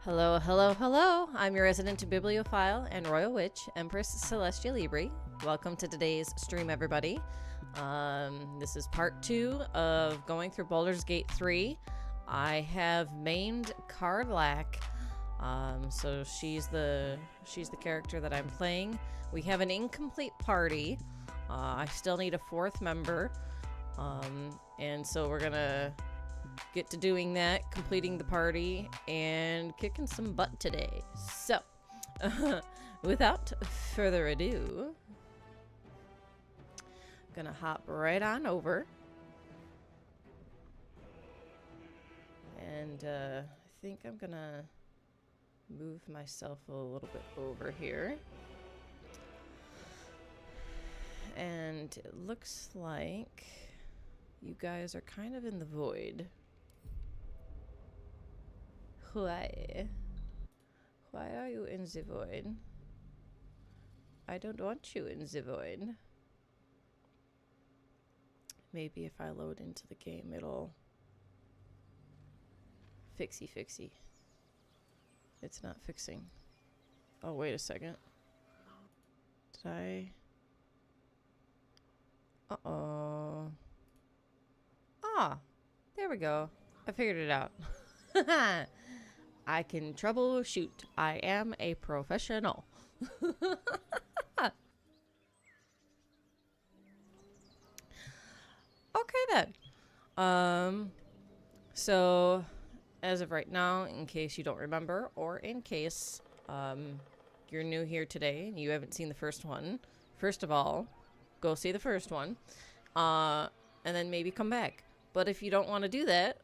Hello, hello, hello. I'm your resident bibliophile and royal witch, Empress Celestia Libri. Welcome to today's stream, everybody. This is part 2 of going through Baldur's Gate 3. I have mained Karlak, so she's the character that I'm playing. We have an incomplete party. I still need a 4th member, and so we're gonna get to doing that, completing the party, and kicking some butt today. So, without further ado, gonna hop right on over. And I think I'm gonna move myself a little bit over here. And it looks like you guys are kind of in the void. Why? Why are you in the void? I don't want you in the void. Maybe if I load into the game, it'll fixie. It's not fixing. Oh, wait a second. Did I? Uh-oh. Ah, there we go. I figured it out. I can troubleshoot. I am a professional. Okay then. So as of right now, in case you don't remember, or in case you're new here today and you haven't seen the first one, first of all, go see the first one, and then maybe come back. But if you don't want to do that,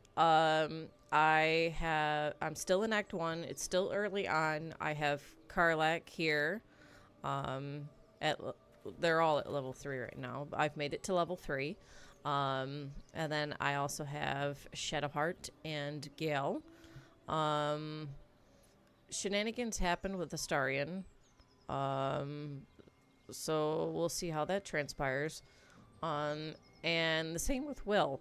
I'm still in Act 1. It's still early on. I have Karlak here. They're all at level 3 right now. I've made it to level 3. And then I also have Shadowheart and Gale. Shenanigans happened with Astarion. So we'll see how that transpires. And the same with Will.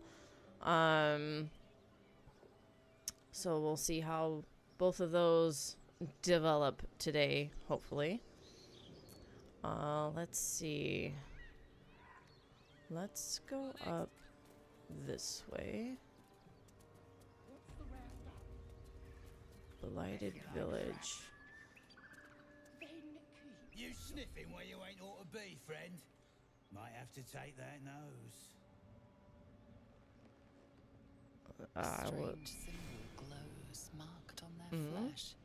So we'll see how both of those develop today, hopefully. Let's see. Let's go up this way. Blighted Village. You sniffing where you ain't ought to be, friend? Might have to take that nose. A strange symbol glows marked on their flesh,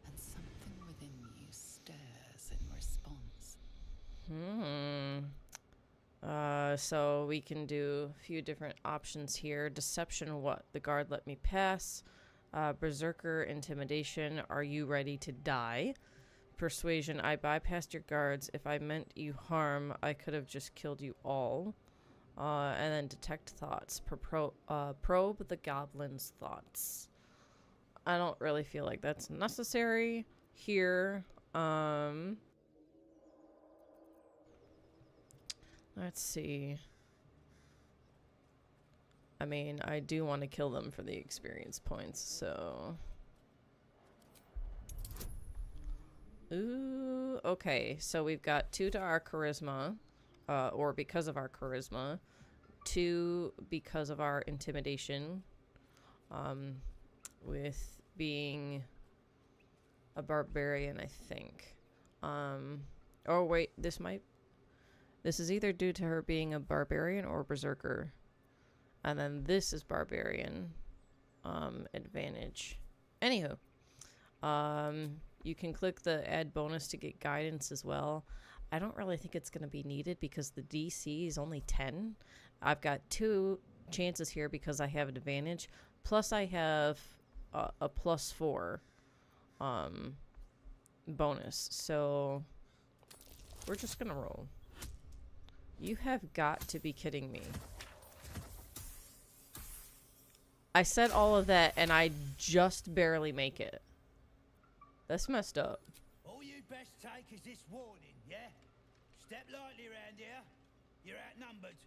and something within you stirs in response. So we can do a few different options here. Deception, what? The guard let me pass. Berserker, intimidation, are you ready to die? Persuasion, I bypassed your guards. If I meant you harm, I could have just killed you all. And then detect thoughts. Probe the goblin's thoughts. I don't really feel like that's necessary here. Let's see. I mean, I do want to kill them for the experience points, so... Ooh, okay. So we've got 2 to our charisma. Or because of our charisma, 2 because of our intimidation, with being a barbarian, I think. Oh wait, this is either due to her being a barbarian or berserker, and then this is barbarian, advantage. Anywho, you can click the add bonus to get guidance as well. I don't really think it's going to be needed because the DC is only 10. I've got 2 chances here because I have an advantage. Plus I have a +4 bonus. So we're just going to roll. You have got to be kidding me. I said all of that and I just barely make it. That's messed up. All you best take is this warning, yeah? Step lightly around here. You're outnumbered.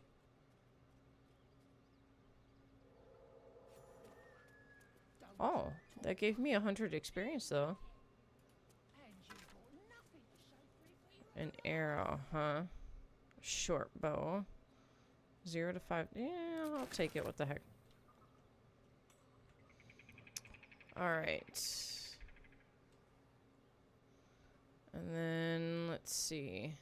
Oh, that gave me 100 experience though. An arrow, huh? Short bow. 0 to 5. Yeah, I'll take it. What the heck? Alright. And then, let's see.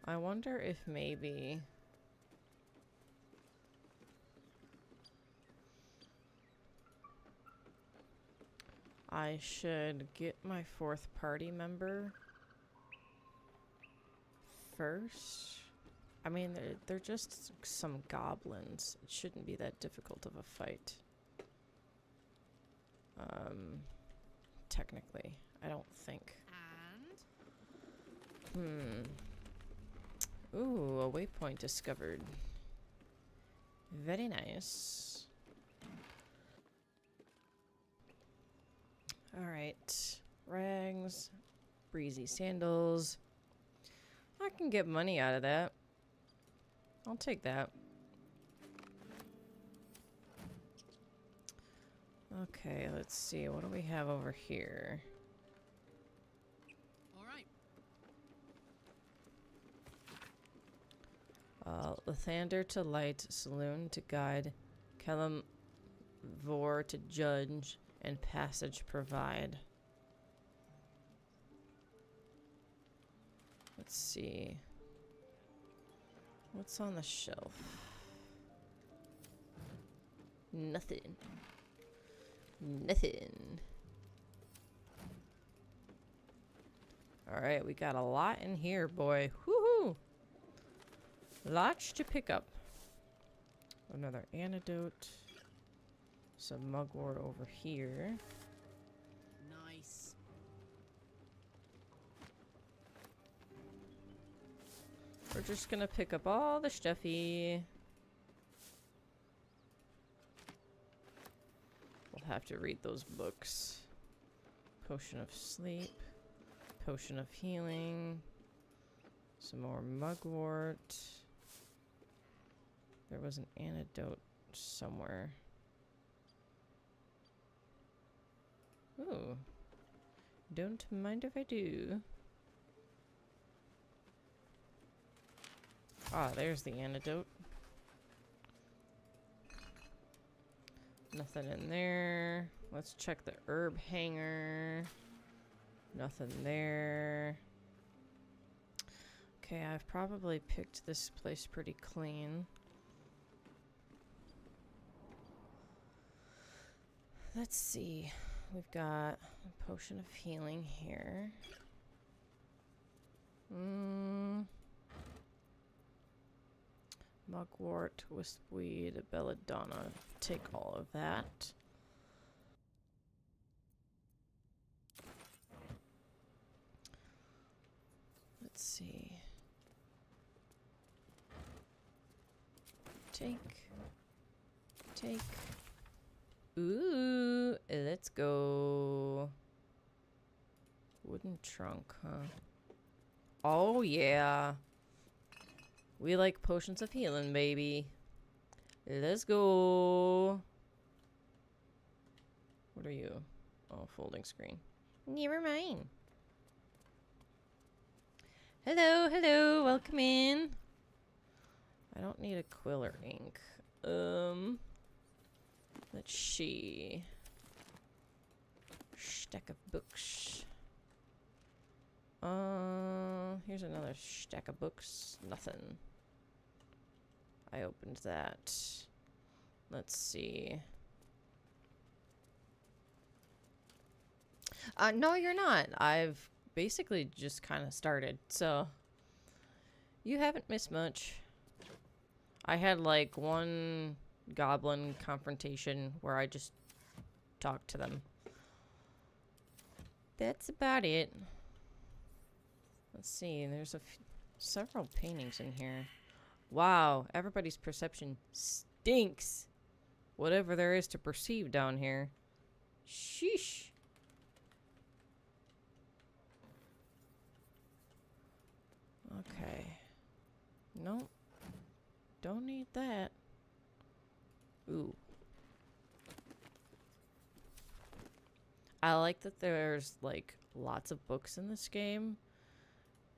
I wonder if maybe I should get my 4th party member first. I mean, they're just some goblins. It shouldn't be that difficult of a fight. Technically, I don't think. Ooh, a waypoint discovered. Very nice. Alright. Rags. Breezy sandals. I can get money out of that. I'll take that. Okay, let's see. What do we have over here? Lathander to light, saloon to guide, Kellam Vor to judge, and passage provide. Let's see. What's on the shelf? Nothing. Nothing. Alright, we got a lot in here, boy. Woohoo! Lots to pick up. Another antidote. Some mugwort over here. Nice. We're just gonna pick up all the stuffy. We'll have to read those books. Potion of sleep. Potion of healing. Some more mugwort. There was an antidote somewhere. Ooh. Don't mind if I do. Ah, there's the antidote. Nothing in there. Let's check the herb hanger. Nothing there. Okay, I've probably picked this place pretty clean. Let's see. We've got a potion of healing here. Mugwort, wispweed, belladonna. Take all of that. Let's see. Take. Ooh, let's go. Wooden trunk, huh? Oh, yeah. We like potions of healing, baby. Let's go. What are you? Oh, folding screen. Never mind. Hello, hello. Welcome in. I don't need a quill or ink. Let's see. Stack of books. Here's another stack of books. Nothing. I opened that. Let's see. No, you're not. I've basically just kind of started, so you haven't missed much. I had like one goblin confrontation where I just talked to them. That's about it. Let's see. There's several paintings in here. Wow, everybody's perception stinks. Whatever there is to perceive down here. Sheesh. Okay. Nope. Don't need that. Ooh. I like that there's, like, lots of books in this game.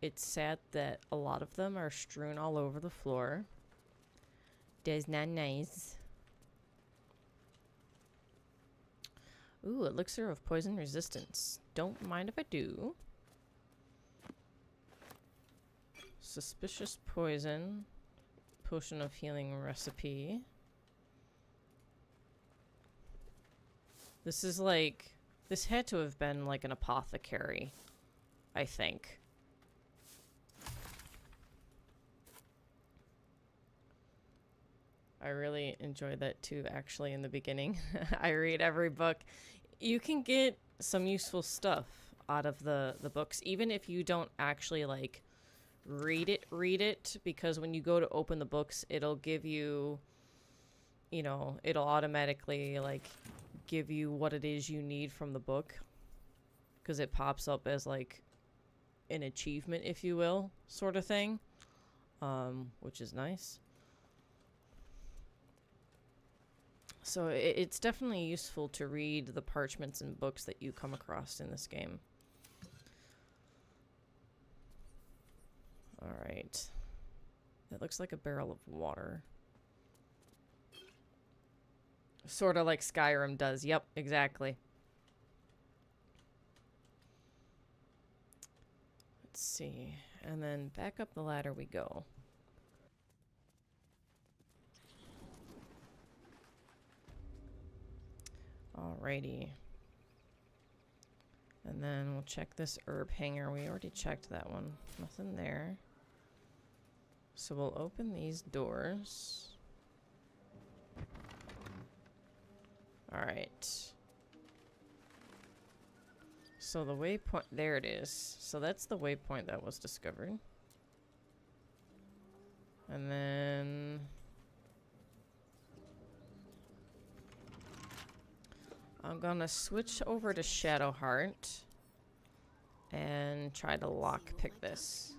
It's sad that a lot of them are strewn all over the floor. That's not nice. Ooh, elixir of poison resistance. Don't mind if I do. Suspicious poison. Potion of healing recipe. This is like... This had to have been like an apothecary, I think. I really enjoyed that too, actually, in the beginning. I read every book. You can get some useful stuff out of the books, even if you don't actually, like, read it, because when you go to open the books, it'll give you, you know, it'll automatically, like, give you what it is you need from the book, because it pops up as, like, an achievement, if you will, sort of thing, which is nice. So it's definitely useful to read the parchments and books that you come across in this game. Alright. That looks like a barrel of water. Sort of like Skyrim does. Yep, exactly. Let's see. And then back up the ladder we go. Alrighty. And then we'll check this herb hanger. We already checked that one. Nothing there. So we'll open these doors. Alright. So the waypoint... There it is. So that's the waypoint that was discovered. And then... I'm gonna switch over to Shadowheart and try to lockpick this.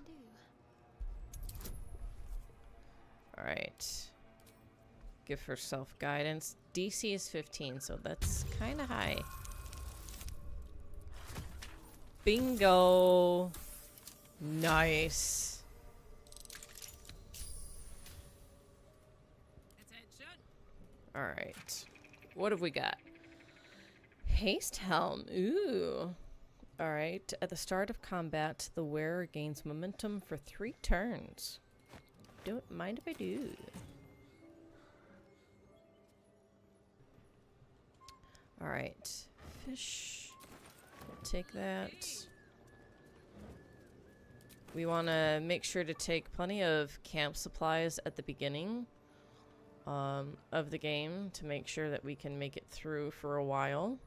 Alright. Give her self-guidance. DC is 15, so that's kind of high. Bingo! Nice. Alright. What have we got? Haste Helm. Ooh. Alright. At the start of combat, the wearer gains momentum for 3 turns. Don't mind if I do. Alright. Fish. We'll take that. We want to make sure to take plenty of camp supplies at the beginning of the game to make sure that we can make it through for a while.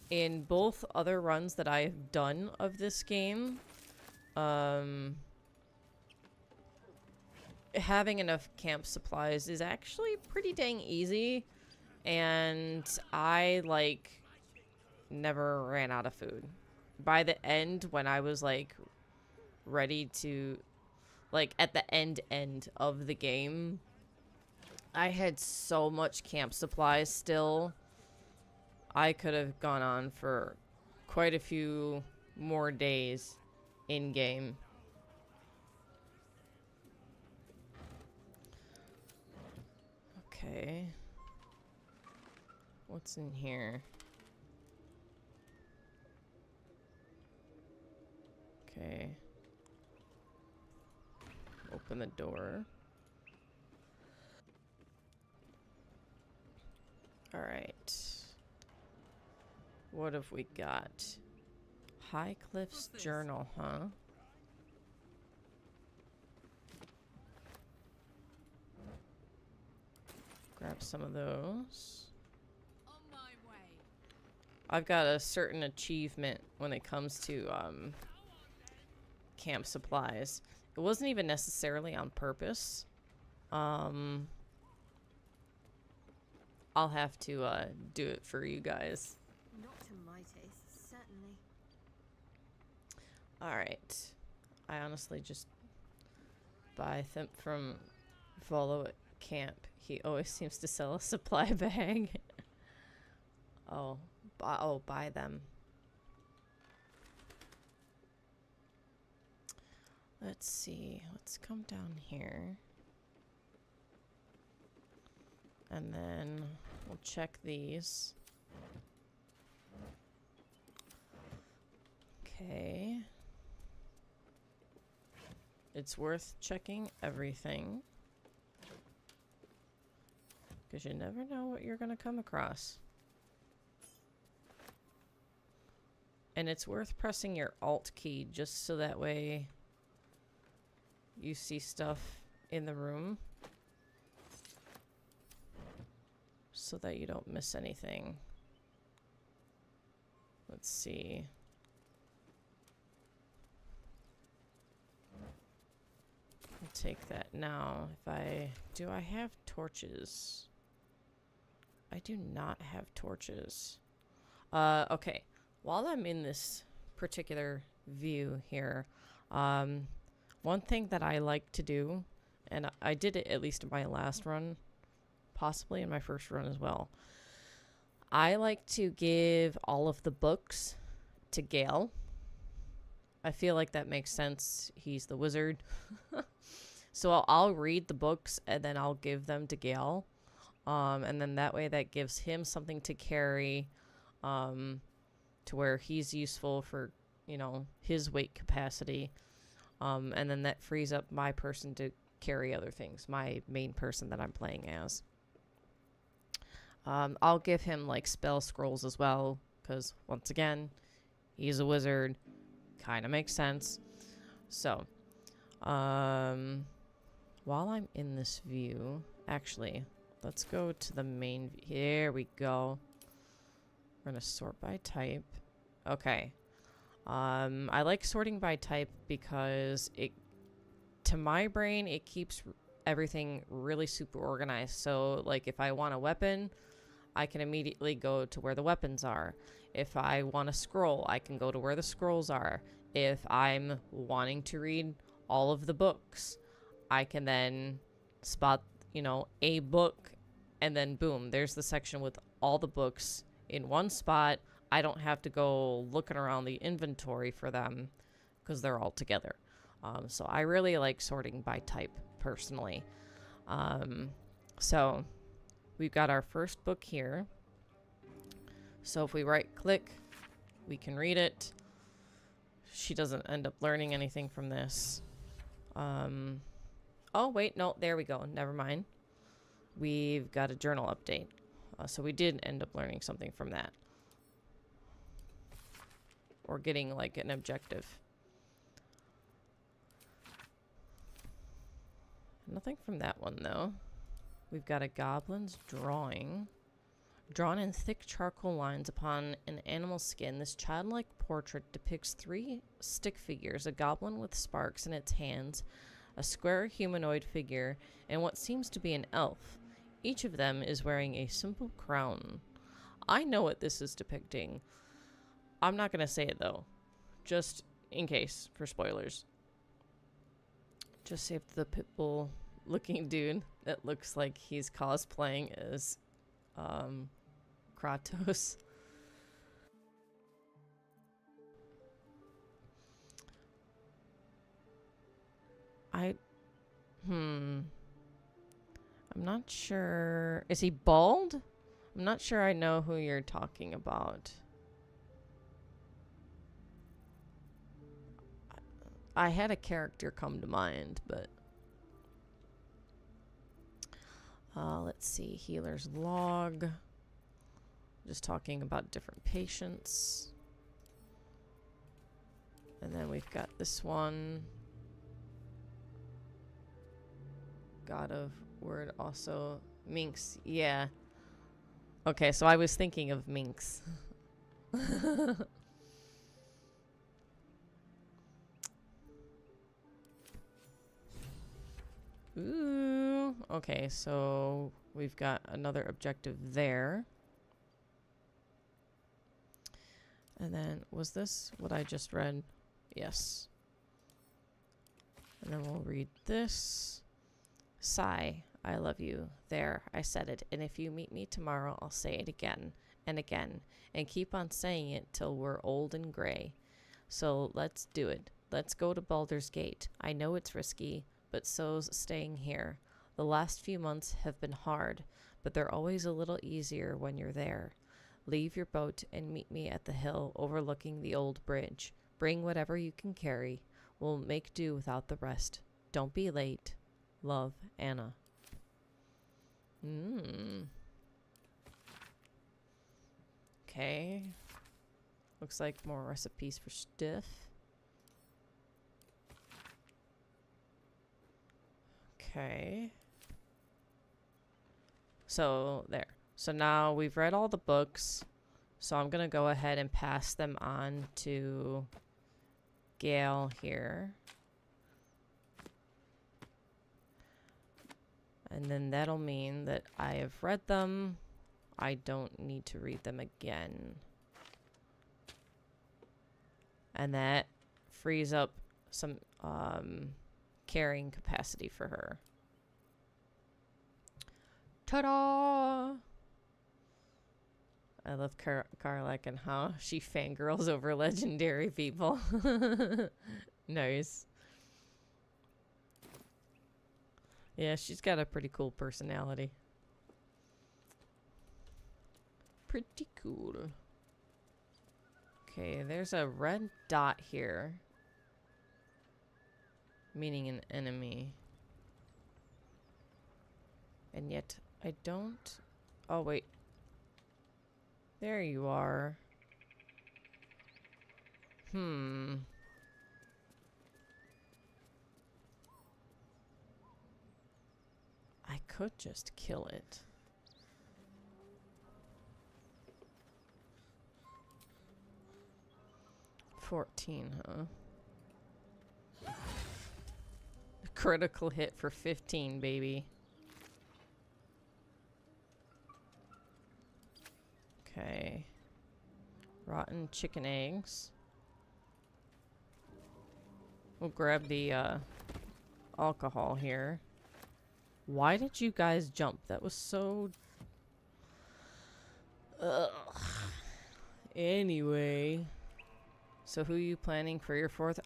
In both other runs that I have done of this game, having enough camp supplies is actually pretty dang easy, and I, like, never ran out of food. By the end, when I was, like, ready to, like, at the end of the game, I had so much camp supplies still. I could have gone on for quite a few more days in-game. Okay. What's in here? Okay. Open the door. Alright. What have we got? High Cliff's Journal, huh? Grab some of those. On my way. I've got a certain achievement when it comes to camp supplies. It wasn't even necessarily on purpose. I'll have to do it for you guys. Not to my taste, certainly. Alright. I honestly just buy them from Volo at camp. He always seems to sell a supply bag. Oh, buy them. Let's see. Let's come down here. And then we'll check these. Okay. It's worth checking everything, because you never know what you're going to come across. And it's worth pressing your Alt key just so that way you see stuff in the room, so that you don't miss anything. Let's see. I'll take that now. Do I have torches? I do not have torches. Okay. While I'm in this particular view here, one thing that I like to do, and I did it at least in my last run, possibly in my first run as well, I like to give all of the books to Gale. I feel like that makes sense. He's the wizard. So I'll read the books and then I'll give them to Gale. And then that way that gives him something to carry, to where he's useful for, you know, his weight capacity. And then that frees up my person to carry other things, my main person that I'm playing as. I'll give him like spell scrolls as well, because once again, he's a wizard. Kind of makes sense. So, while I'm in this view, actually, let's go to the main view. Here we go. We're gonna sort by type. Okay. I like sorting by type because to my brain, it keeps everything really super organized. So, like, if I want a weapon, I can immediately go to where the weapons are. If I want a scroll, I can go to where the scrolls are. If I'm wanting to read all of the books, I can then spot, you know, a book, and then boom, there's the section with all the books in one spot. I don't have to go looking around the inventory for them because they're all together. So I really like sorting by type personally. So we've got our first book here. So if we right click, we can read it. She doesn't end up learning anything from this. Oh, wait, no, there we go. Never mind. We've got a journal update. So we did end up learning something from that. Or getting, like, an objective. Nothing from that one, though. We've got a goblin's drawing. Drawn in thick charcoal lines upon an animal skin, this childlike portrait depicts 3 stick figures, a goblin with sparks in its hands, a square humanoid figure, and what seems to be an elf. Each of them is wearing a simple crown. I know what this is depicting. I'm not going to say it, though. Just in case, for spoilers. Just saved the pitbull-looking dude that looks like he's cosplaying as, Kratos. I'm not sure. Is he bald? I'm not sure I know who you're talking about. I had a character come to mind, but let's see. Healer's log. Just talking about different patients. And then we've got this one. God of Word also. Minx. Yeah. Okay, so I was thinking of Minx. Ooh. Okay, so we've got another objective there. And then, was this what I just read? Yes. And then we'll read this. Sigh, I love you. There, I said it. And if you meet me tomorrow, I'll say it again and again. And keep on saying it till we're old and gray. So let's do it. Let's go to Baldur's Gate. I know it's risky, but so's staying here. The last few months have been hard, but they're always a little easier when you're there. Leave your boat and meet me at the hill overlooking the old bridge. Bring whatever you can carry. We'll make do without the rest. Don't be late. Love, Anna. Okay. Looks like more recipes for stuff. Okay. So, there. So now we've read all the books. So I'm going to go ahead and pass them on to Gail here. And then that'll mean that I have read them. I don't need to read them again. And that frees up some carrying capacity for her. Ta-da! I love Karlak and how she fangirls over legendary people. Nice. Yeah, she's got a pretty cool personality. Pretty cool. Okay, there's a red dot here. Meaning an enemy. And yet, I don't... Oh, wait. There you are. I could just kill it. $14, huh? Critical hit for 15, baby. Okay. Rotten chicken eggs. We'll grab the alcohol here. Why did you guys jump? That was so... Ugh. Anyway. So who are you planning for your fourth?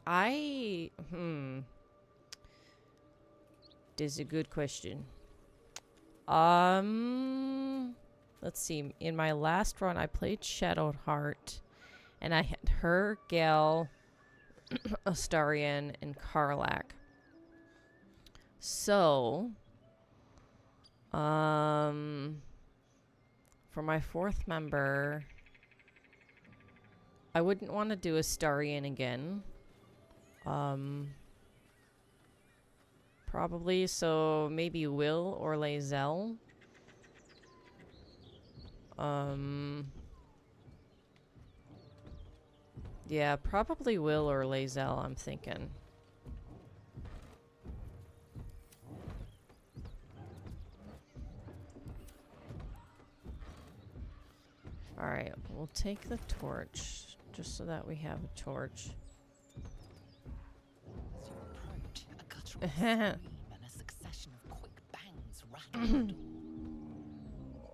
This is a good question. Let's see. In my last run, I played Shadowheart. And I had her, Gale, Astarion, and Karlak. So... for my fourth member, I wouldn't want to do Astarion again. Probably, so maybe Will or Lae'zel. Yeah, probably Will or Lae'zel, I'm thinking. Alright, we'll take the torch, just so that we have a torch. As you approach, a guttural scream and a succession of quick bangs rattle the door.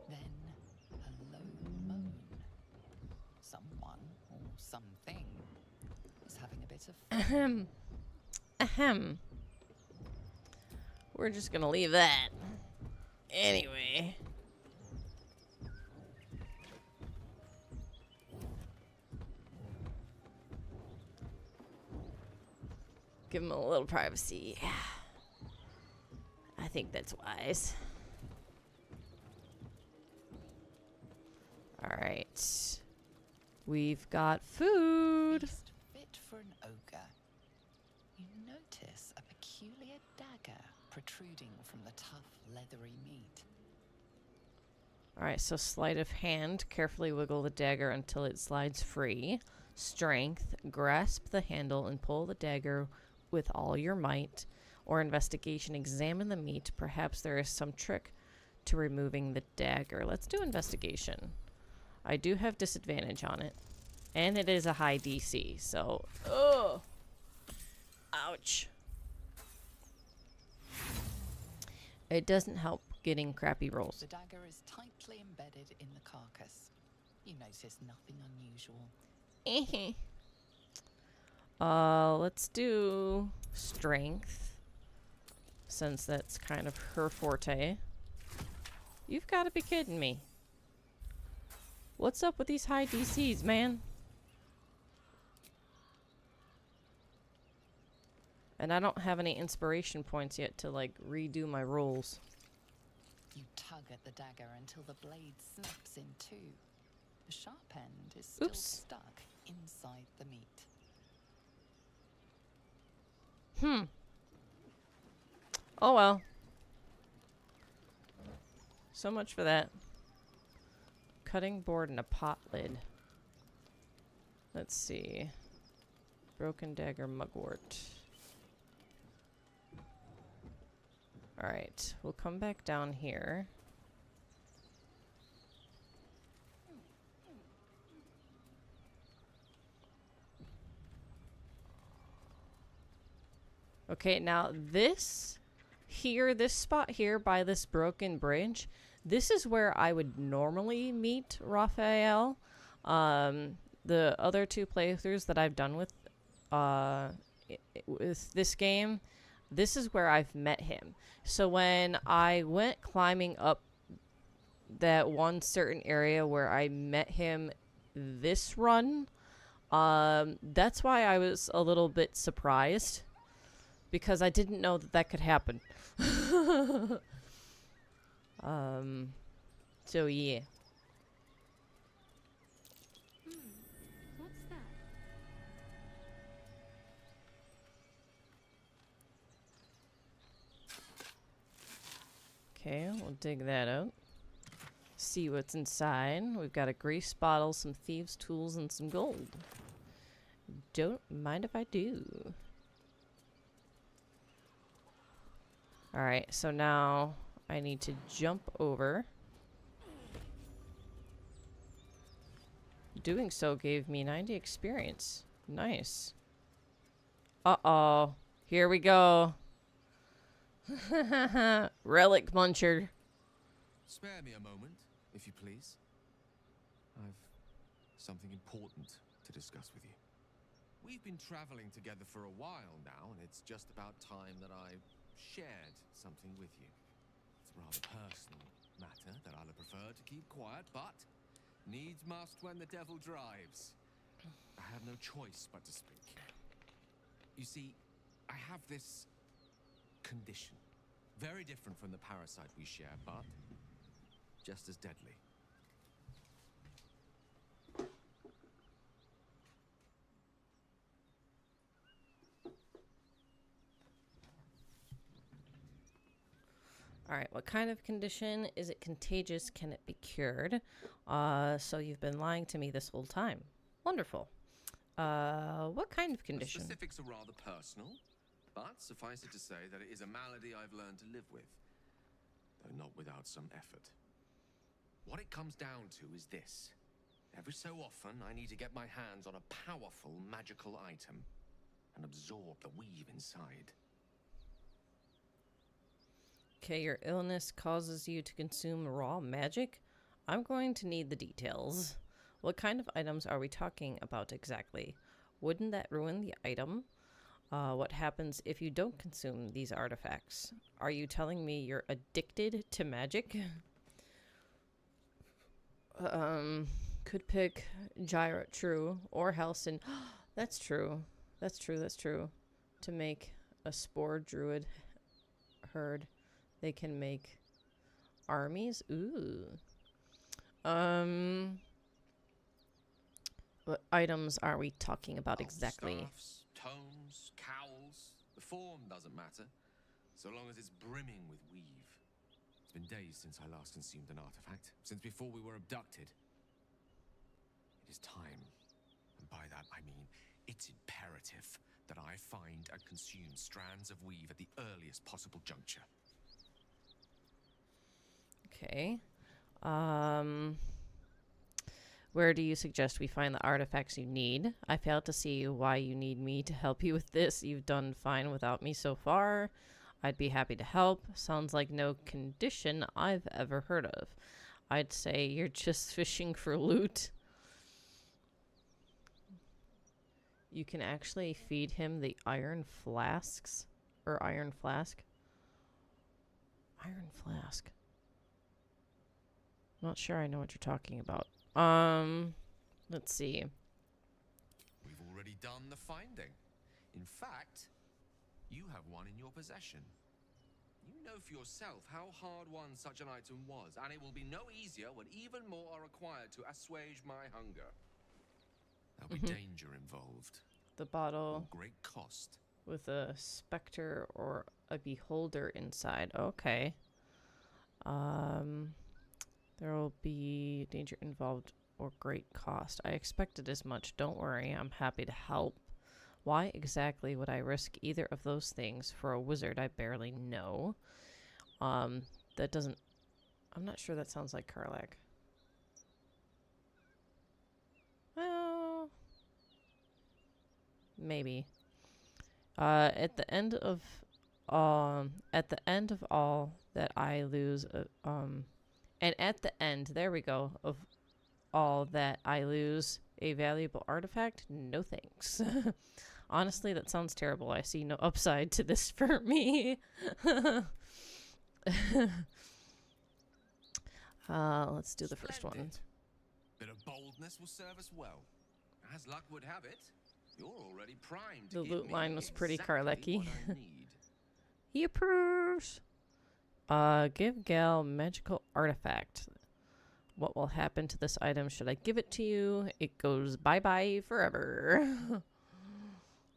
Then, a low moan. Someone, or something, is having a bit of fun. Ahem. We're just gonna leave that. Anyway. Give him a little privacy. I think that's wise. Alright. We've got food. Feast fit for an ogre. You notice a peculiar dagger protruding from the tough, leathery meat. Alright, so sleight of hand. Carefully wiggle the dagger until it slides free. Strength. Grasp the handle and pull the dagger with all your might. Or investigation. Examine the meat. Perhaps there is some trick to removing the dagger. Let's do investigation. I do have disadvantage on it. And it is a high DC, so... Ugh! Ouch. It doesn't help getting crappy rolls. The dagger is tightly embedded in the carcass. You notice nothing unusual. Let's do strength, since that's kind of her forte. You've got to be kidding me. What's up with these high DCs, man? And I don't have any inspiration points yet to, like, redo my rolls. You tug at the dagger until the blade snaps in two. The sharp end is still stuck inside the meat. Oh well. So much for that. Cutting board and a pot lid. Let's see. Broken dagger mugwort. Alright, we'll come back down here. Okay, now this spot here by this broken bridge, this is where I would normally meet Raphael. The other two playthroughs that I've done with this game, this is where I've met him. So when I went climbing up that one certain area where I met him this run, that's why I was a little bit surprised. Because I didn't know that that could happen. So yeah. What's that? Okay, we'll dig that out. See what's inside. We've got a grease bottle, some thieves' tools, and some gold. Don't mind if I do. Alright, so now I need to jump over. Doing so gave me 90 experience. Nice. Uh-oh. Here we go. Relic muncher. Spare me a moment, if you please. I've something important to discuss with you. We've been traveling together for a while now, and it's just about time that I shared something with you. It's a rather personal matter that I'll prefer to keep quiet, but needs must when the devil drives. I have no choice but to speak. You see, I have this condition. Very different from the parasite we share, but just as deadly. Alright, what kind of condition? Is it contagious? Can it be cured? So you've been lying to me this whole time. Wonderful. What kind of condition? The specifics are rather personal, but suffice it to say that it is a malady I've learned to live with, though not without some effort. What it comes down to is this. Every so often, I need to get my hands on a powerful magical item and absorb the weave inside. Okay, your illness causes you to consume raw magic? I'm going to need the details. What kind of items are we talking about exactly? Wouldn't that ruin the item? What happens if you don't consume these artifacts? Are you telling me you're addicted to magic? Could pick Gyra, true, or Halcyon. That's true. That's true, that's true. To make a spore druid herd. They can make armies. Ooh. What items are we talking about exactly? Staffs, tomes, cowls. The form doesn't matter, so long as it's brimming with weave. It's been days since I last consumed an artifact, since before we were abducted. It is time, and by that I mean it's imperative that I find and consume strands of weave at the earliest possible juncture. Okay. Where do you suggest we find the artifacts you need? I fail to see why you need me to help you with this. You've done fine without me so far. I'd be happy to help. Sounds like no condition I've ever heard of. I'd say you're just fishing for loot. You can actually feed him the iron flasks. Or iron flask. Iron flask. Not sure I know what you're talking about. Let's see. We've already done the finding. In fact, you have one in your possession. You know for yourself how hard won such an item was, and it will be no easier when even more are required to assuage my hunger. There'll be danger involved. The bottle Or great cost. with a specter or a beholder inside. Okay. There will be danger involved or great cost. I expected as much. Don't worry. I'm happy to help. Why exactly would I risk either of those things for a wizard I barely know? That doesn't... I'm not sure that sounds like Karlak. Well... Maybe. At the end of all that I lose, and at the end, there we go, of all that I lose a valuable artifact, no thanks. Honestly, that sounds terrible. I see no upside to this for me. Let's do the first one. Splendid. Bit of boldness will serve us well. As luck would have it, you're already primed to The give loot me line was pretty exactly Karlak-y. what I need. He approves. Give Gal magical artifact. What will happen to this item should I give it to you? It goes bye-bye forever.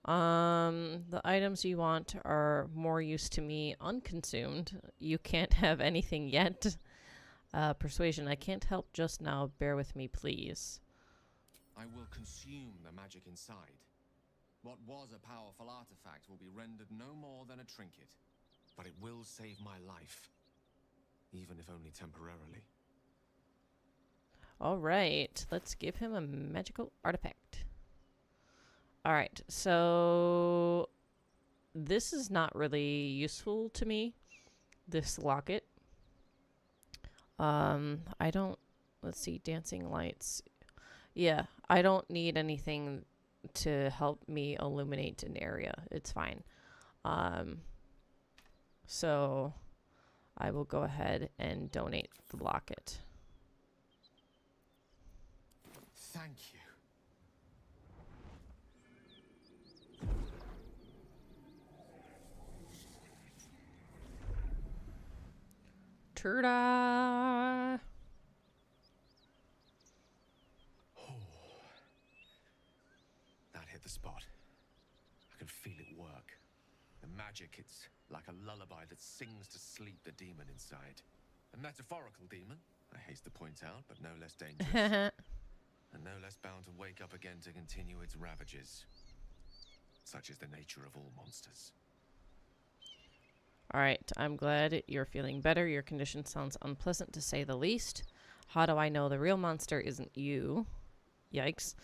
The items you want are more use to me unconsumed. You can't have anything yet. Persuasion, I can't help just now. Bear with me, please. I will consume the magic inside. What was a powerful artifact will be rendered no more than a trinket. But it will save my life. Even if only temporarily. Alright, let's give him a magical artifact. Alright, so this is not really useful to me, this locket. I don't, let's see, dancing lights. Yeah, I don't need anything to help me illuminate an area. It's fine. So I will go ahead and donate the locket. Thank you. Ta-da! That hit the spot. I can feel it work. The magic, it's like a lullaby that sings to sleep the demon inside. A metaphorical demon, I haste to point out, but no less dangerous. And no less bound to wake up again to continue its ravages. Such is the nature of all monsters. Alright, I'm glad you're feeling better. Your condition sounds unpleasant to say the least. How do I know the real monster isn't you? Yikes.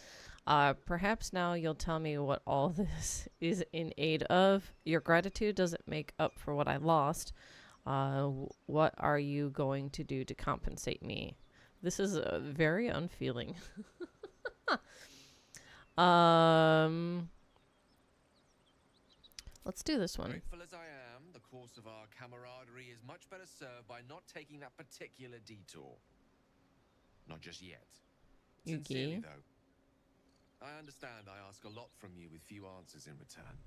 Perhaps now you'll tell me what all this is in aid of. Your gratitude doesn't make up for what I lost. What are you going to do to compensate me? This is very unfeeling. Let's do this one. Grateful as I am, the course of our camaraderie is much better served by not taking that particular detour. Not just yet. Sincerely, Yuki. though. I understand I ask a lot from you with few answers in return.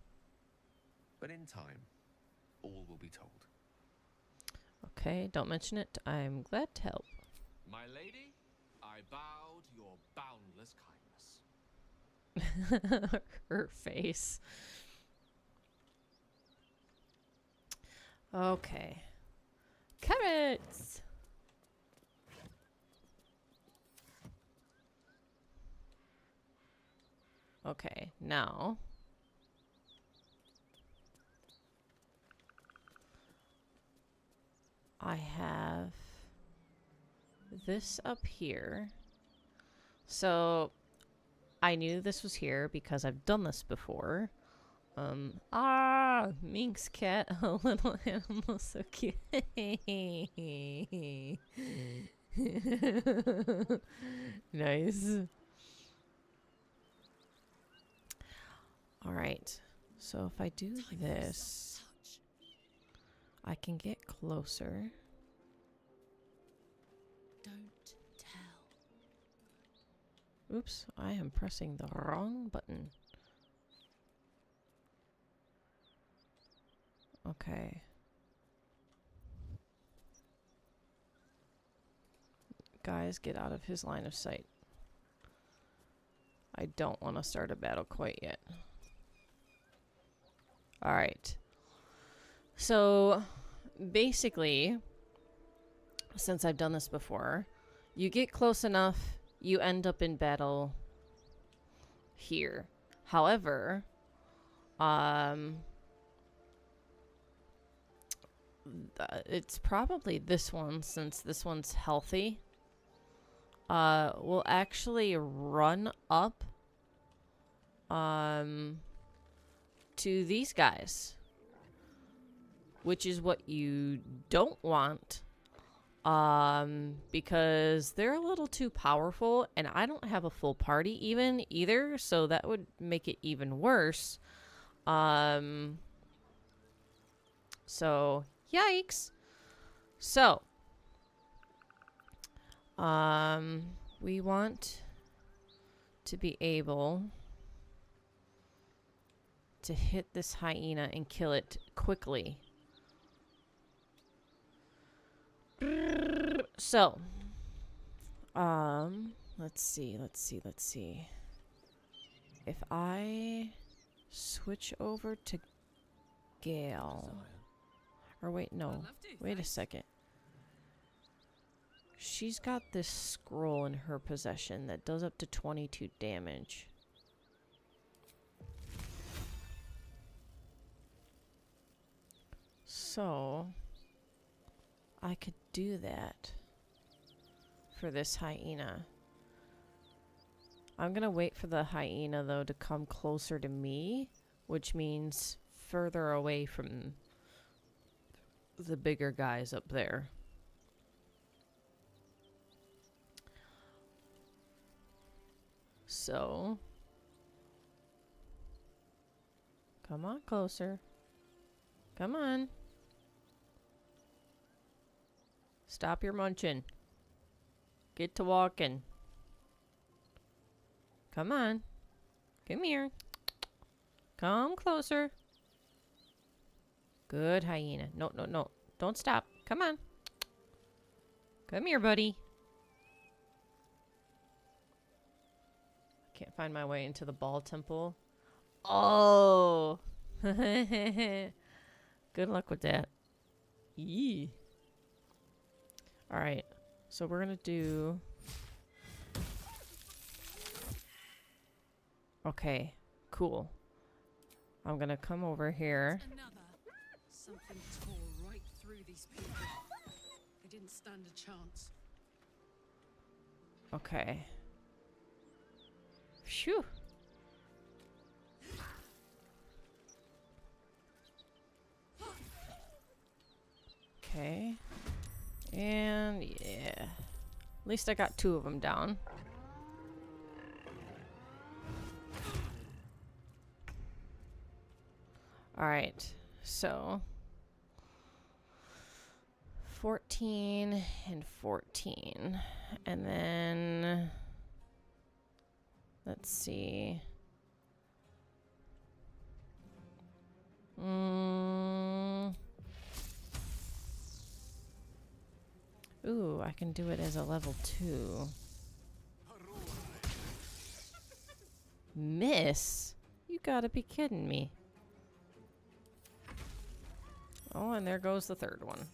But in time, all will be told. Okay, don't mention it. I'm glad to help. My lady, I bow to your boundless kindness. Her face. Okay. Carrots! Okay, now... I have this up here. So I knew this was here because I've done this before. Minx cat, a little animal so cute. Nice. All right. So if I do this, I can get closer. Don't tell. Oops, I am pressing the wrong button. Okay. Guys, get out of his line of sight. I don't want to start a battle quite yet. Alright. So, basically, since I've done this before, you get close enough, you end up in battle here. However, it's probably this one, since this one's healthy. Will actually run up to these guys, which is what you don't want, because they're a little too powerful, and I don't have a full party either, so that would make it even worse. So yikes. So we want to be able to hit this hyena and kill it quickly. So, let's see. If I switch over to Gale, or wait, no, wait a second. She's got this scroll in her possession that does up to 22 damage. So, I could do that for this hyena. I'm gonna wait for the hyena, though, to come closer to me, which means further away from the bigger guys up there. So, come on closer. Come on. Stop your munching. Get to walking. Come on. Come here. Come closer. Good hyena. No, no, no. Don't stop. Come on. Come here, buddy. Can't find my way into the ball temple. Oh. Good luck with that. Yee. Alright. So we're going to do... Okay. Cool. I'm going to come over here. Something tore right through these people. They didn't stand a chance. Okay. Phew. Okay. And yeah. At least I got 2 of them down. Alright. So 14 and 14. And then let's see. Ooh, I can do it as a level 2. Miss? You gotta be kidding me. Oh, and there goes the 3rd one.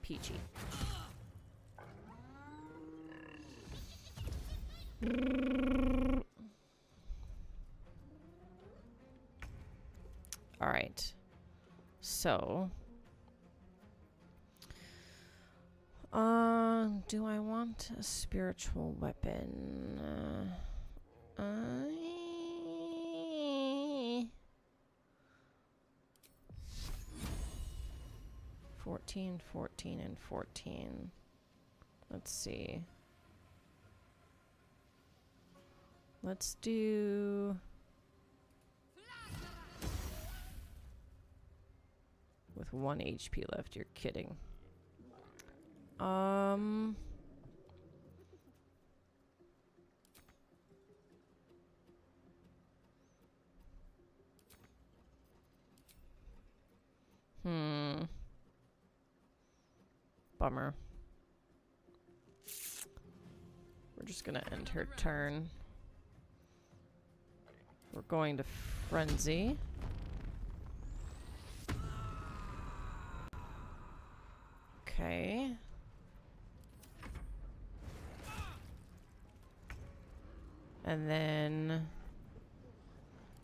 Peachy. Alright. So. Do I want a spiritual weapon? 14, 14, and 14. Let's see. Let's do... with 1 HP left, you're kidding. Bummer. We're just gonna end her turn. We're going to Frenzy. Okay. And then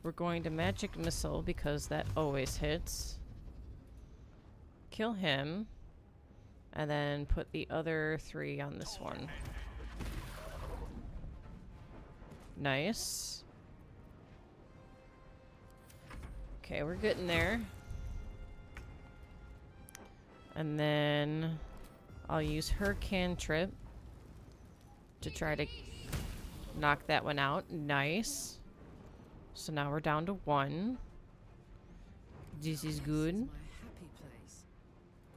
we're going to Magic Missile because that always hits. Kill him. And then put the other 3 on this one. Nice. Okay, we're getting there. And then I'll use her cantrip to try to knock that one out. Nice. So now we're down to 1. This is good.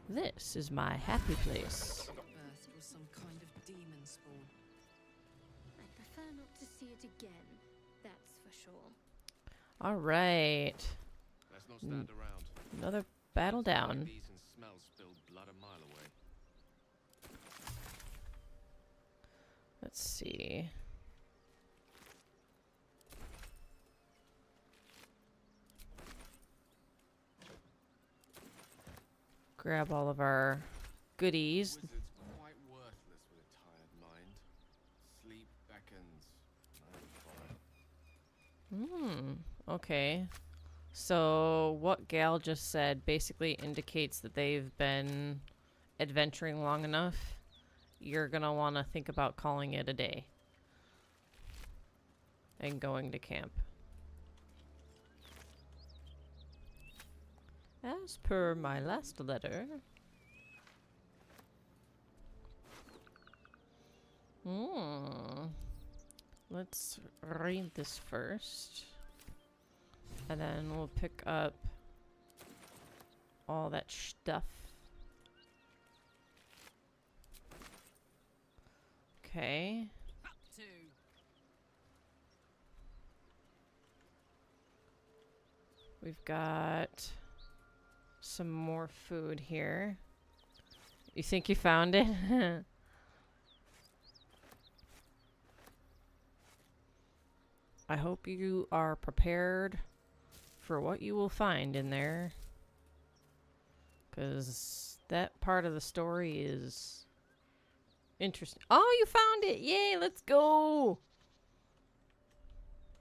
This is my happy place. Birth was some kind of demon spawn. I prefer not to see it again, that's for sure. All right. Let's not stand around. Another battle down. These and smell spilled blood a mile away. Let's see. Grab all of our goodies. Wizard's quite worthless with a tired mind. Sleep beckons. Okay. So what Gal just said basically indicates that they've been adventuring long enough. You're gonna want to think about calling it a day and going to camp. As per my last letter. Let's read this first. And then we'll pick up all that stuff. Okay. We've got some more food here. You think you found it? I hope you are prepared for what you will find in there. 'Cause that part of the story is interesting. Oh, you found it! Yay, let's go!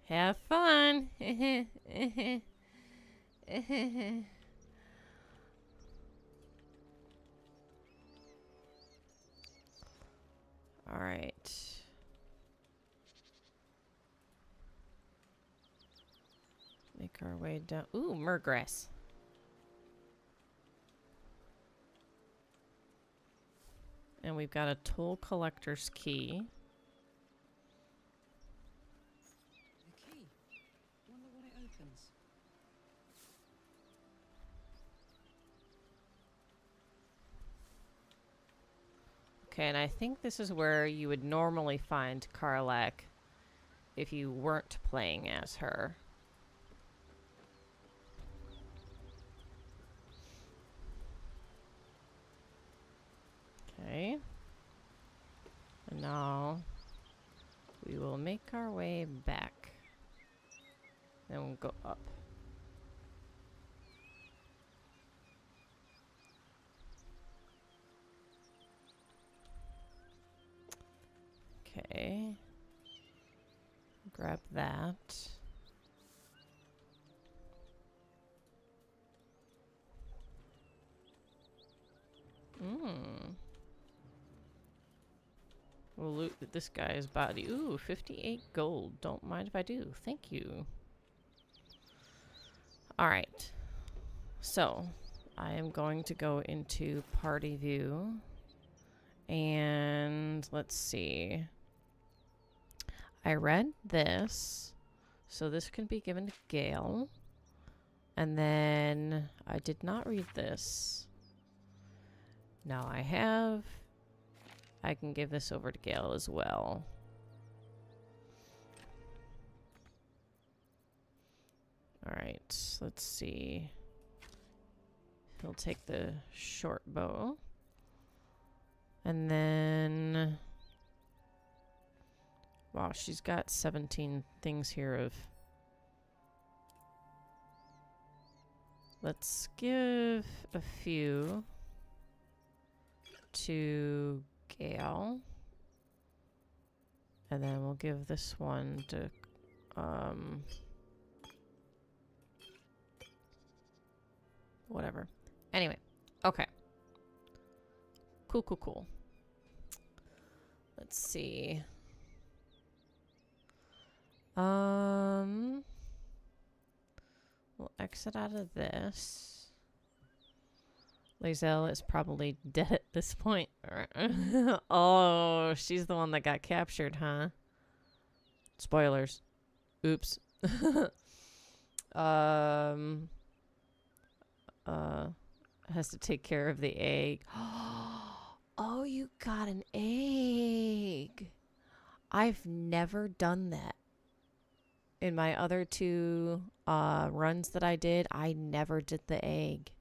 Have fun! Alright. Make our way down. Ooh, murgrass. And we've got a toll collector's key. The key. Wonder what it opens. Okay, and I think this is where you would normally find Karlak if you weren't playing as her. Okay. And now we will make our way back. Then we'll go up. Okay. Grab that. We'll loot this guy's body. Ooh, 58 gold. Don't mind if I do. Thank you. Alright. So, I am going to go into party view. And let's see. I read this. So this can be given to Gale. And then I did not read this. Now I have. I can give this over to Gale as well. Alright, let's see. He'll take the short bow. And then... Wow, she's got 17 things here of... Let's give a few to Gale. And then we'll give this one to... whatever. Anyway, okay. Cool, cool, cool. Let's see. We'll exit out of this. Lazelle is probably dead at this point. Oh, she's the one that got captured, huh? Spoilers. Oops. Has to take care of the egg. Oh, you got an egg. I've never done that. In my other two runs that I did, I never did the egg.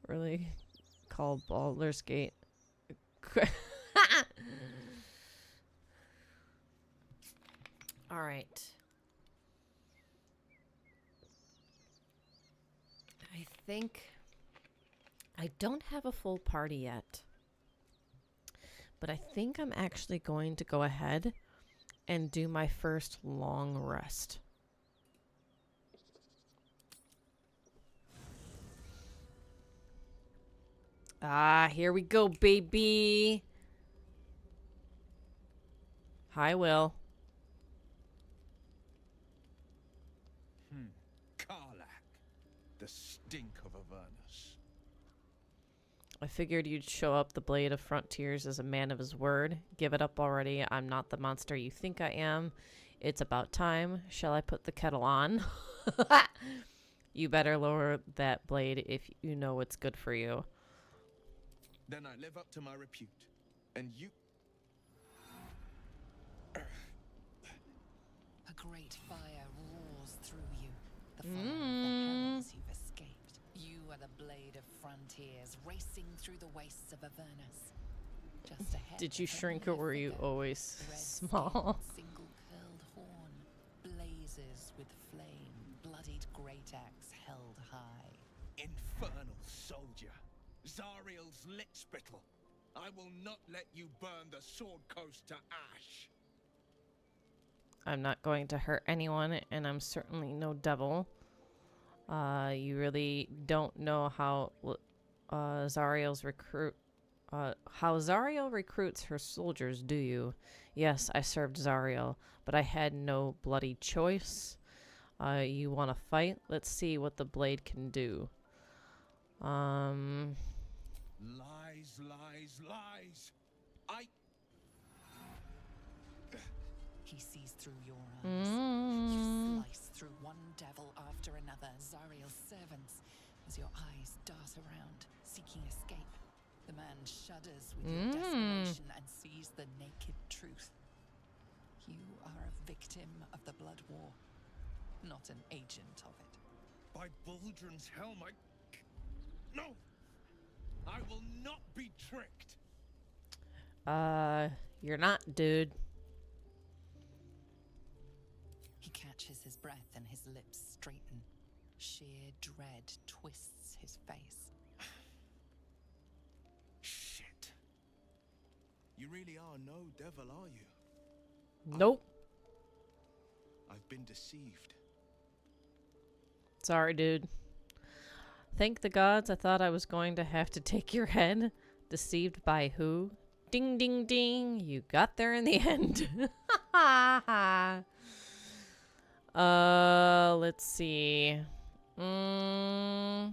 Really? Called Baldur's Gate. All right. I think I don't have a full party yet, but I think I'm actually going to go ahead and do my first long rest. Ah, here we go, baby. Hi, Will. The stink of Avernus. I figured you'd show up the Blade of Frontiers as a man of his word. Give it up already. I'm not the monster you think I am. It's about time. Shall I put the kettle on? You better lower that blade if you know what's good for you. Then I live up to my repute. And you... A great fire roars through you. The fire of the hells you've escaped. You are the Blade of Frontiers, racing through the wastes of Avernus. Just ahead. Did you shrink or were you always small? Single curled horn blazes with flame, bloodied great axe held high. infernal soldier. Zariel's lit spittle. I will not let you burn the Sword Coast to ash. I'm not going to hurt anyone, and I'm certainly no devil. You really don't know how Zariel recruits her soldiers, do you? Yes, I served Zariel, but I had no bloody choice. You want to fight? Let's see what the blade can do. Lies, lies, lies. He sees through your eyes. You slice through one devil after another, Zariel's servants, as your eyes dart around, seeking escape. The man shudders with your desperation and sees the naked truth. You are a victim of the blood war, not an agent of it. By Baldur'S helm, No! I will not be tricked! You're not, dude. He catches his breath and his lips straighten. Sheer dread twists his face. Shit. You really are no devil, are you? Nope. I've been deceived. Sorry, dude. Thank the gods, I thought I was going to have to take your head. Deceived by who? Ding, ding, ding. You got there in the end. Let's see. I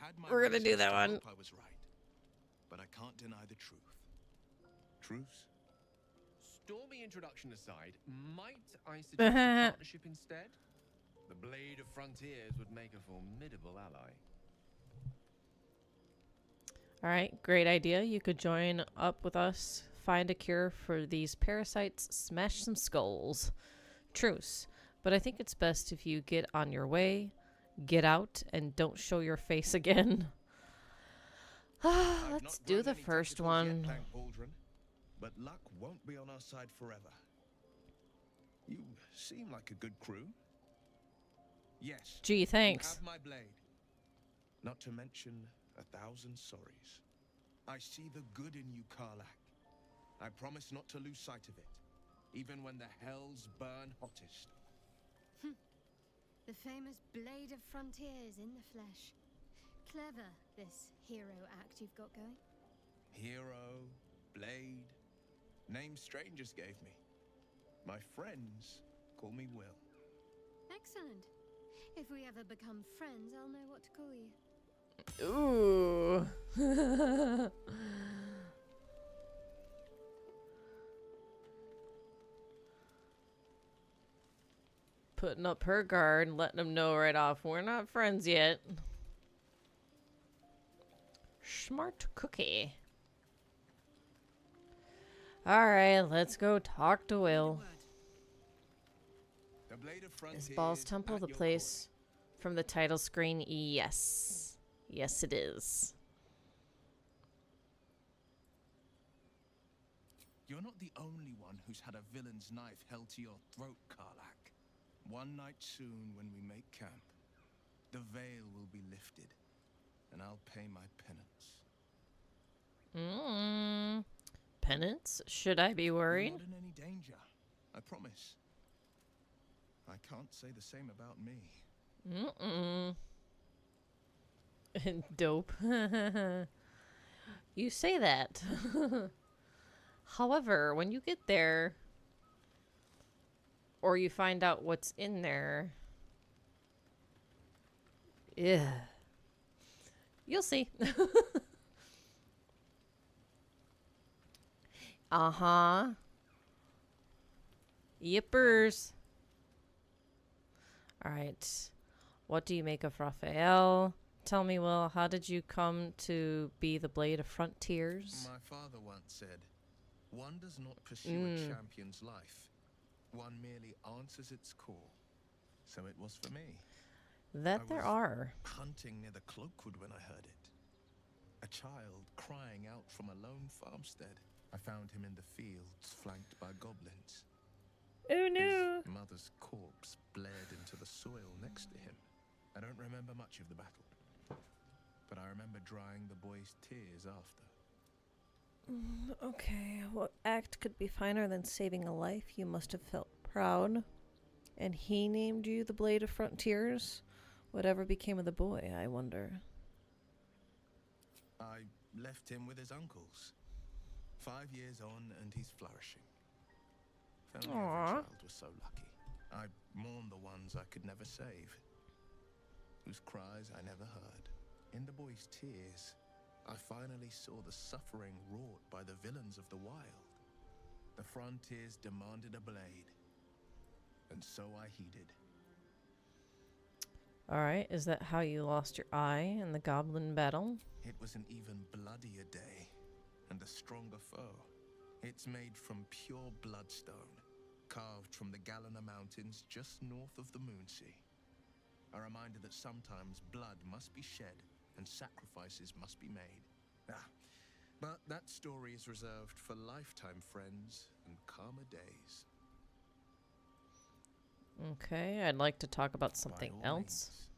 had my We're gonna do reasons that to one. hope I was right, but I can't deny the truth. Truce? Stormy introduction aside, might I suggest a partnership instead? The Blade of Frontiers would make a formidable ally. All right, great idea. You could join up with us, find a cure for these parasites, smash some skulls. Truce. But I think it's best if you get on your way, get out, and don't show your face again. I've Let's not do grown the any first tentacles yet, one. thank Baldur'n, but luck won't be on our side forever. You seem like a good crew. Yes. Gee, You thanks. have my blade. Not to mention 1,000 sorries. I see the good in you, Karlach. I promise not to lose sight of it, even when the hells burn hottest. The famous Blade of Frontiers in the flesh. Clever, this hero act you've got going. Hero, blade, names strangers gave me. My friends call me Will. Excellent. If we ever become friends, I'll know what to call you. Ooh. Putting up her guard and letting them know right off we're not friends yet. Smart cookie. Alright, let's go talk to Will. The Blade of Is Frontiers Ball's Temple at the your place from the title screen? Yes. Yes, it is. You're not the only one who's had a villain's knife held to your throat, Karlach. One night soon, when we make camp, the veil will be lifted, and I'll pay my penance. Penance? Should I be You're worried? not in any danger, I promise. I can't say the same about me. Dope. You say that. However, when you get there, or you find out what's in there, yeah, you'll see. Uh-huh. Yippers. All right. What do you make of Raphael? Tell me, Will, how did you come to be the Blade of Frontiers? My father once said, one does not pursue a champion's life. One merely answers its call. So it was for me. That I there was are. hunting near the Cloakwood when I heard it. A child crying out from a lone farmstead. I found him in the fields, flanked by goblins. Oh no. His mother's corpse bled into the soil next to him. I don't remember much of the battle, but I remember drying the boy's tears after. Okay, what act could be finer than saving a life? You must have felt proud. And he named you the Blade of Frontiers? Whatever became of the boy, I wonder. I left him with his uncles. 5 years on, and he's flourishing. If only every child was so lucky. I mourn the ones I could never save, whose cries I never heard. In the boy's tears, I finally saw the suffering wrought by the villains of the wild. The Frontiers demanded a blade, and so I heeded. Alright, is that how you lost your eye in the goblin battle? It was an even bloodier day, and a stronger foe. It's made from pure bloodstone, carved from the Galena Mountains just north of the Moonsea. A reminder that sometimes blood must be shed and sacrifices must be made. But that story is reserved for lifetime friends and calmer days. Okay, I'd like to talk about something By all else. means.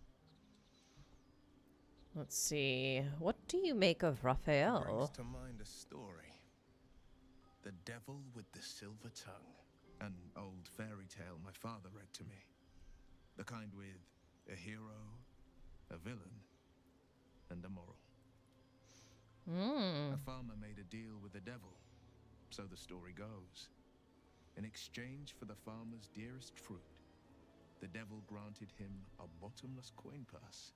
Let's see. What do you make of Brings Raphael? to mind a story. The Devil with the Silver Tongue. An old fairy tale my father read to me. The kind with a hero, a villain, and a moral. Mm. A farmer made a deal with the devil, so the story goes. In exchange for the farmer's dearest fruit, the devil granted him a bottomless coin purse.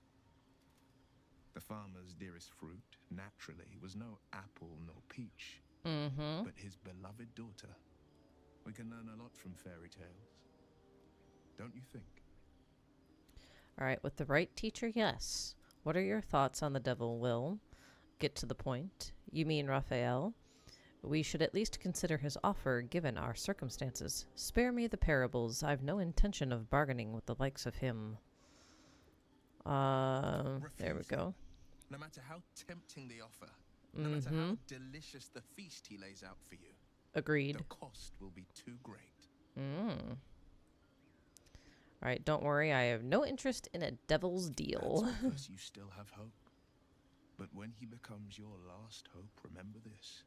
The farmer's dearest fruit, naturally, was no apple nor peach, Mm-hmm. but his beloved daughter. We can learn a lot from fairy tales, don't you think? All right, with the right teacher, yes. What are your thoughts on the devil, Will? Get to the point. You mean Raphael? We should at least consider his offer, given our circumstances. Spare me the parables. I've no intention of bargaining with the likes of him. There we Refuse go. No matter how tempting the offer, no matter how delicious the feast he lays out for you, Agreed. the cost will be too great. All right, don't worry. I have no interest in a devil's deal. That's because you still have hope. But when he becomes your last hope, remember this.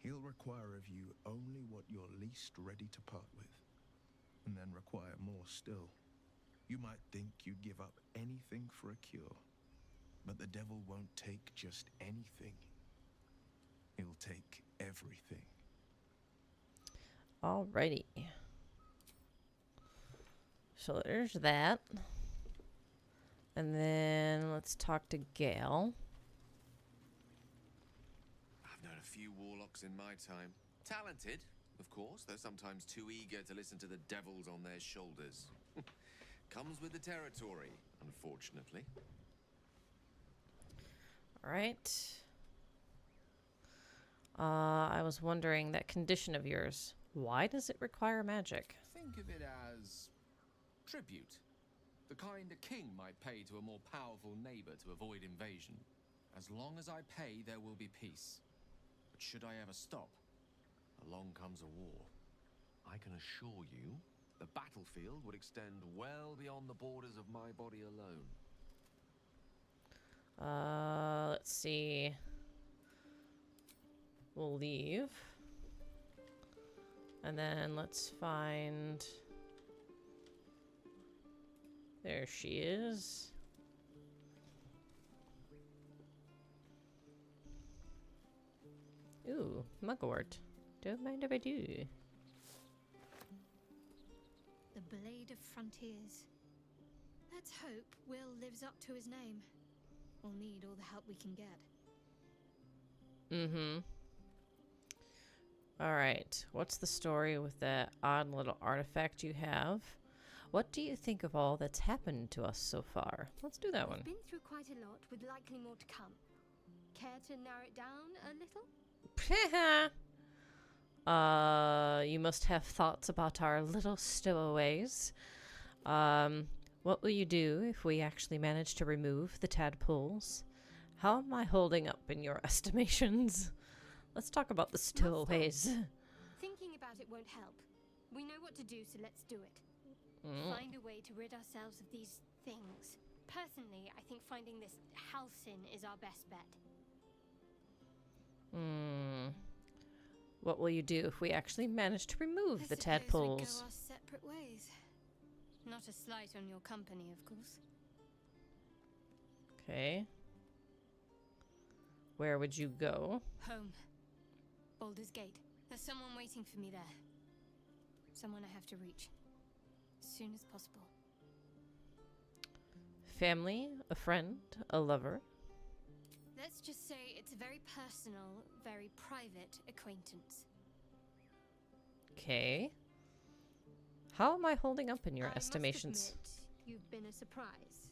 He'll require of you only what you're least ready to part with, and then require more still. You might think you'd give up anything for a cure, but the devil won't take just anything. He'll take everything. Alrighty. So there's that. And then let's talk to Gale. I've known a few warlocks in my time. Talented, of course, though sometimes too eager to listen to the devils on their shoulders. Comes with the territory, unfortunately. Alright. I was wondering, that condition of yours, why does it require magic? Think of it as tribute. The kind a king might pay to a more powerful neighbor to avoid invasion. As long as I pay, there will be peace. But should I ever stop, along comes a war. I can assure you, the battlefield would extend well beyond the borders of my body alone. Let's see. We'll leave. And then let's find... There she is. Ooh, mugwort. Don't mind if I do. The Blade of Frontiers. Let's hope Will lives up to his name. We'll need all the help we can get. Mm-hmm. Alright, what's the story with that odd little artifact you have? What do you think of all that's happened to us so far? Let's do that one. We've been through quite a lot, with likely more to come. Care to narrow it down a little? You must have thoughts about our little stowaways. What will you do if we actually manage to remove the tadpoles? How am I holding up in your estimations? Let's talk about the stowaways. Thinking about it won't help. We know what to do, so let's do it. Find a way to rid ourselves of these things. Personally, I think finding this Halcyon is our best bet. What will you do if we actually manage to remove the I suppose we tadpoles? go our separate ways. Not a slight on your company, of course. Okay. Where would you go? Home. Baldur's Gate. There's someone waiting for me there. Someone I have to reach. As soon as possible. Family? A friend? A lover? Let's just say it's a very personal, very private acquaintance. Okay. How am I holding up in your I must estimations? admit, you've been a surprise.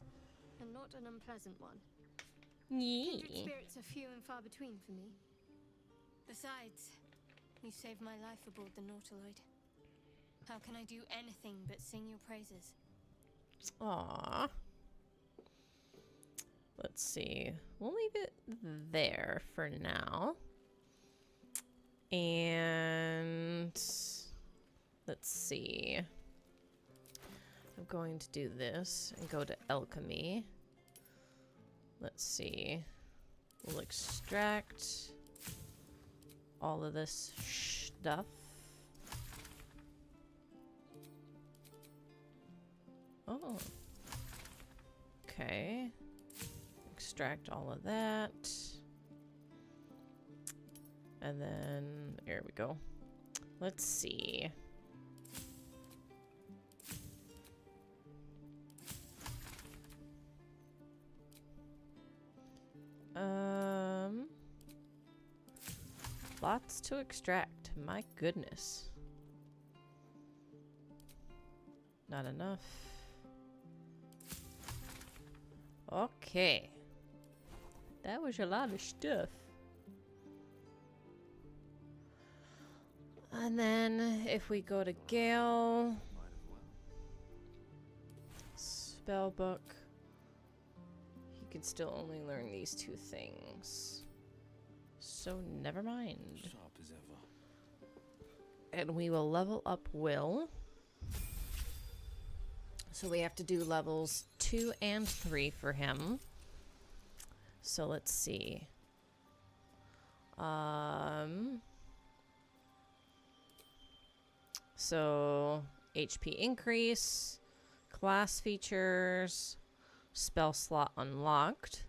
And not an unpleasant one. Yee. Kindred spirits are few and far between for me. Besides, you saved my life aboard the Nautiloid. How can I do anything but sing your praises? Aww. Let's see. We'll leave it there for now. And let's see. I'm going to do this and go to alchemy. Let's see. We'll extract all of this stuff. Oh. Okay. Extract all of that. And then, there we go. Let's see. Lots to extract. My goodness. Not enough. Okay. That was a lot of stuff. And then if we go to Gale, spell book, he could still only learn these 2 things. So never mind. Sharp as ever. And we will level up Will. So we have to do levels 2 and 3 for him. So let's see. So HP increase, class features, spell slot unlocked,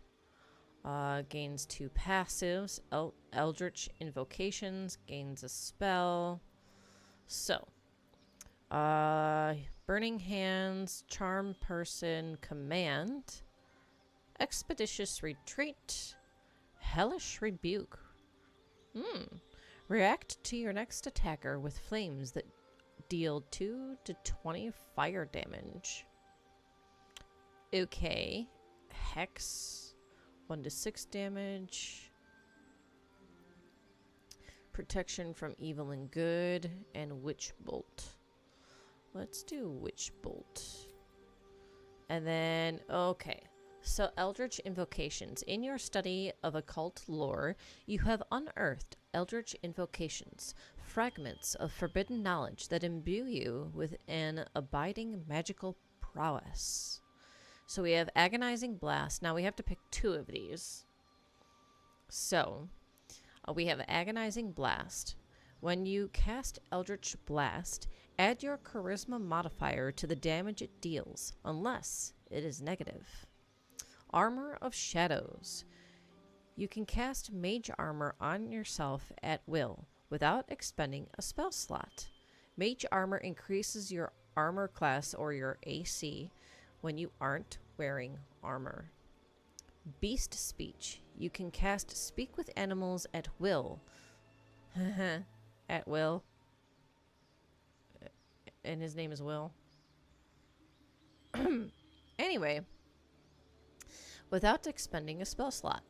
gains 2 passives, Eldritch invocations, gains a spell. So, Burning Hands, Charm Person, Command, Expeditious Retreat, Hellish Rebuke. React to your next attacker with flames that deal 2 to 20 fire damage. Okay. Hex, 1 to 6 damage. Protection from evil and good, and Witch Bolt. Let's do Witch Bolt. And then, okay. So, Eldritch Invocations. In your study of occult lore, you have unearthed Eldritch Invocations, fragments of forbidden knowledge that imbue you with an abiding magical prowess. So we have Agonizing Blast. Now we have to pick 2 of these. So, we have Agonizing Blast. When you cast Eldritch Blast, add your Charisma modifier to the damage it deals, unless it is negative. Armor of Shadows. You can cast Mage Armor on yourself at will, without expending a spell slot. Mage Armor increases your armor class or your AC when you aren't wearing armor. Beast Speech. You can cast Speak with Animals at will. At will. And his name is Will. Anyway. Without expending a spell slot.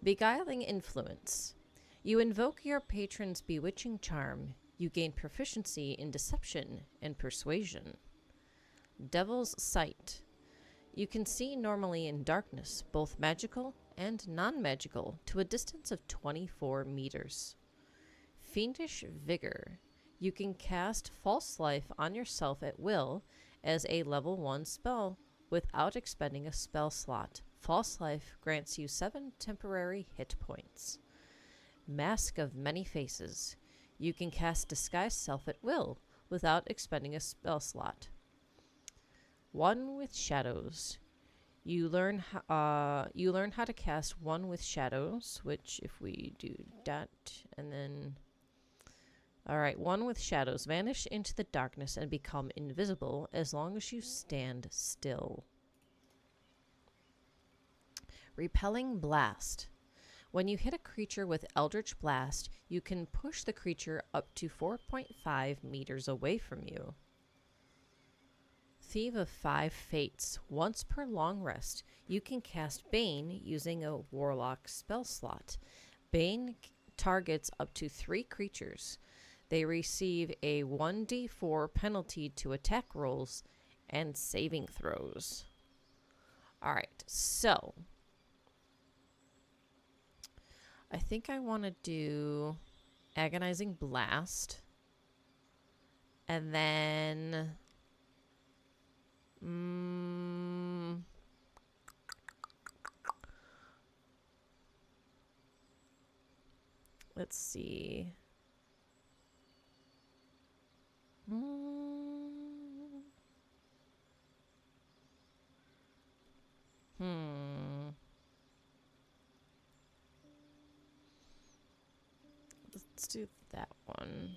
Beguiling Influence. You invoke your patron's bewitching charm. You gain proficiency in deception and persuasion. Devil's Sight. You can see normally in darkness, both magical and non-magical, to a distance of 24 meters. Fiendish Vigor. You can cast False Life on yourself at will as a level 1 spell without expending a spell slot. False Life grants you 7 temporary hit points. Mask of Many Faces. You can cast Disguise Self at will without expending a spell slot. One with Shadows. You learn how to cast One with Shadows, which if we do that and then... Alright, One with Shadows. Vanish into the darkness and become invisible as long as you stand still. Repelling Blast. When you hit a creature with Eldritch Blast, you can push the creature up to 4.5 meters away from you. Thief of 5 Fates. Once per long rest, you can cast Bane using a Warlock spell slot. Bane targets up to 3 creatures. They receive a 1d4 penalty to attack rolls and saving throws. Alright, so... I think I want to do Agonizing Blast. And then... let's see. let's do that one.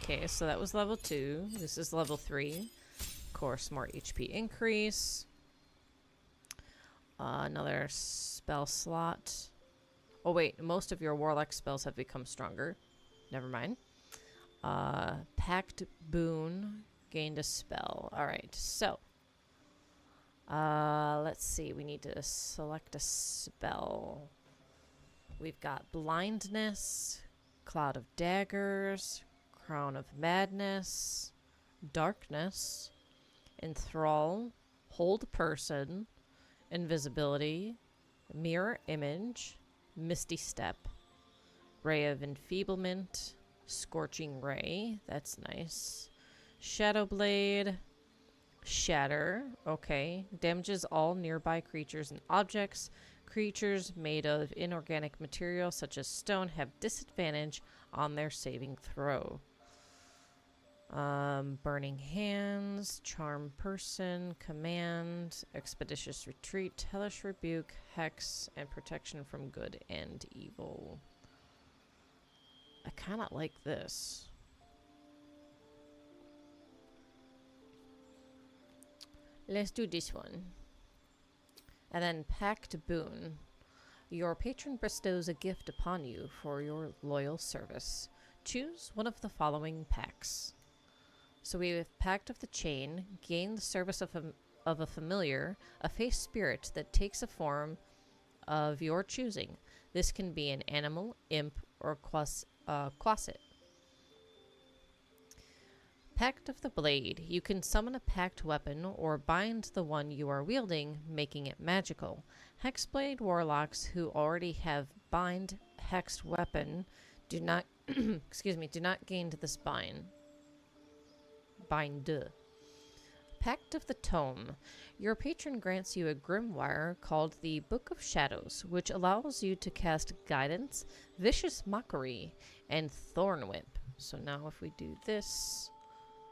Okay, so that was level 2. This is level 3. Of course, more HP increase. Another spell slot. Oh wait, most of your warlock spells have become stronger. Never mind. Packed boon. Gained a spell. Alright, so. Let's see. We need to select a spell. We've got blindness, cloud of daggers, crown of madness, darkness, enthrall, hold person, invisibility, mirror image, misty step, ray of enfeeblement, scorching ray, that's nice, shadow blade, shatter, okay, damages all nearby creatures and objects. Creatures made of inorganic material such as stone have disadvantage on their saving throw. Burning hands, charm person, command, expeditious retreat, hellish rebuke, hex, and protection from good and evil. I kind of like this. Let's do this one. And then packed boon. Your patron bestows a gift upon you for your loyal service. Choose one of the following packs. So we have Pact of the Chain. Gain the service of a familiar, a face spirit that takes a form of your choosing. This can be an animal, imp, or quasit. Pact of the Blade. You can summon a packed weapon or bind the one you are wielding, making it magical. Hexblade warlocks who already have bind hexed weapon do not do not gain this bind. Pact of the Tome. Your patron grants you a grimoire called the Book of Shadows, which allows you to cast Guidance, Vicious Mockery, and Thorn Whip. So now if we do this,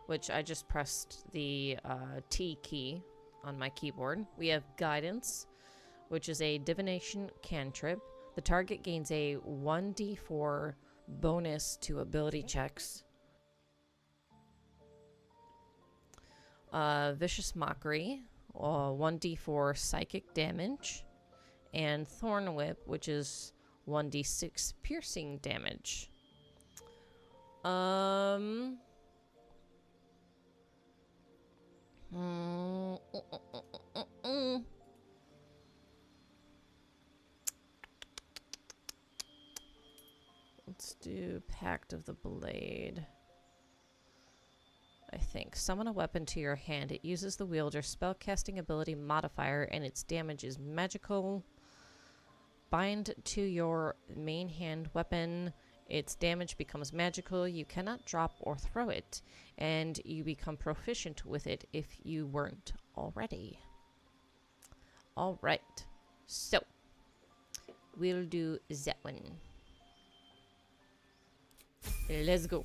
which I just pressed the T key on my keyboard, we have Guidance, which is a divination cantrip. The target gains a 1d4 bonus to ability checks. Vicious Mockery, 1d4 psychic damage, and Thorn Whip, which is 1d6 piercing damage. Let's do Pact of the Blade. I think. Summon a weapon to your hand. It uses the wielder's spellcasting ability modifier, and its damage is magical. Bind to your main hand weapon. Its damage becomes magical. You cannot drop or throw it, and you become proficient with it if you weren't already. Alright. So, we'll do that one. Let's go.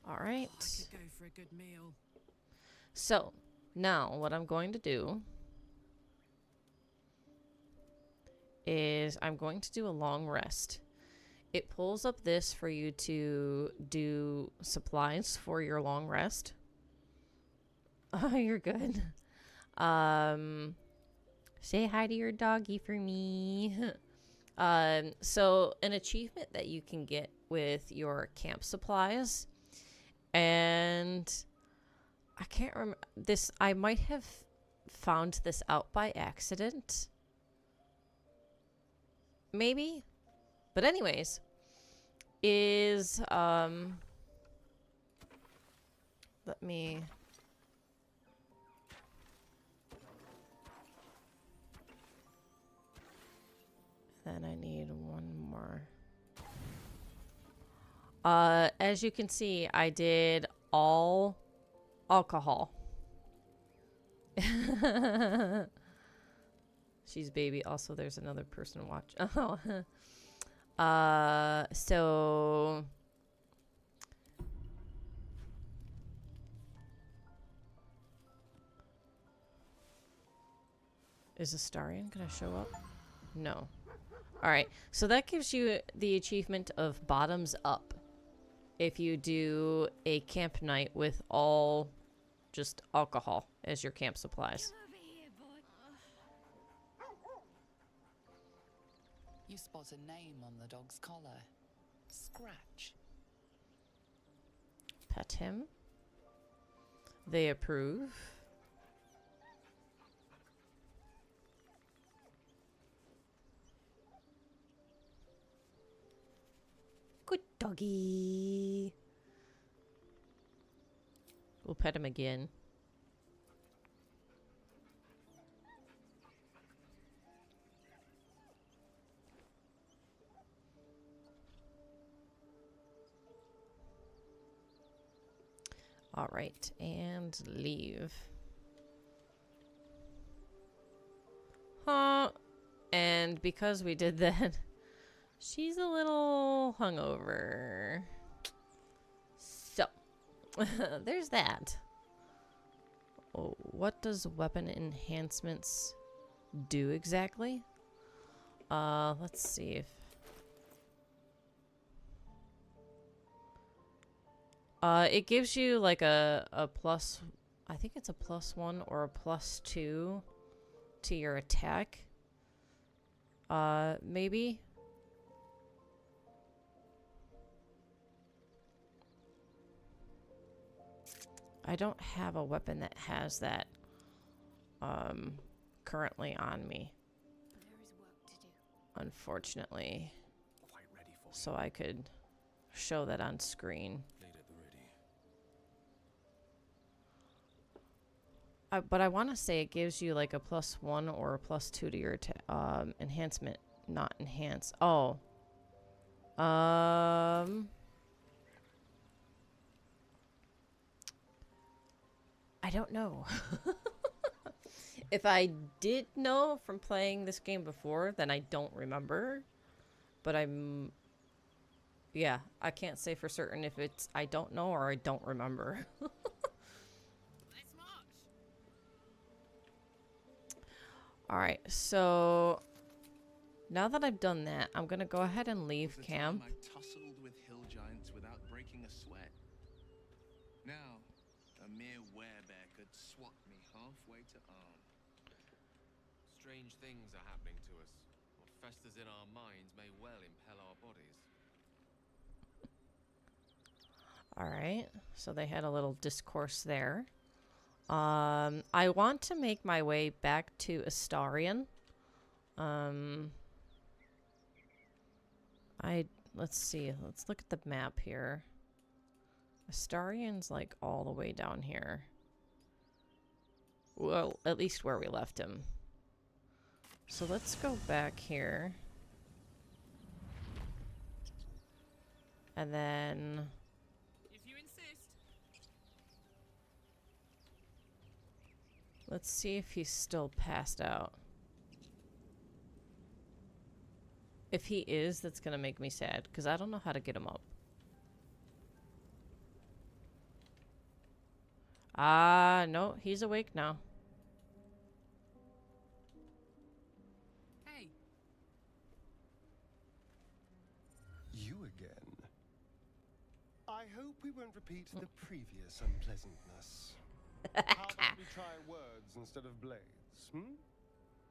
All right. I could go for a good meal. So, now what I'm going to do is I'm going to do a long rest. It pulls up this for you to do supplies for your long rest. Oh, you're good. Say hi to your doggy for me. So an achievement that you can get with your camp supplies, and I can't remember this. I might have found this out by accident. Maybe. But anyways, is let me then I need one more. As you can see, I did all alcohol. She's baby. Also, there's another person watch. Oh. So Is Astarion gonna show up? No. Alright, so that gives you the achievement of bottoms up. If you do a camp night with all just alcohol as your camp supplies. You spot a name on the dog's collar. Scratch. Pet him. They approve. Good doggy. We'll pet him again. All right, and leave. Huh. And because we did that, she's a little hungover. So, there's that. Oh, what does weapon enhancements do exactly? Let's see if... it gives you like a plus, I think it's a +1 or a +2 to your attack. Maybe. I don't have a weapon that has that currently on me. There is work to do. Unfortunately. Quite ready for So I could show that on screen. Blade at the ready. But I want to say it gives you like a +1 or a +2 to your enhancement, not enhance. Oh. I don't know. If I did know from playing this game before, then I don't remember. But yeah, I can't say for certain if it's I don't know or I don't remember. Alright, so now that I've done that, I'm gonna go ahead and leave camp. I tussled with hill giants without breaking a sweat. Now, a mere werebear could swat me halfway to arm. Strange things are happening to us. What festers in our minds may well impel our bodies. Alright, so they had a little discourse there. I want to make my way back to Astarion. Let's see. Let's look at the map here. Astarion's like all the way down here. Well, at least where we left him. So let's go back here. And then... If you insist. let's see if he's still passed out. If he is, that's gonna make me sad, because I don't know how to get him up. No, he's awake now. Hey, You again. I hope we won't repeat the previous unpleasantness. How about we try words instead of blades, hmm?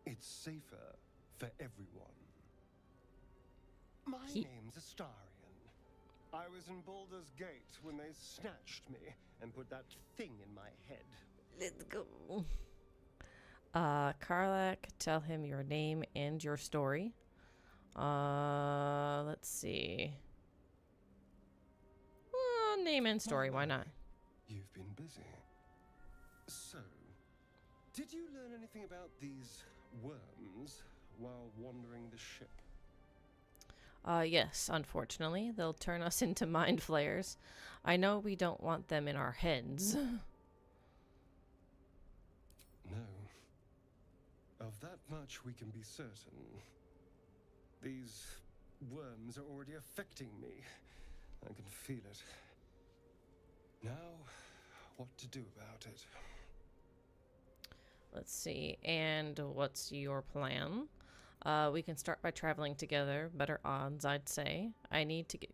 It's safer for everyone. My name's Astarion. I was in Baldur's Gate when they snatched me and put that thing in my head. Let's go. Karlak, tell him your name and your story. Let's see. Name and story, why not? You've been busy. So, did you learn anything about these worms while wandering the ship? Yes, unfortunately. They'll turn us into mind flayers. I know we don't want them in our heads. No. Of that much we can be certain. These worms are already affecting me. I can feel it. Now, what to do about it? Let's see. And what's your plan? We can start by traveling together. Better odds, I'd say. I need to get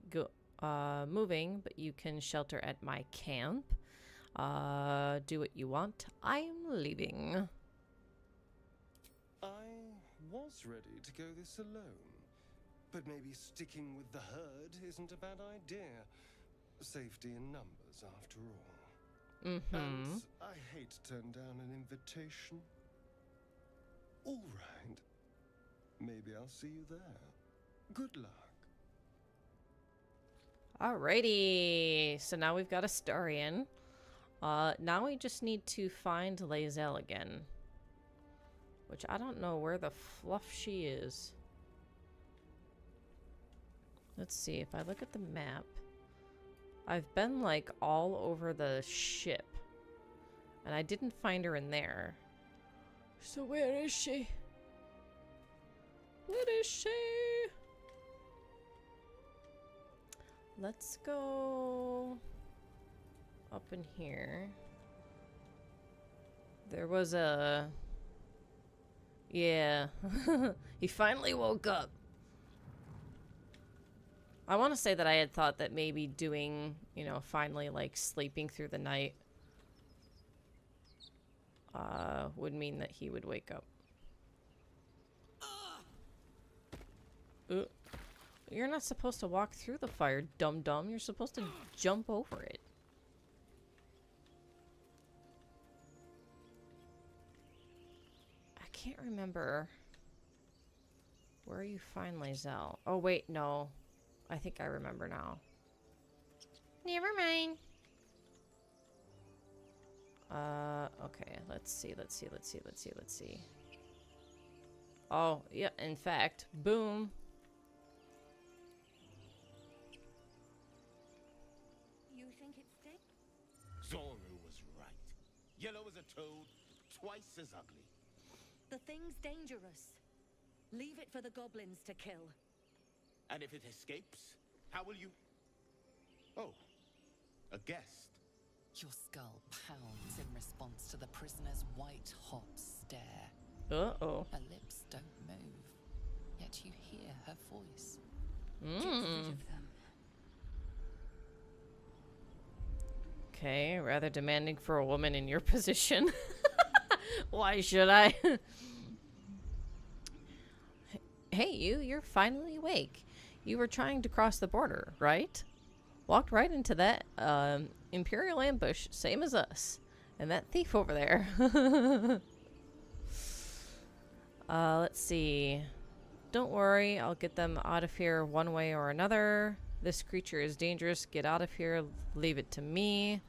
moving, but you can shelter at my camp. Do what you want. I'm leaving. I was ready to go this alone, but maybe sticking with the herd isn't a bad idea. Safety in numbers, after all. Mm-hmm. And I hate to turn down an invitation. All right. Maybe I'll see you there. Good luck. Alrighty. So now we've got a Starian. Now we just need to find Lae'zel again. Which I don't know where the fluff she is. Let's see. If I look at the map, I've been like all over the ship. And I didn't find her in there. So where is she? Where is she? Let's go up in here. There was a... Yeah. He finally woke up. I want to say that I had thought that maybe doing, you know, finally like sleeping through the night would mean that he would wake up. You're not supposed to walk through the fire, dum-dum. You're supposed to jump over it. I can't remember where you find Lae'zel. Oh, wait, no. I think I remember now. Never mind. Okay. Let's see. Oh, yeah, in fact, boom. You think it's dead? Zoru was right. Yellow as a toad, twice as ugly. The thing's dangerous. Leave it for the goblins to kill. And if it escapes, how will you... Oh, a guest. Your skull pounds in response to the prisoner's white-hot stare. Uh-oh. Her lips don't move, yet you hear her voice. Get rid of them. Okay, rather demanding for a woman in your position. Why should I? Hey, you're finally awake. You were trying to cross the border, right? Walked right into that Imperial ambush, same as us. And that thief over there. Let's see. Don't worry, I'll get them out of here one way or another. This creature is dangerous. Get out of here. Leave it to me.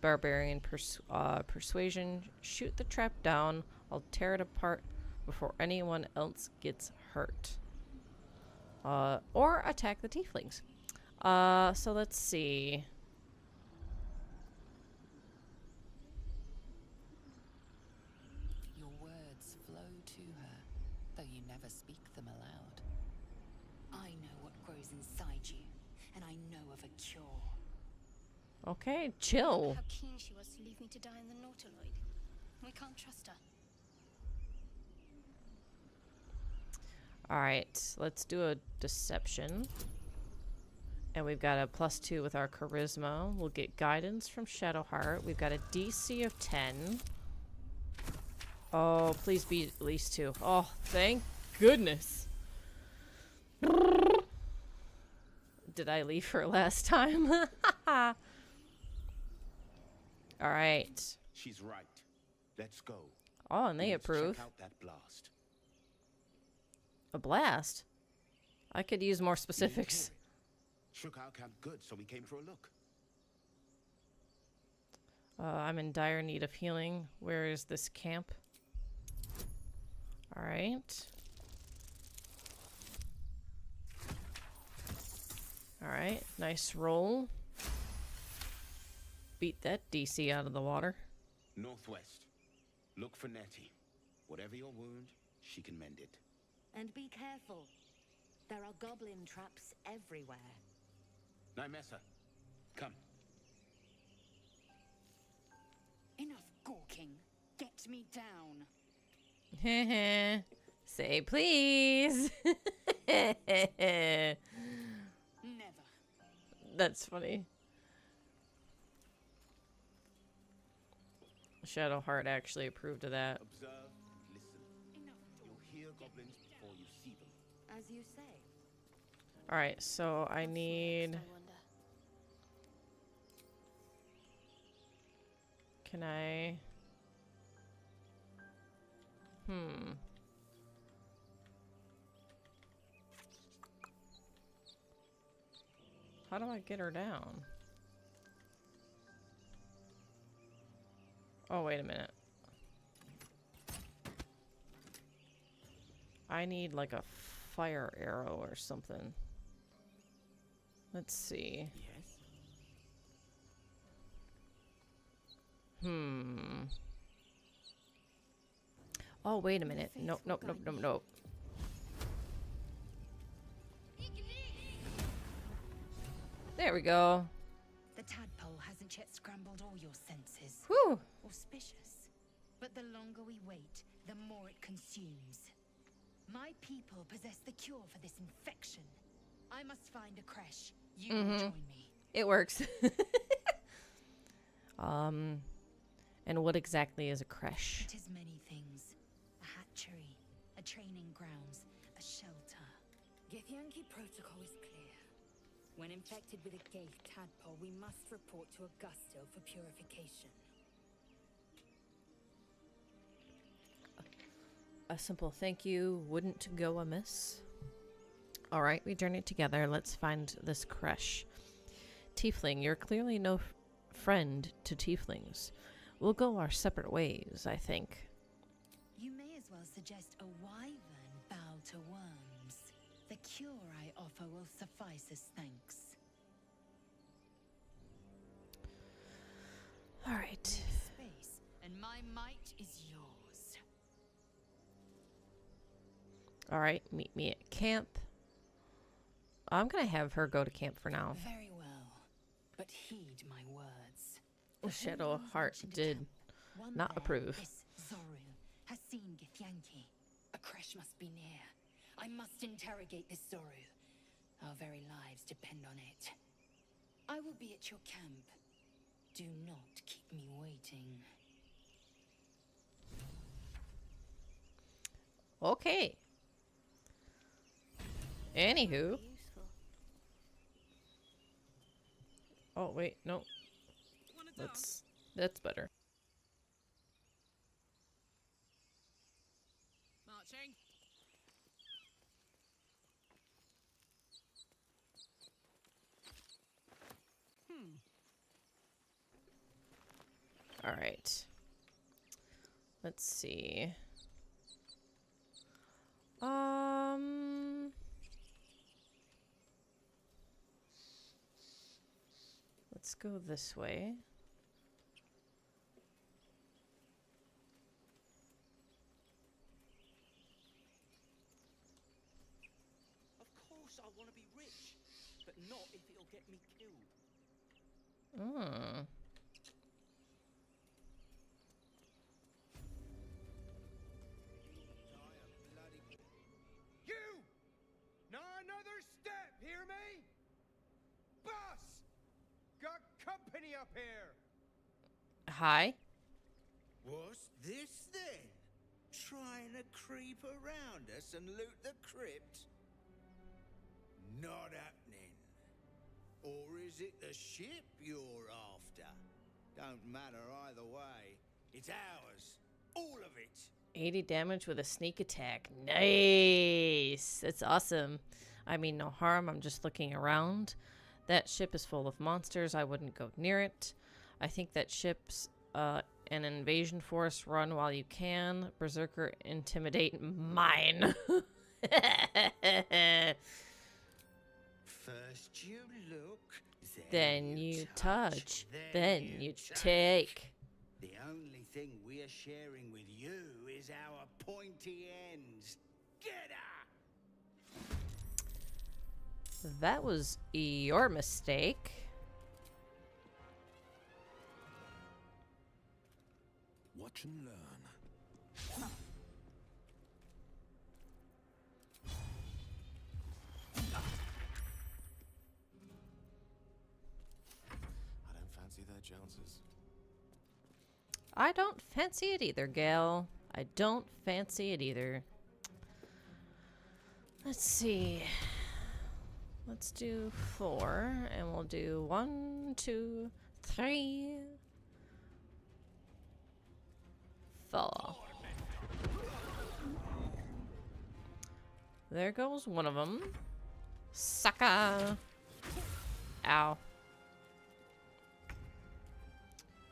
Barbarian persuasion. Shoot the trap down. I'll tear it apart before anyone else gets hurt. Or attack the tieflings. So let's see. Your words flow to her, though you never speak them aloud. I know what grows inside you, and I know of a cure. Okay, chill. How keen she was to leave me to die in the Nautiloid. We can't trust her. Alright, let's do a deception. And we've got a +2 with our charisma. We'll get guidance from Shadowheart. We've got a DC of 10. Oh, please be at least 2. Oh, thank goodness. Did I leave her last time? Alright. She's right. Let's go. Oh, and they Let's approve. Check out that blast. A blast? I could use more specifics. Shook our camp good, so we came for a look. I'm in dire need of healing. Where is this camp? Alright. Alright, nice roll. Beat that DC out of the water. Northwest. Look for Nettie. Whatever your wound, she can mend it. And be careful. There are goblin traps everywhere. Nymessa, come. Enough gawking. Get me down. Say please. Never. That's funny. Shadowheart actually approved of that. Observe and listen. You'll hear goblins before you see them. As you say. Alright, so I need... Can I... How do I get her down? Oh, wait a minute. I need like a fire arrow or something. Let's see. Yes. Oh, wait a minute. Nope, nope, nope, nope, nope. There we go. The tadpole hasn't yet scrambled all your senses. Whew. Auspicious. But the longer we wait, the more it consumes. My people possess the cure for this infection. I must find a creche. You will join me. It works. And what exactly is a creche? It is many things. A hatchery, a training grounds, a shelter. Githyanki protocol is clear. When infected with a gate tadpole, we must report to Augusto for purification. A simple thank you wouldn't go amiss. Alright, we journeyed together. Let's find this creche. Tiefling, you're clearly no friend to tieflings. We'll go our separate ways, I think. You may as well suggest a wyvern bow to worms. The cure I offer will suffice as thanks. Alright. Space, and my might is yours. Alright, meet me at camp. I'm gonna have her go to camp for now. Very well, but heed my words. Shadowheart did not approve. This Zoru has seen Githyanki. A creche must be near. I must interrogate this Zoru. Our very lives depend on it. I will be at your camp. Do not keep me waiting. Okay. Anywho. Oh, wait, no. That's better. Marching. All right. Let's see. Let's go this way. Of course I want to be rich, but not if it'll get me killed. You! Not another step, hear me? Boss! Got company up here! Hi. What's this then? Trying to creep around us and loot the crypt? Not happening. Or is it the ship you're after? Don't matter either way. It's ours. All of it. 80 damage with a sneak attack. Nice. That's awesome. I mean, no harm. I'm just looking around. That ship is full of monsters. I wouldn't go near it. I think that ship's an invasion force. Run while you can. Berserker intimidate mine. First you look, Then you touch. Then you take. The only thing we're sharing with you is our pointy ends. Get her! That was your mistake. Watch and learn. their chances. I don't fancy it either, Gail. I don't fancy it either. Let's see. Let's do 4, and we'll do 1, 2, 3, 4. There goes one of them. Sucker! Ow.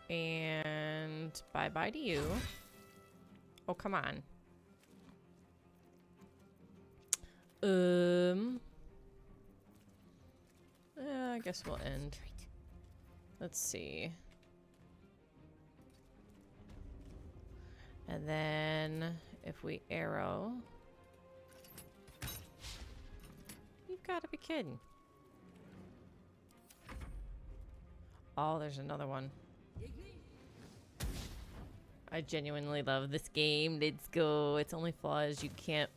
And bye-bye to you. Oh, come on. I guess we'll end. Let's see. And then if we arrow... You've got to be kidding. Oh, there's another one. I genuinely love this game. Let's go. Its only flaw is you can't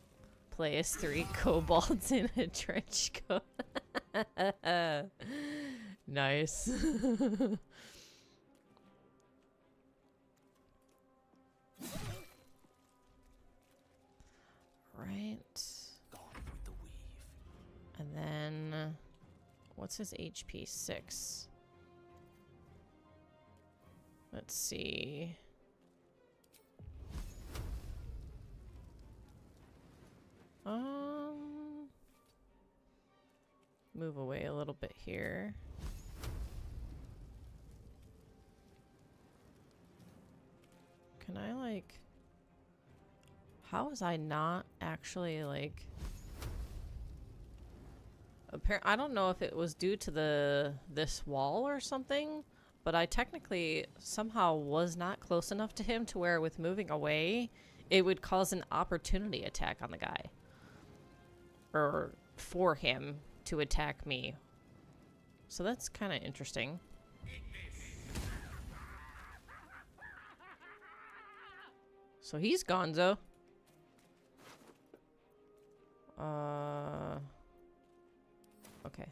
play as 3 kobolds in a trench coat. Nice. Right. And then, what's his HP? 6. Let's see. Move away a little bit here. Can I, like... How was I not actually, like... I don't know if it was due to this wall or something, but I technically somehow was not close enough to him to where with moving away, it would cause an opportunity attack on the guy. Or for him to attack me. So that's kind of interesting. So he's gonzo. Okay.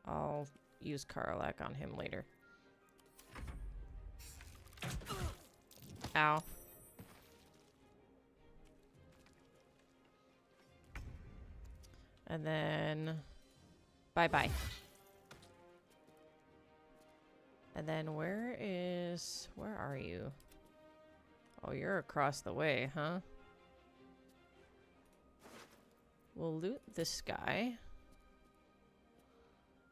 I'll use Karlak on him later. Ow. And then... Bye-bye. And then where are you? Oh, you're across the way, huh? We'll loot this guy.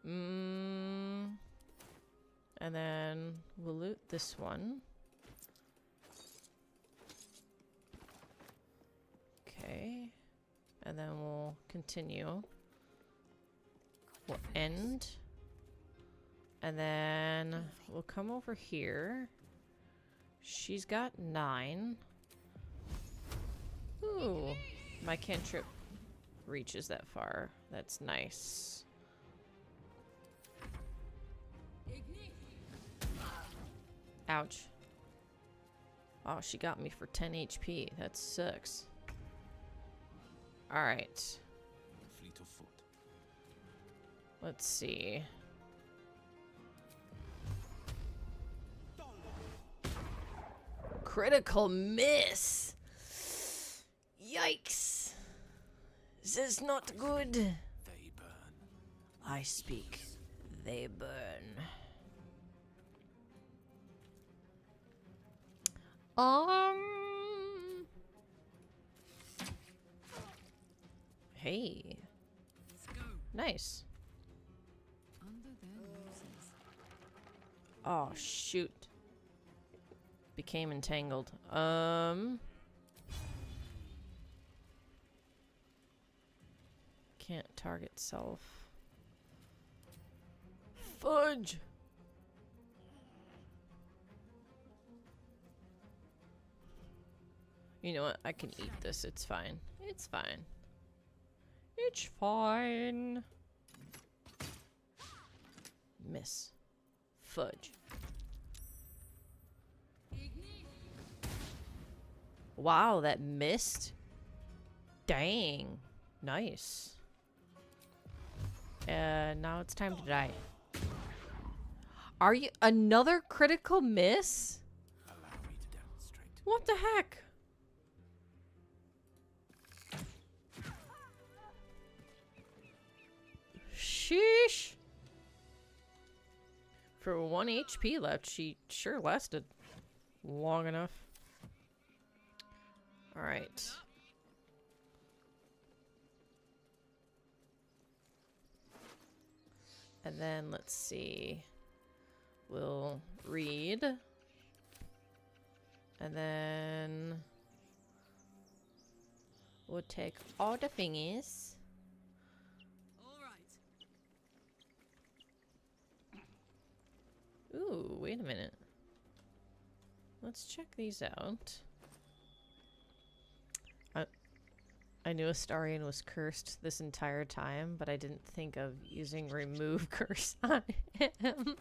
And then we'll loot this one. Okay. And then we'll continue. We'll end. And then we'll come over here. She's got 9. Ooh. My cantrip reaches that far. That's nice. Ouch. Oh, she got me for 10 HP. That sucks. Alright. Fleet of foot. Let's see. Critical miss! Yikes! This is not good. They burn. I speak. They burn. Hey. Let's go. Nice. Under their noses. Oh, shoot. Became entangled. Can't target self. Fudge! You know what? I can eat this. It's fine. It's fine. It's fine. Miss. Fudge. Wow, that missed. Dang. Nice. Now it's time to die. Are you another critical miss? Allow me to demonstrate. What the heck? Sheesh. For 1 HP left, she sure lasted long enough. Alright. And then let's see. We'll read. And then we'll take all the thingies. All right. Ooh, wait a minute. Let's check these out. I knew Astarion was cursed this entire time, but I didn't think of using remove curse on him.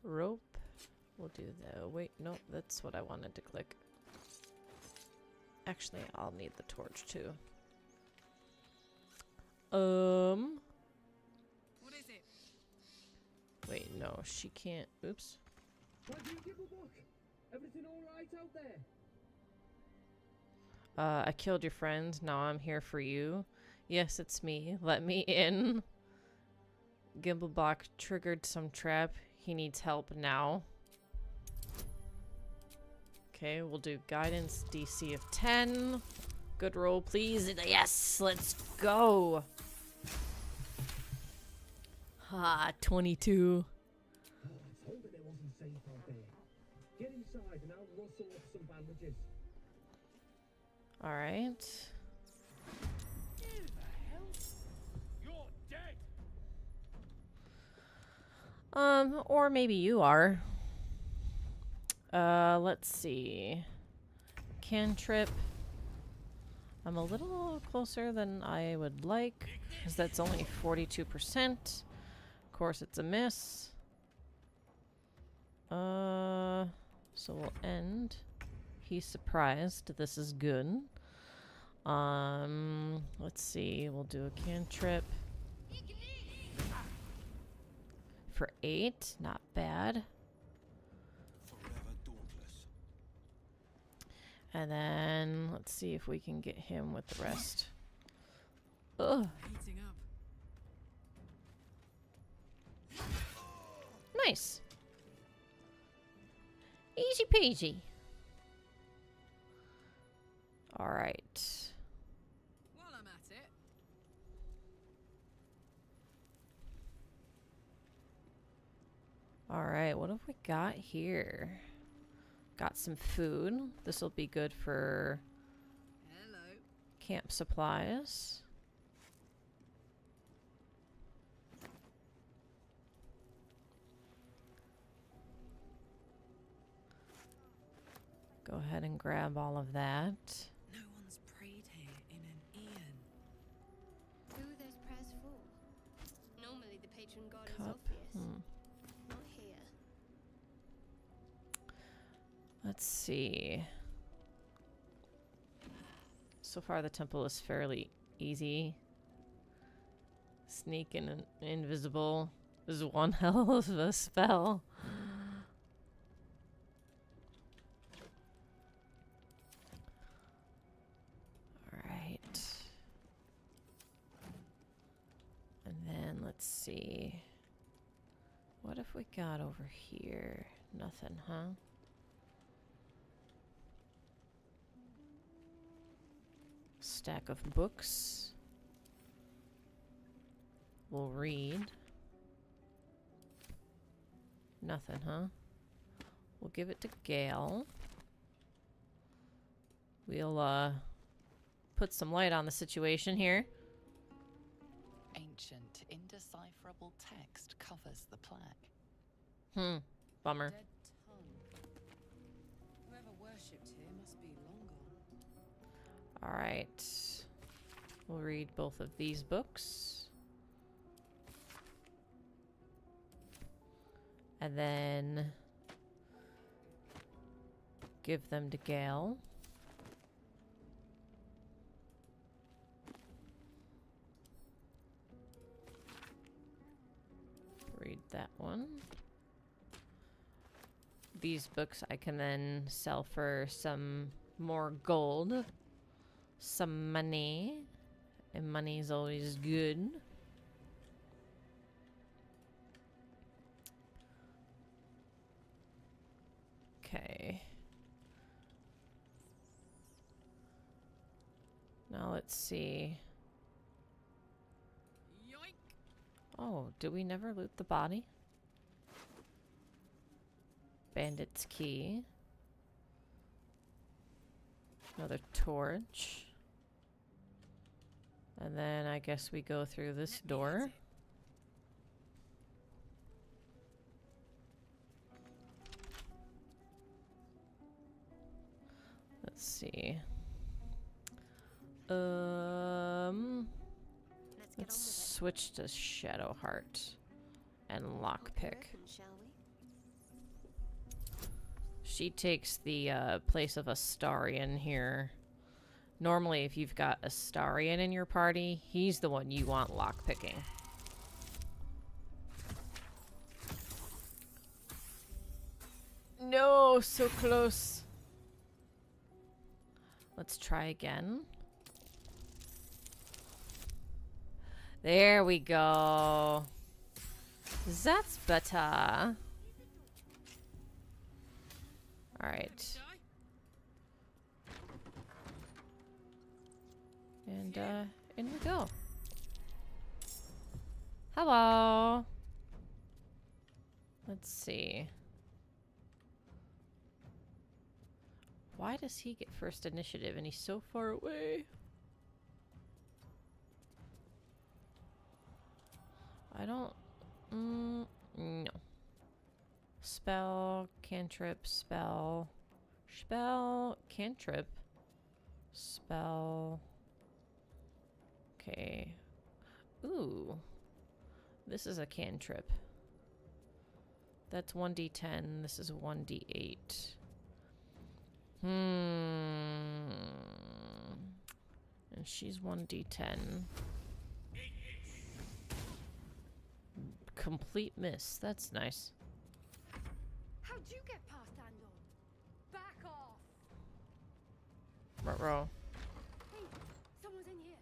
Rope. We'll do the... Wait, no, that's what I wanted to click. Actually, I'll need the torch too. What is it? Wait, no, she can't. Oops. Everything all right out there? I killed your friend. Now I'm here for you. Yes, it's me. Let me in. Gimbleblock triggered some trap. He needs help now. Okay, we'll do guidance DC of 10. Good roll, please. Yes, let's go. Ah, 22. Oh, I was hoping it wasn't safe out there. Get inside and I'll rustle up some bandages. Alright. Who the hell? You're dead. Or maybe you are. Let's see. Cantrip. I'm a little closer than I would like, because that's only 42%. Of course, it's a miss. So we'll end. He's surprised. This is good. Let's see. We'll do a cantrip. For 8. Not bad. Forever dauntless. And then let's see if we can get him with the rest. Ugh. Heating up. Nice. Easy peasy. All right. While I'm at it. All right. What have we got here? Got some food. This will be good for Hello. camp supplies. Go ahead and grab all of that. No one's prayed here in an eon. Who are those prayers for? Normally the patron god is Cup. obvious. Hmm. Not here. Let's see. So far the temple is fairly easy. Sneak and invisible is one hell of a spell. Alright. And then let's see. What have we got over here? Nothing, huh? Stack of books. We'll read. Nothing, huh? We'll give it to Gale. We'll, put some light on the situation here. Ancient, indecipherable text covers the plaque. Bummer. Dead tongue. Whoever worshipped here must be long gone. Alright. We'll read both of these books. And then give them to Gale. Read that one. These books I can then sell for some more gold. Some money. And money's always good. Okay. Now let's see. Yoink! Oh, did we never loot the body? Bandit's key. Another torch. And then I guess we go through this door. Let's see. Let's switch to Shadowheart and Lockpick. She takes the place of Astarion here. Normally, if you've got Astarion in your party, he's the one you want lockpicking. No, so close. Let's try again. There we go. That's better. Alright. And, in we go. Hello. Let's see. Why does he get first initiative and he's so far away? I don't... no. Spell, cantrip, spell... Spell, cantrip, spell... Okay. Ooh. This is a cantrip. That's 1d10. This is 1d8. And she's 1d10. Complete miss. That's nice. How'd you get past Andor? Back off! Ruh-roh. Hey, someone's in here.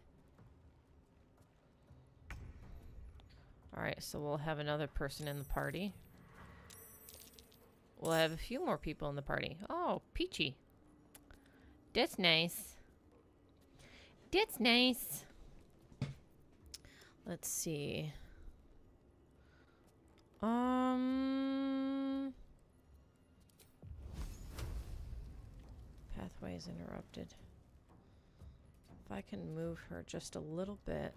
Alright, so we'll have another person in the party. We'll have a few more people in the party. Oh, Peachy. That's nice. That's nice. Let's see. Pathway is interrupted. If I can move her just a little bit.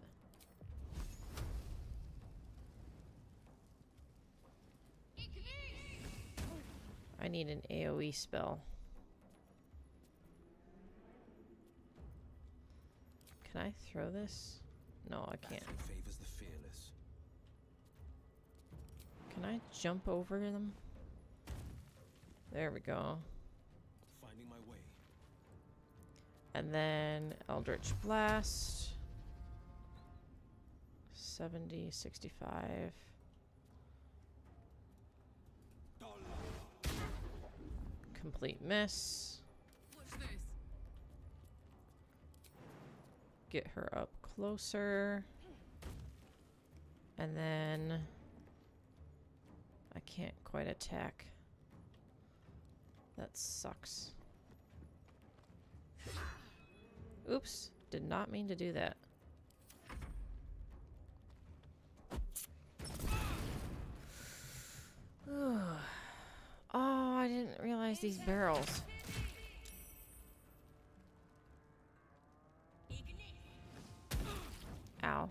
I need an AoE spell. Can I throw this? No, I can't. Favors the fearless. Can I jump over them? There we go. Finding my way. And then Eldritch Blast. 70, 65. Complete miss. What's this? Get her up closer. And then I can't quite attack. That sucks. Oops, did not mean to do that. Oh, I didn't realize these barrels. Ow.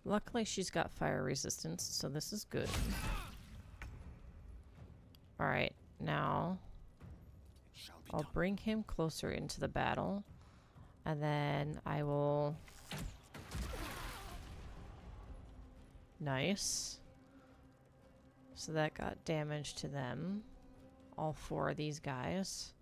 Luckily, she's got fire resistance, so this is good. Alright, now I'll bring him closer into the battle, and then I will... Nice. So that got damage to them. All four of these guys.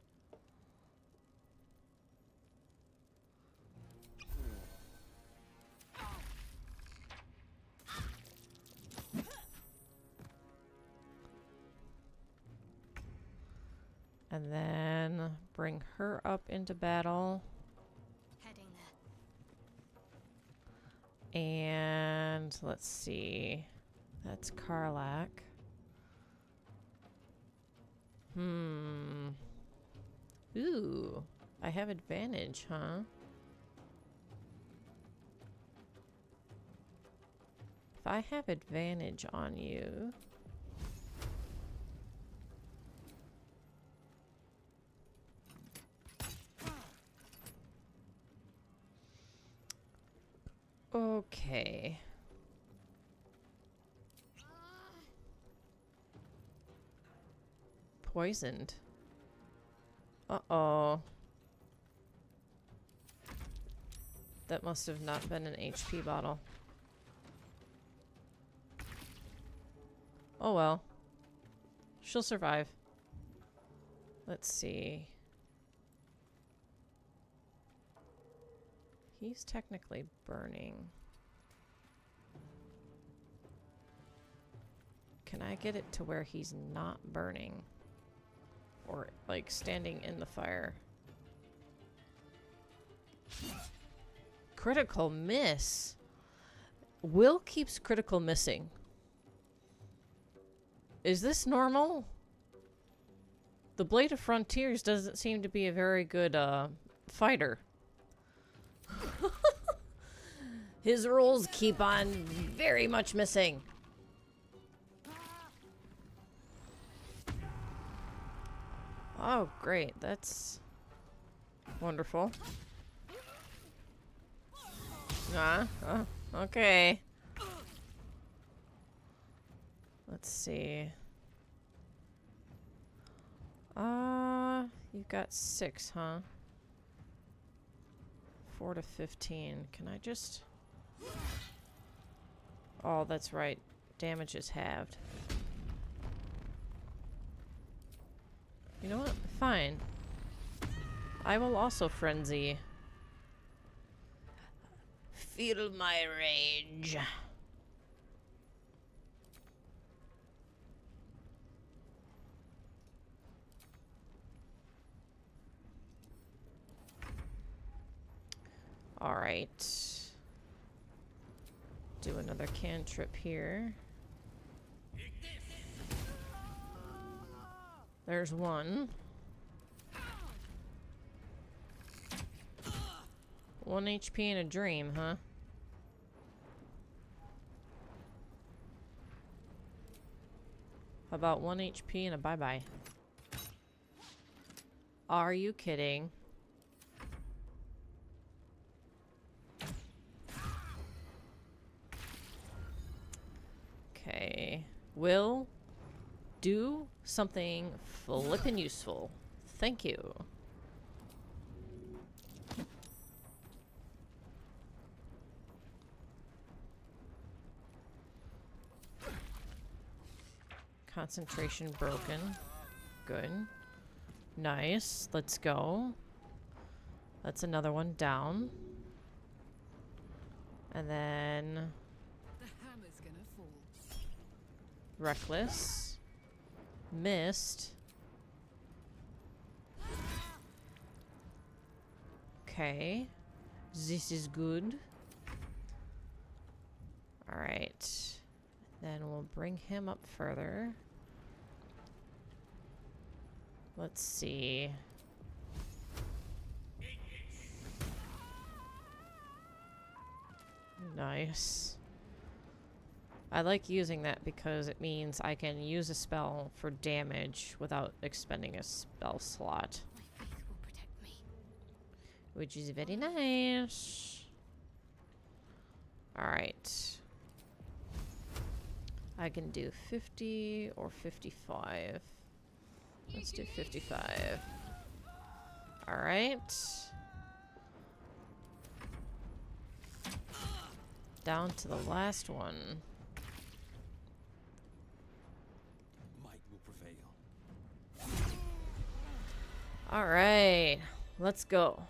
And then bring her up into battle. Heading there. And let's see. That's Karlak. Ooh, I have advantage, huh? If I have advantage on you... Okay. Poisoned. Uh-oh. That must have not been an HP bottle. Oh well. She'll survive. Let's see. He's technically burning. Can I get it to where he's not burning? Or, like, standing in the fire? Critical miss! Will keeps critical missing. Is this normal? The Blade of Frontiers doesn't seem to be a very good, fighter. His rolls keep on very much missing. Oh, great. That's wonderful. Oh, okay. Let's see. You've got 6, huh? 4 to 15. Can I just... Oh, that's right. Damage is halved. You know what? Fine. I will also frenzy. Feel my rage. All right. Do another cantrip here. There's one. 1 HP in a dream, huh? How about 1 HP and a bye-bye? Are you kidding? Okay. Will do something flippin' useful. Thank you. Concentration broken. Good. Nice. Let's go. That's another one down. And then... The hammer's gonna fall. Reckless. Missed. Okay. This is good. Alright. Then we'll bring him up further. Let's see. Nice. I like using that because it means I can use a spell for damage without expending a spell slot. My faith will protect me. Which is very nice. Alright. I can do 50 or 55. Let's do 55. Alright. Down to the last one. Might will prevail. Alright. Let's go.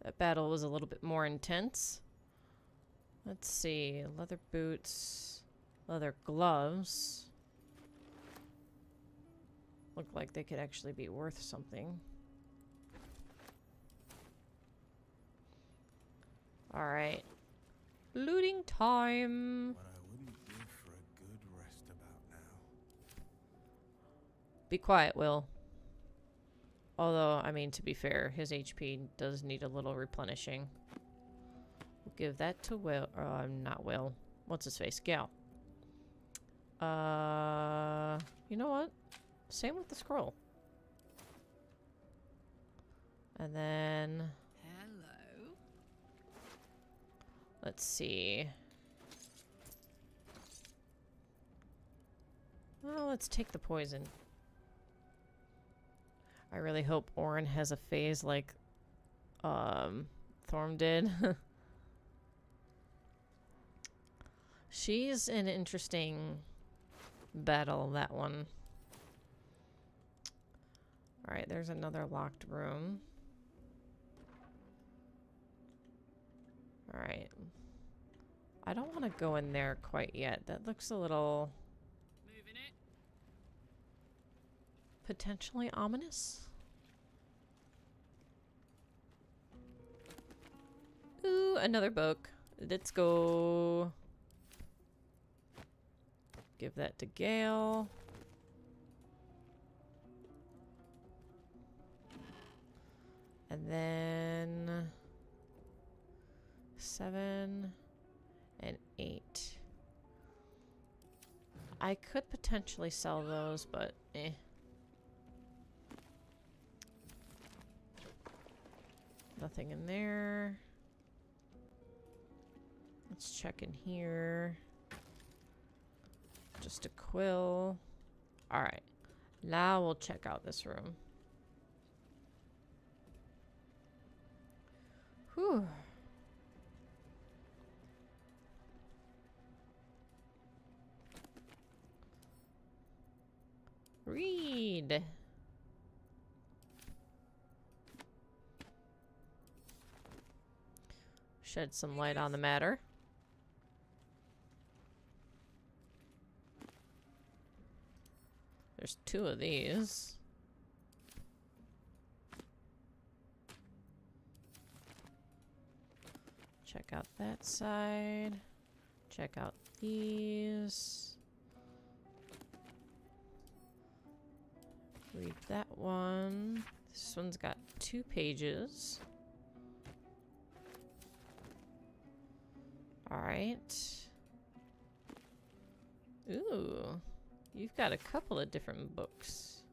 That battle was a little bit more intense. Let's see. Leather boots. Leather gloves. Look like they could actually be worth something. Alright. Looting time! What I wouldn't give for a good rest about now. Be quiet, Will. Although, I mean, to be fair, his HP does need a little replenishing. We'll give that to Will. Not Will. What's his face? Gal. You know what? Same with the scroll. And then... Hello. let's see. Well, let's take the poison. I really hope Orin has a phase like Thorm did. She's an interesting battle, that one. Alright, there's another locked room. Alright. I don't want to go in there quite yet. That looks a little... Moving it. potentially ominous. Ooh, another book. Let's go. Give that to Gale. And then 7 and 8. I could potentially sell those, but eh. Nothing in there. Let's check in here. Just a quill. Alright. Now we'll check out this room. Whew. Read. Shed some light on the matter. There's 2 of these. Check out that side. Check out these. Read that one. This one's got 2 pages. Alright. Ooh. You've got a couple of different books.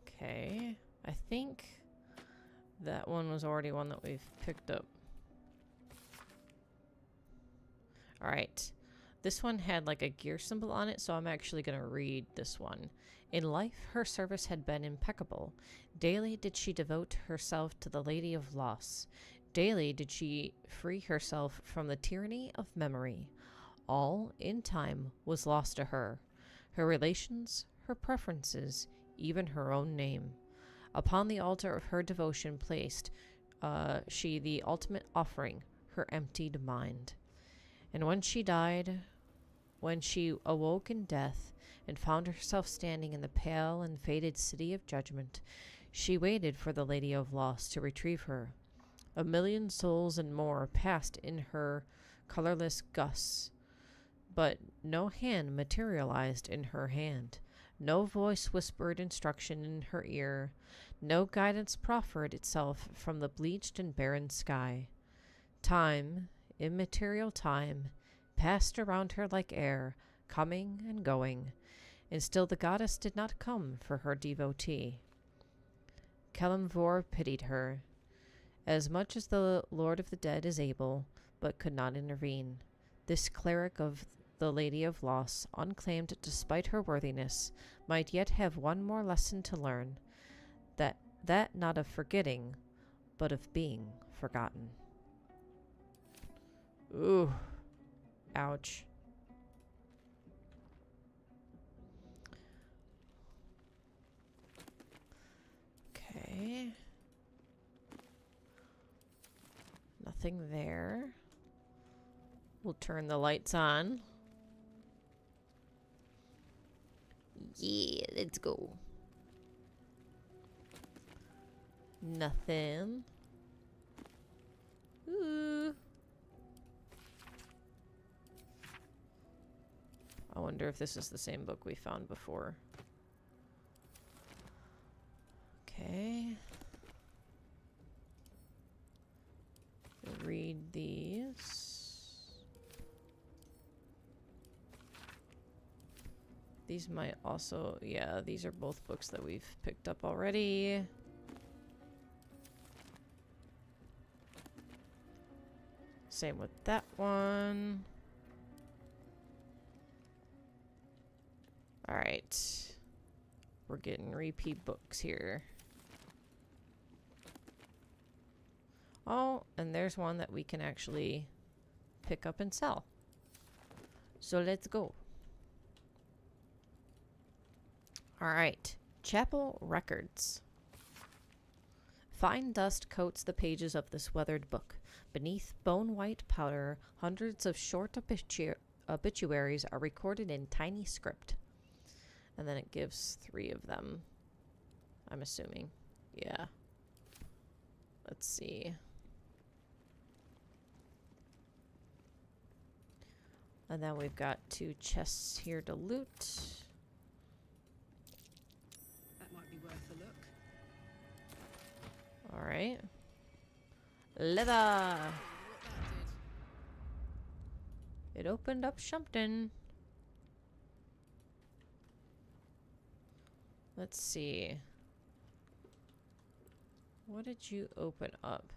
Okay. I think that one was already one that we've picked up. Alright. This one had like a gear symbol on it, so I'm actually going to read this one. In life, her service had been impeccable. Daily did she devote herself to the Lady of Loss. Daily did she free herself from the tyranny of memory. All, in time, was lost to her. Her relations, her preferences, even her own name. Upon the altar of her devotion placed she the ultimate offering, her emptied mind. And when she died, when she awoke in death, and found herself standing in the pale and faded city of judgment, she waited for the Lady of Loss to retrieve her. 1,000,000 souls and more passed in her colorless gusts, but no hand materialized in her hand. No voice whispered instruction in her ear. No guidance proffered itself from the bleached and barren sky. Time, immaterial time, passed around her like air, coming and going, and still the goddess did not come for her devotee. Kelemvor pitied her, as much as the Lord of the Dead is able, but could not intervene. This cleric of the Lady of Loss, unclaimed despite her worthiness, might yet have one more lesson to learn, that not of forgetting, but of being forgotten. Ooh. Ouch. Okay. Nothing there. We'll turn the lights on. Yeah, let's go. Nothing. Ooh. I wonder if this is the same book we found before. Okay. We'll read these. These might also, yeah, these are both books that we've picked up already. Same with that one. Alright. We're getting repeat books here. Oh, and there's one that we can actually pick up and sell. So let's go. Alright. Chapel Records. Fine dust coats the pages of this weathered book. Beneath bone-white powder, hundreds of short obituaries are recorded in tiny script. And then it gives 3 of them. I'm assuming. Yeah. Let's see. And then we've got 2 chests here to loot. That might be worth a look. Alright. Leather! What that did. It opened up something. Let's see. What did you open up?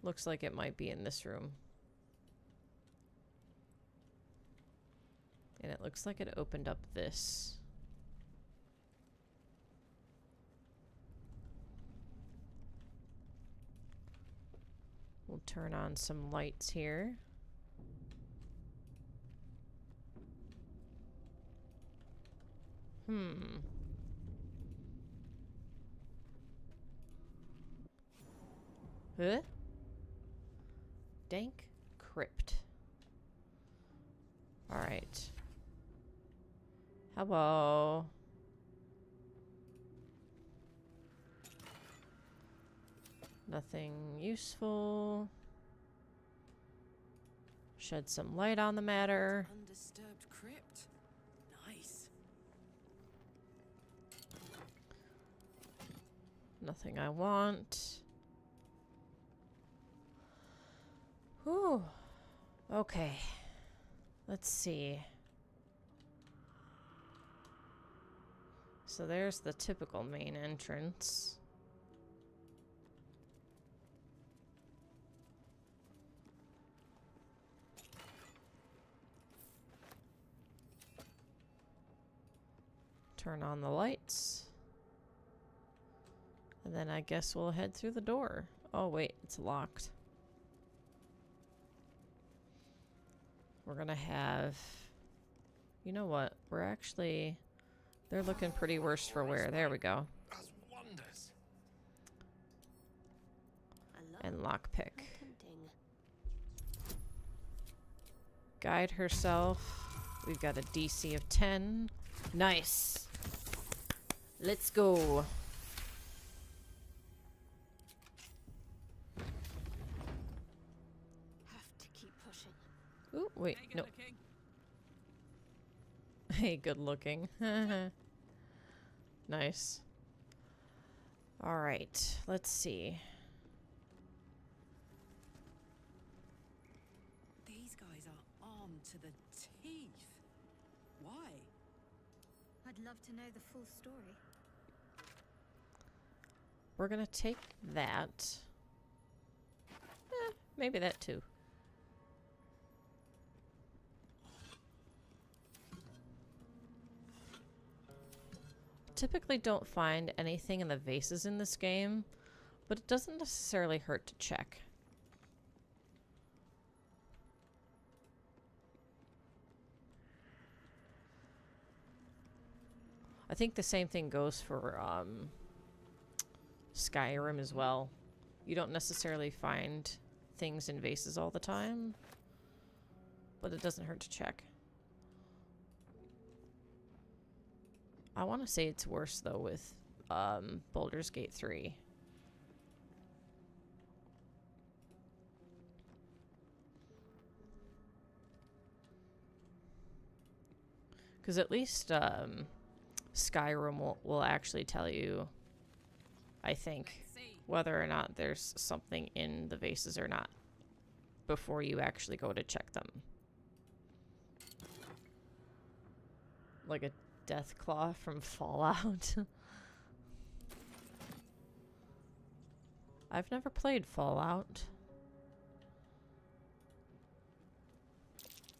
Looks like it might be in this room. And it looks like it opened up this. We'll turn on some lights here. Huh? Dank crypt. Alright. Hello. Nothing useful. Shed some light on the matter. Undisturbed crypt. Nice. Nothing I want. Whew. Okay. Let's see. So there's the typical main entrance. Turn on the lights. And then I guess we'll head through the door. Oh wait, it's locked. We're gonna have... You know what? We're actually... They're looking pretty worse for wear. There we go. And lockpick. Guide herself. We've got a DC of 10. Nice. Let's go. Have to keep pushing. Ooh, wait, Hey, no. good looking. Hey, good looking. Nice. Alright, let's see. These guys are armed to the teeth. Why? I'd love to know the full story. We're gonna take that. Maybe that too. Typically don't find anything in the vases in this game, but it doesn't necessarily hurt to check. I think the same thing goes for Skyrim as well. You don't necessarily find things in vases all the time, but it doesn't hurt to check. I want to say it's worse though with Baldur's Gate 3. Because at least Skyrim will actually tell you, I think, whether or not there's something in the vases or not before you actually go to check them. Like a death claw from Fallout. I've never played Fallout.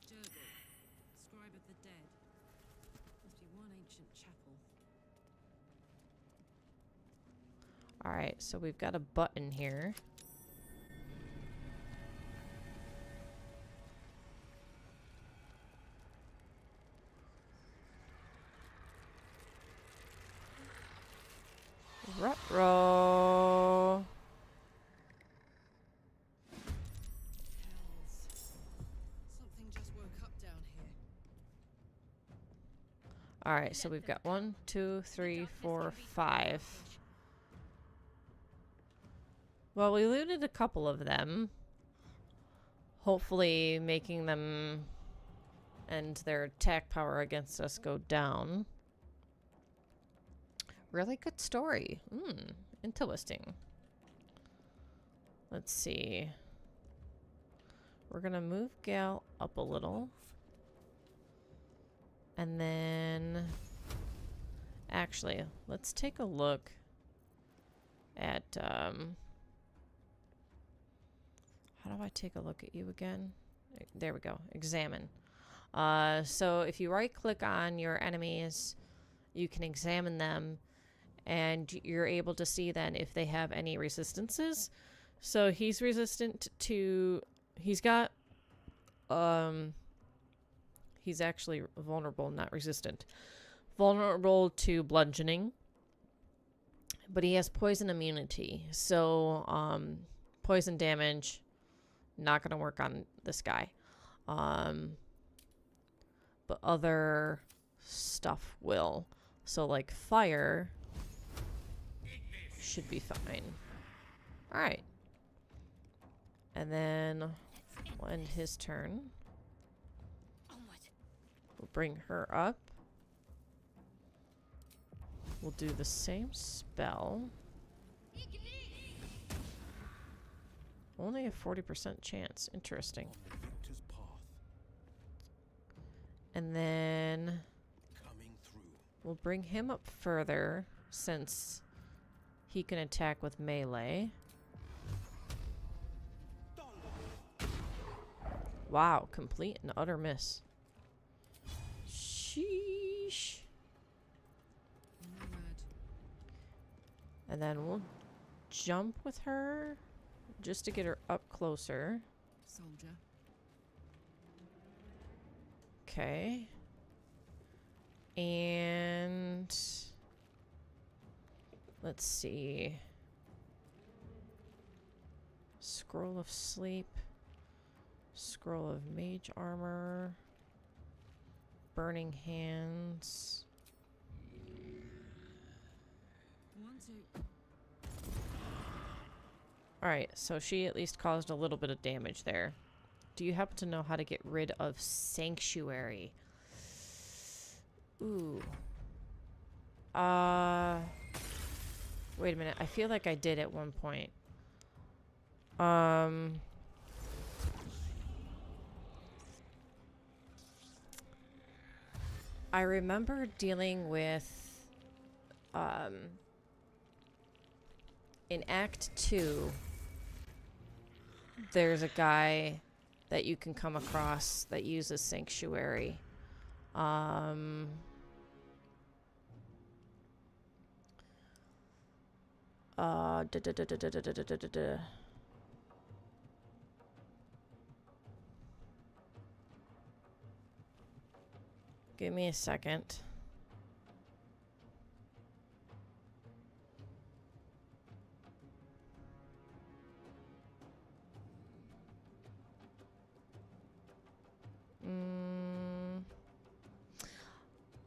Scribe of the dead. Must be one ancient chapel. Alright, so we've got a button here. Ruh-roh. Something just woke up down here. Alright, so we've got 1, 2, 3, 4, 5. Well, we looted a couple of them. Hopefully making them and their attack power against us go down. Really good story. Interesting. Let's see. We're gonna move Gal up a little. And then... Actually, let's take a look at... How do I take a look at you again? There we go. Examine. So if you right-click on your enemies, you can examine them. And you're able to see then if they have any resistances. So he's resistant to... He's got... He's actually vulnerable, not resistant. Vulnerable to bludgeoning. But he has poison immunity. So, poison damage, not going to work on this guy. But other stuff will. So, like fire... should be fine. Alright. And then we'll end his turn. We'll bring her up. We'll do the same spell. Only a 40% chance. Interesting. And then we'll bring him up further since he can attack with melee. Wow, complete and utter miss. Sheesh. And then we'll jump with her just to get her up closer. Soldier. Okay. And let's see. Scroll of Sleep. Scroll of Mage Armor. Burning Hands. 1, 2. Alright, so she at least caused a little bit of damage there. Do you happen to know how to get rid of Sanctuary? Ooh. Wait a minute. I feel like I did at one point. I remember dealing with, in Act 2, there's a guy that you can come across that uses Sanctuary. Give me a second.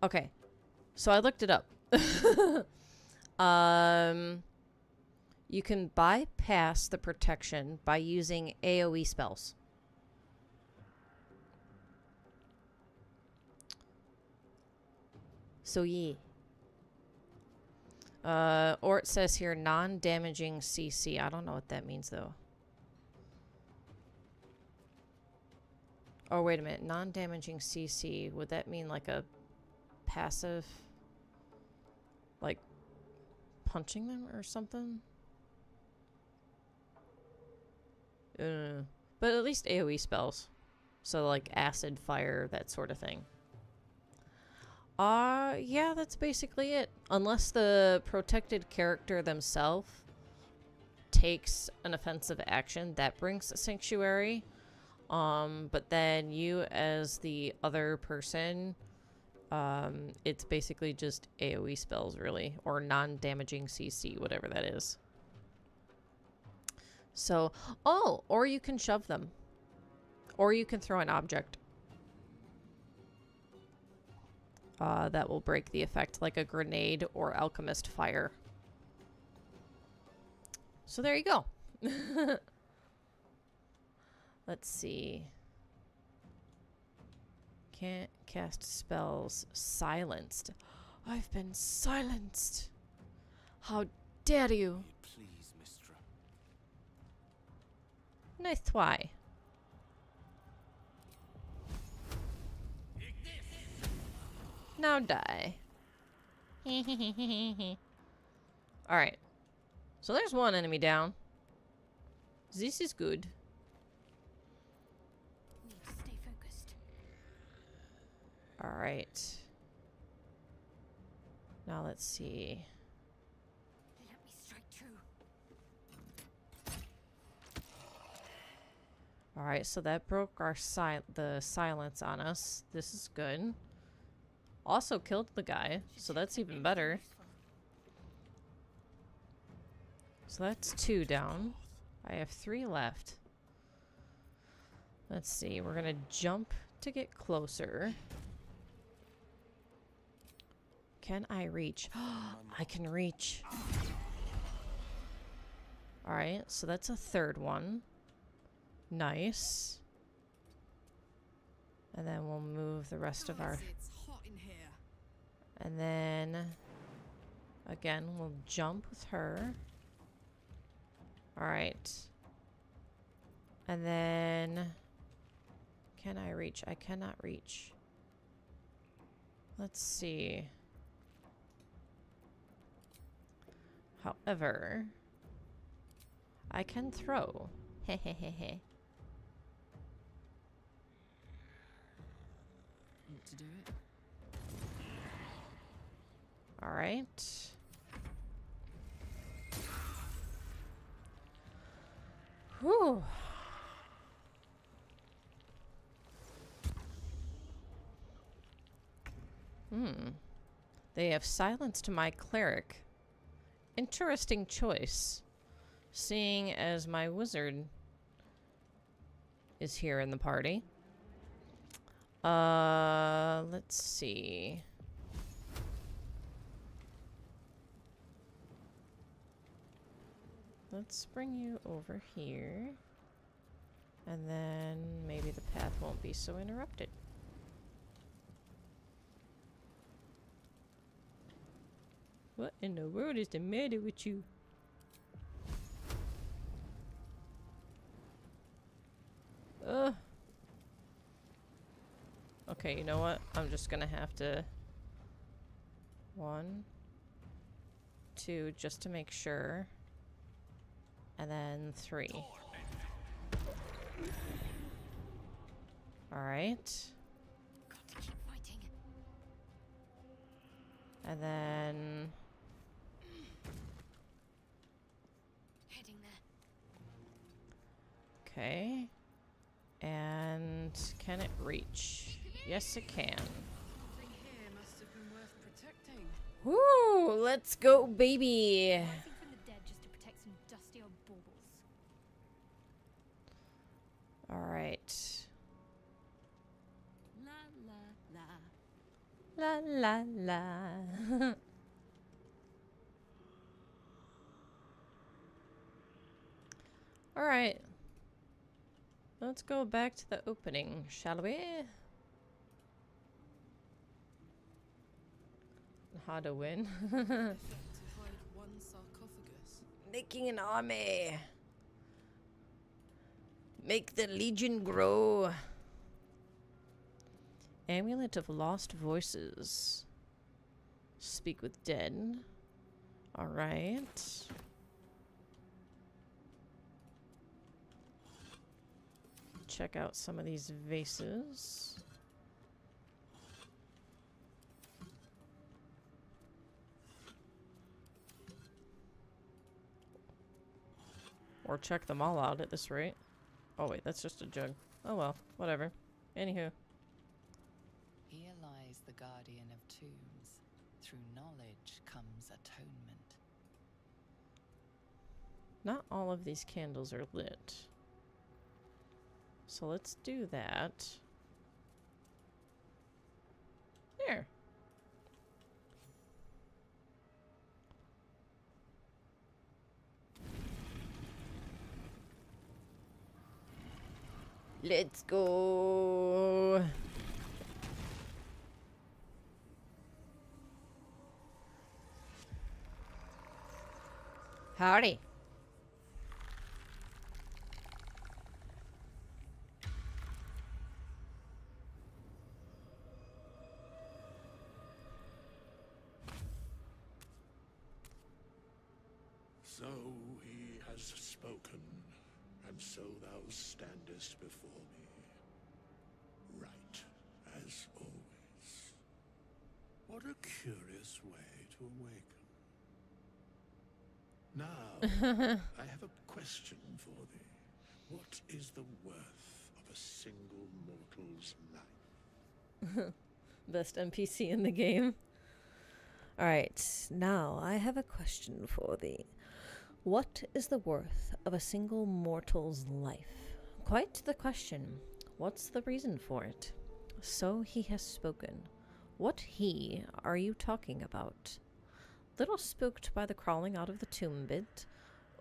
Okay. So I looked it up. You can bypass the protection by using AoE spells. So yeah. Or it says here non-damaging CC. I don't know what that means though. Oh, wait a minute. Non-damaging CC. Would that mean like a passive? Like punching them or something? But at least AoE spells. So like acid, fire, that sort of thing. Yeah, that's basically it. Unless the protected character themselves takes an offensive action, that brings Sanctuary. But then you as the other person, it's basically just AoE spells, really. Or non-damaging CC, whatever that is. So, oh, or you can shove them. Or you can throw an object. That will break the effect, like a grenade or alchemist fire. So there you go. Let's see. Can't cast spells. Silenced. I've been silenced. How dare you? Please, Mistra. Nice try. Now die. Alright. So there's one enemy down. This is good. Need to stay focused. Alright. Now let's see. Let me strike true. Alright, so that broke our the silence on us. This is good. Also killed the guy, so that's even better. So that's 2 down. I have 3 left. Let's see, we're gonna jump to get closer. Can I reach? I can reach. Alright, so that's a 3rd one. Nice. And then we'll move the rest of our... It's hot in here. And then... Again, we'll jump with her. Alright. And then... Can I reach? I cannot reach. Let's see. However... I can throw. Hehehehe. Want to do it? Alright. Whew. They have silenced my cleric. Interesting choice. Seeing as my wizard is here in the party. Let's see. Let's bring you over here. And then maybe the path won't be so interrupted. What in the world is the matter with you? Ugh. Okay, you know what? I'm just gonna have to... 1, 2, just to make sure. And then 3. Alright. Got to keep fighting. And then... Heading there. Okay. And can it reach? Yes, it can. Something here must have been worth protecting. Woo! Let's go, baby! Rising from the dead just to protect some dusty old baubles. Alright. La la La la la. Alright. Let's go back to the opening, shall we? How to win. To hide one sarcophagus. Making an army. Make the legion grow. Amulet of Lost Voices. Speak with dead. Alright. Check out some of these vases. Or check them all out at this rate. Oh wait, that's just a jug. Oh well, whatever. Anywho. Here lies the guardian of tombs. Through knowledge comes atonement. Not all of these candles are lit. So let's do that. There. Let's go. Howdy. So he has spoken, and so thou standest before me, right as always. What a curious way to awaken. Now, I have a question for thee. What is the worth of a single mortal's life? Best NPC in the game. Alright, now I have a question for thee. What is the worth of a single mortal's life? Quite the question. What's the reason for it? So he has spoken. What he are you talking about? Little spooked by the crawling out of the tomb bit.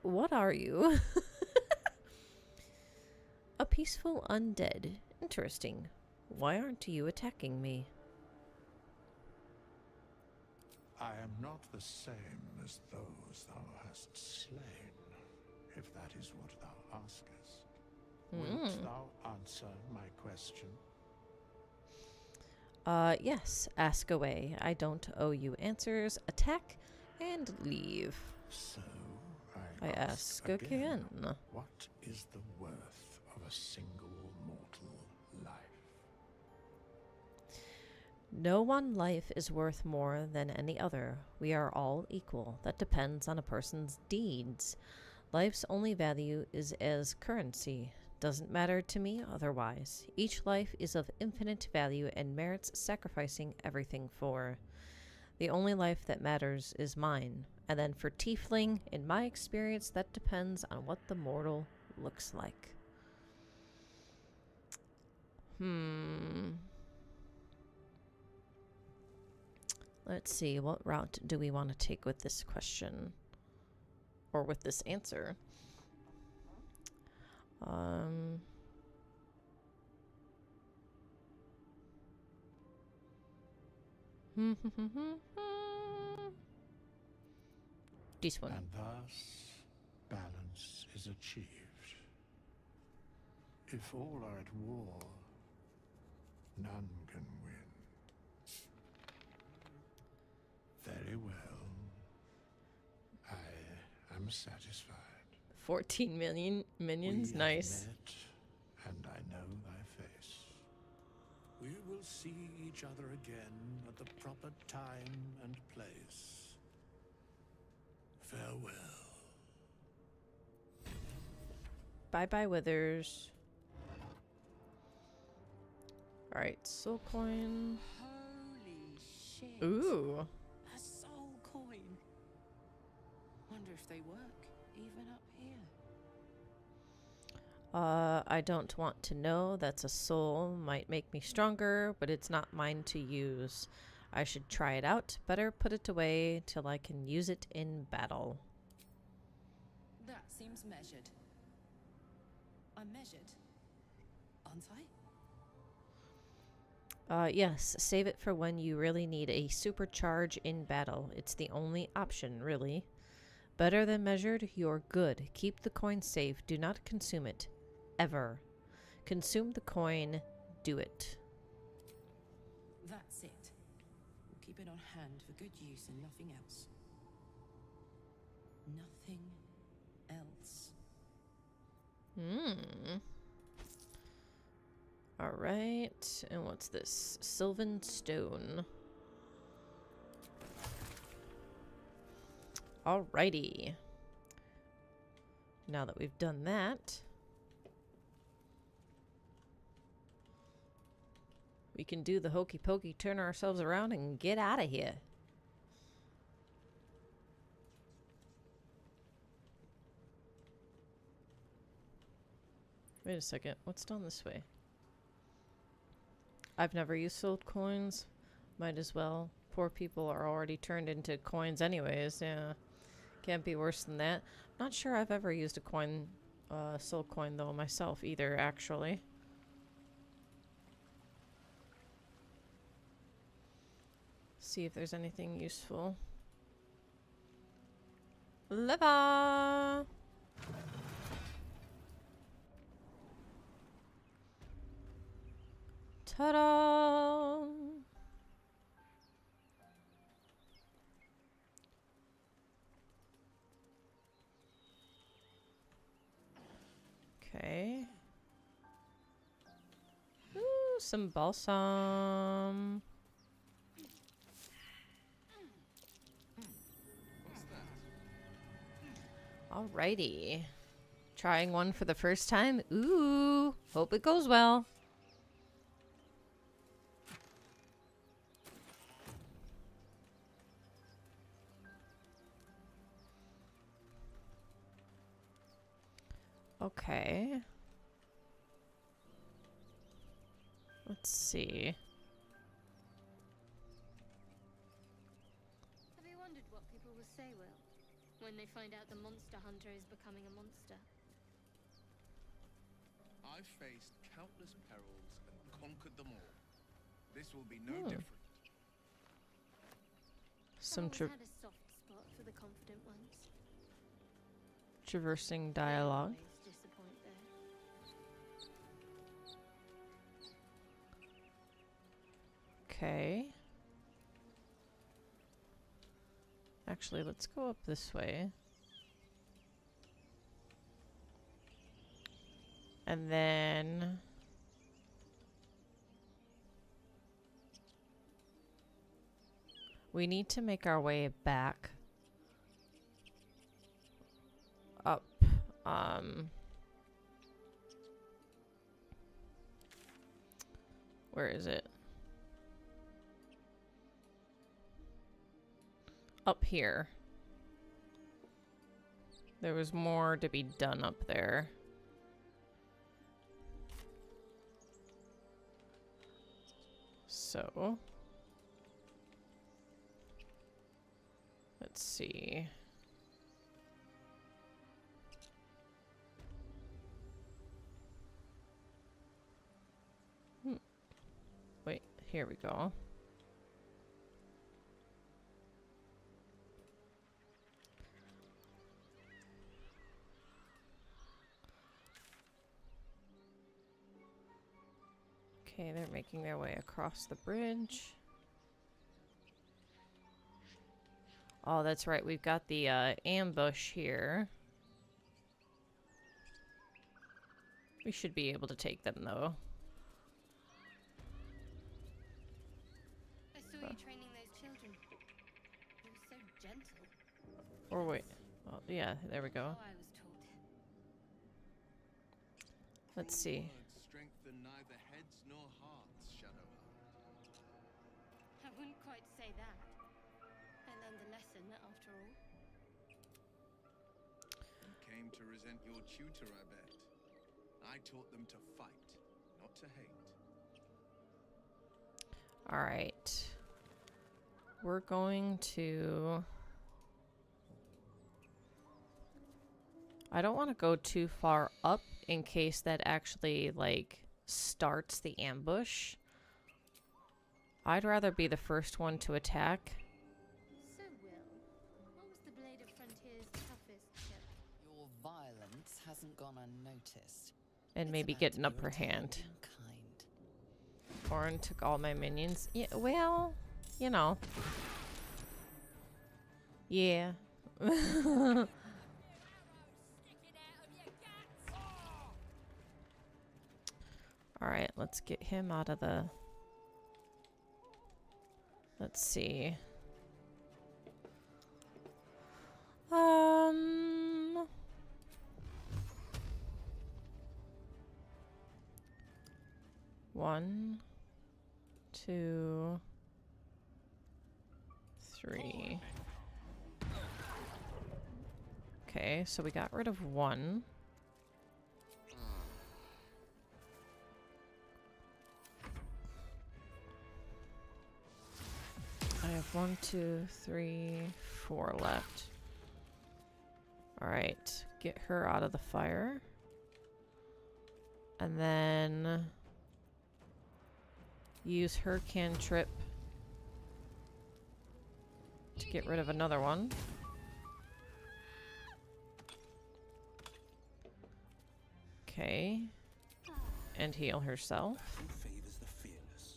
What are you? A peaceful undead. Interesting. Why aren't you attacking me? I am not the same as those thou hast slain, if that is what thou askest. Wilt thou answer my question? Yes, ask away. I don't owe you answers. Attack and leave. So, I ask again. What is the worth of a single mortal life? No one life is worth more than any other. We are all equal. That depends on a person's deeds. Life's only value is as currency. Doesn't matter to me otherwise. Each life is of infinite value and merits sacrificing everything for. The only life that matters is mine. And then for Tiefling, in my experience, that depends on what the mortal looks like. Let's see, what route do we want to take with this question? Or with this answer? This one. And thus, balance is achieved. If all are at war, none can win. Very well. I am satisfied. 14 million minions, We nice. have met, and I know thy face. We will see each other again at the proper time and place. Farewell. Bye-bye, Withers. Alright, soul coin. Holy shit. Ooh. A soul coin. Wonder if they work even up here. I don't want to know. That's a soul. Might make me stronger, but it's not mine to use. I should try it out. Better put it away till I can use it in battle. That seems measured. I'm measured, aren't I? Yes, save it for when you really need a supercharge in battle. It's the only option, really. Better than measured, you're good. Keep the coin safe. Do not consume it. Ever. Consume the coin. Do it. That's it. We'll keep it on hand for good use and nothing else. Nothing else. Alright. And what's this? Sylvan Stone. Alrighty. Now that we've done that, we can do the hokey pokey, turn ourselves around, and get out of here. Wait a second. What's down this way? I've never used sold coins. Might as well. Poor people are already turned into coins anyways. Yeah. Can't be worse than that. Not sure I've ever used a coin, soul coin though myself either, actually. See if there's anything useful. Lever! Ta-da! Okay. Ooh, some balsam. Alrighty. Trying one for the first time. Ooh, hope it goes well. Okay. Let's see. Have you wondered what people will say, Will, when they find out the monster hunter is becoming a monster? I've faced countless perils and conquered them all. This will be no different. Some I've always had a soft spot for the confident ones. traversing They dialogue. always disappoint though. Okay. Actually, let's go up this way. And then... we need to make our way back up. Where is it? Up here. There was more to be done up there. So... let's see. Wait, here we go. Okay, they're making their way across the bridge. Oh, that's right. We've got the ambush here. We should be able to take them, though. I saw you training those children. You were so gentle. Or wait. Oh, yeah, there we go. Oh, I was taught. Let's see. Words strengthen neither heads nor hearts, Shadowheart. I wouldn't quite say that. I learned the lesson after all. You came to resent your tutor, I bet. I taught them to fight, not to hate. All right. we're going to... I don't want to go too far up in case that actually, like, starts the ambush. I'd rather be the first one to attack. So, Will, what was the Blade of Frontier's toughest chip? Your violence hasn't gone unnoticed. And It's maybe about get to an be upper returned hand. in kind. Orin took all my minions. Yeah, well, you know. Yeah. Alright, let's get him out of the... Let's see. One, two, three. Okay, so we got rid of one. I have 1, 2, 3, 4 left. Alright, get her out of the fire. And then use her cantrip to get rid of another one. Okay. And heal herself. Favors the fearless.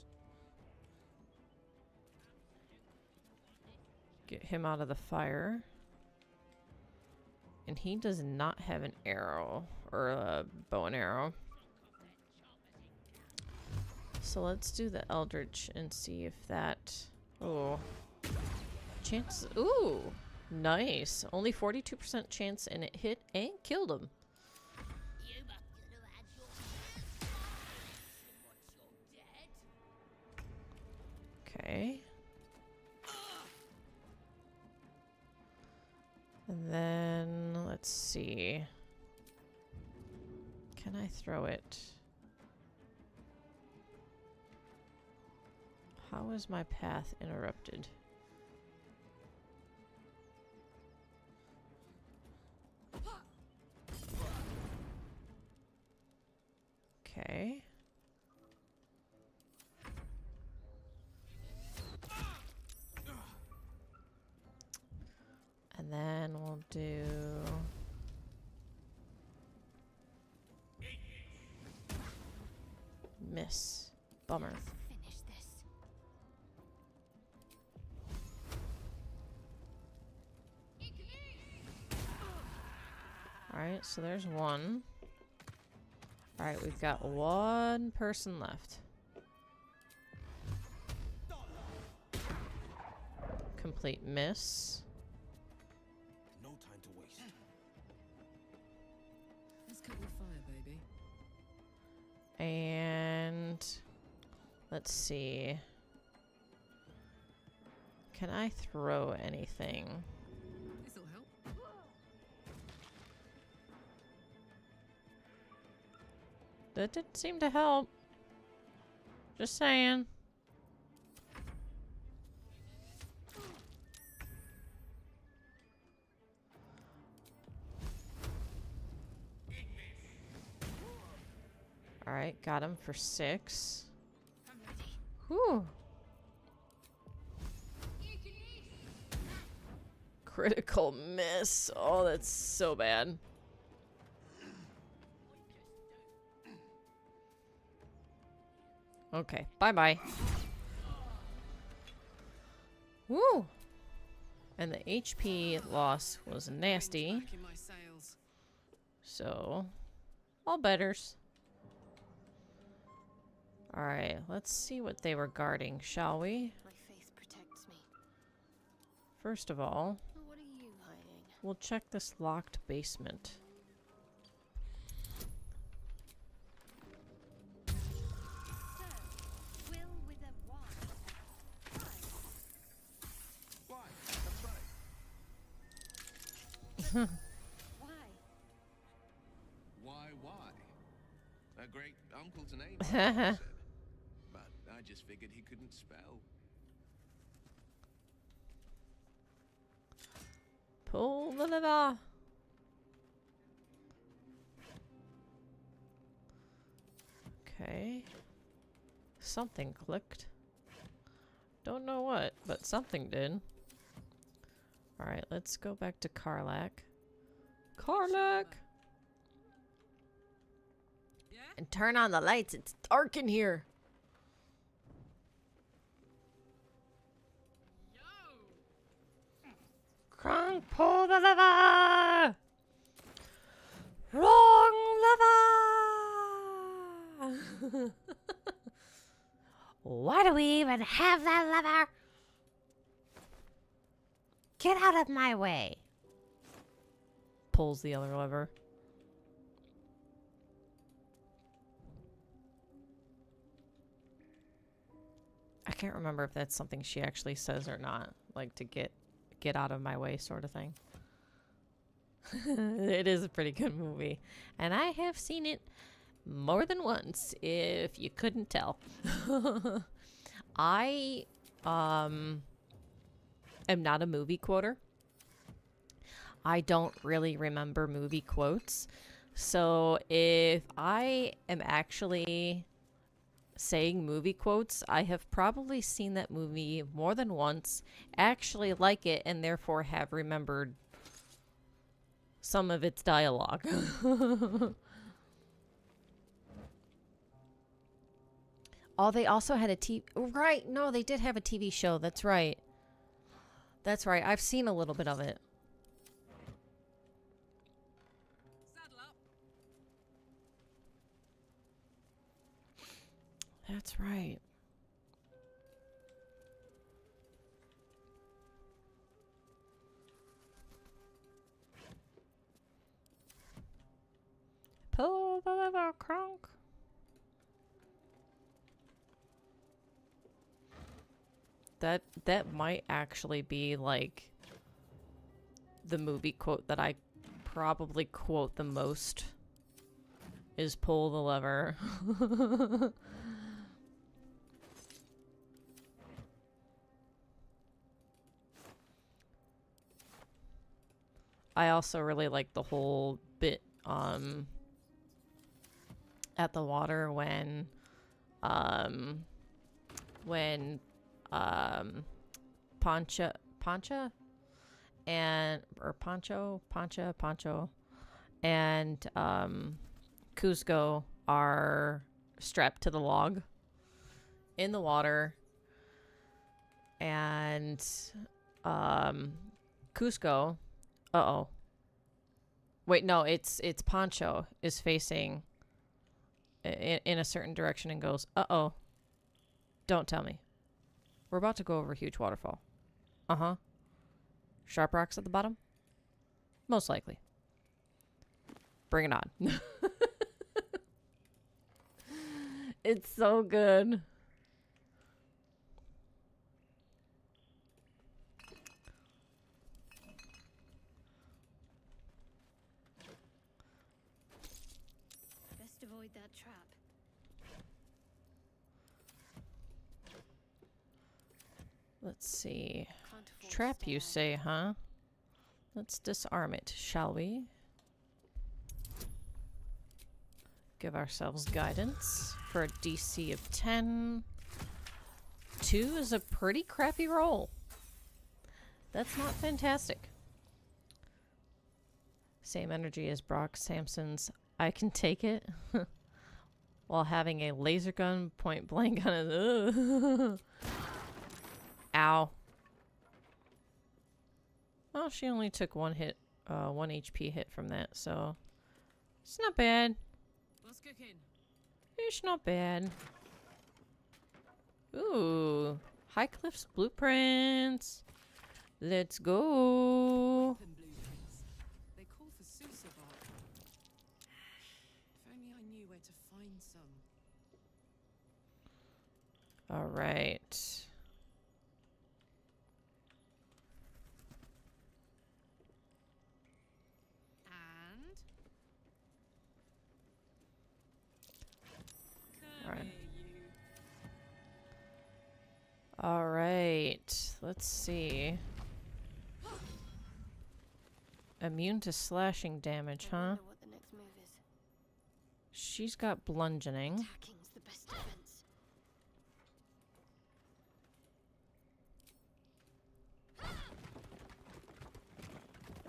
Get him out of the fire. And he does not have an arrow or a bow and arrow. So let's do the Eldritch and see if that... Oh. Chance... Ooh! Nice. Only 42% chance and it hit and killed him. Okay. And then, let's see. Can I throw it? How is my path interrupted? Okay. And then we'll do... Miss. Bummer. Finish this. Alright, so there's one. Alright, we've got one person left. Complete miss. No time to waste. Let's cut with fire, baby. And let's see. Can I throw anything? This'll help. That didn't seem to help. Just saying. Alright, got him for 6. I'm ready. Whew. Critical miss. Oh, that's so bad. Okay, bye-bye. Woo! And the HP loss was nasty. Back in my sails. So, all betters. Alright, let's see what they were guarding, shall we? My faith protects me. First of all, Well, what are you hiding? we'll check this locked basement. So, Will with a Y. Why? Why? That's right. Why? Why? A great uncle to name, I said. But I just figured he couldn't spell. Pull the lever. Okay. Something clicked. Don't know what, but something did. Alright, let's go back to Karlak. Karlak! Yeah? And turn on the lights. It's dark in here. Yo! Kronk, pull the lever! Wrong lever! Why do we even have that lever? Get out of my way. Pulls the other lever. I can't remember if that's something she actually says or not. Like to get out of my way sort of thing. It is a pretty good movie. And I have seen it more than once, if you couldn't tell. I am not a movie quoter. I don't really remember movie quotes. So if I am actually saying movie quotes, I have probably seen that movie more than once, actually like it, and therefore have remembered some of its dialogue. Oh, they also had a TV... Right, no, they did have a TV show. That's right. That's right. I've seen a little bit of it. Saddle up. That's right. Pull the lever, Kronk. That might actually be like the movie quote that I probably quote the most is pull the lever. I also really like the whole bit at the water when Pancha and Pancho and Cusco are strapped to the log in the water, and Cusco, wait, no, it's Pancho is facing in a certain direction and goes, don't tell me. We're about to go over a huge waterfall. Uh-huh. Sharp rocks at the bottom? Most likely. Bring it on. It's so good. Best avoid that trap. Let's see. Can't afford to Trap, stay you out. say, huh? Let's disarm it, shall we? Give ourselves guidance for a DC of 10. 2 is a pretty crappy roll. That's not fantastic. Same energy as Brock Sampson's I Can Take It. While having a laser gun point blank on his... Ow. Well, she only took 1 hit, 1 HP hit from that, so... It's not bad. What's cooking? It's not bad. Ooh. Highcliff's blueprints. Let's go. Weapon blueprints. They call for Sousa bark. If only I knew where to find some. All right. And come Right. here, you. All right. Let's see. Immune to slashing damage, I huh? wonder what the next move is. She's got bludgeoning. Attacking's the best defense.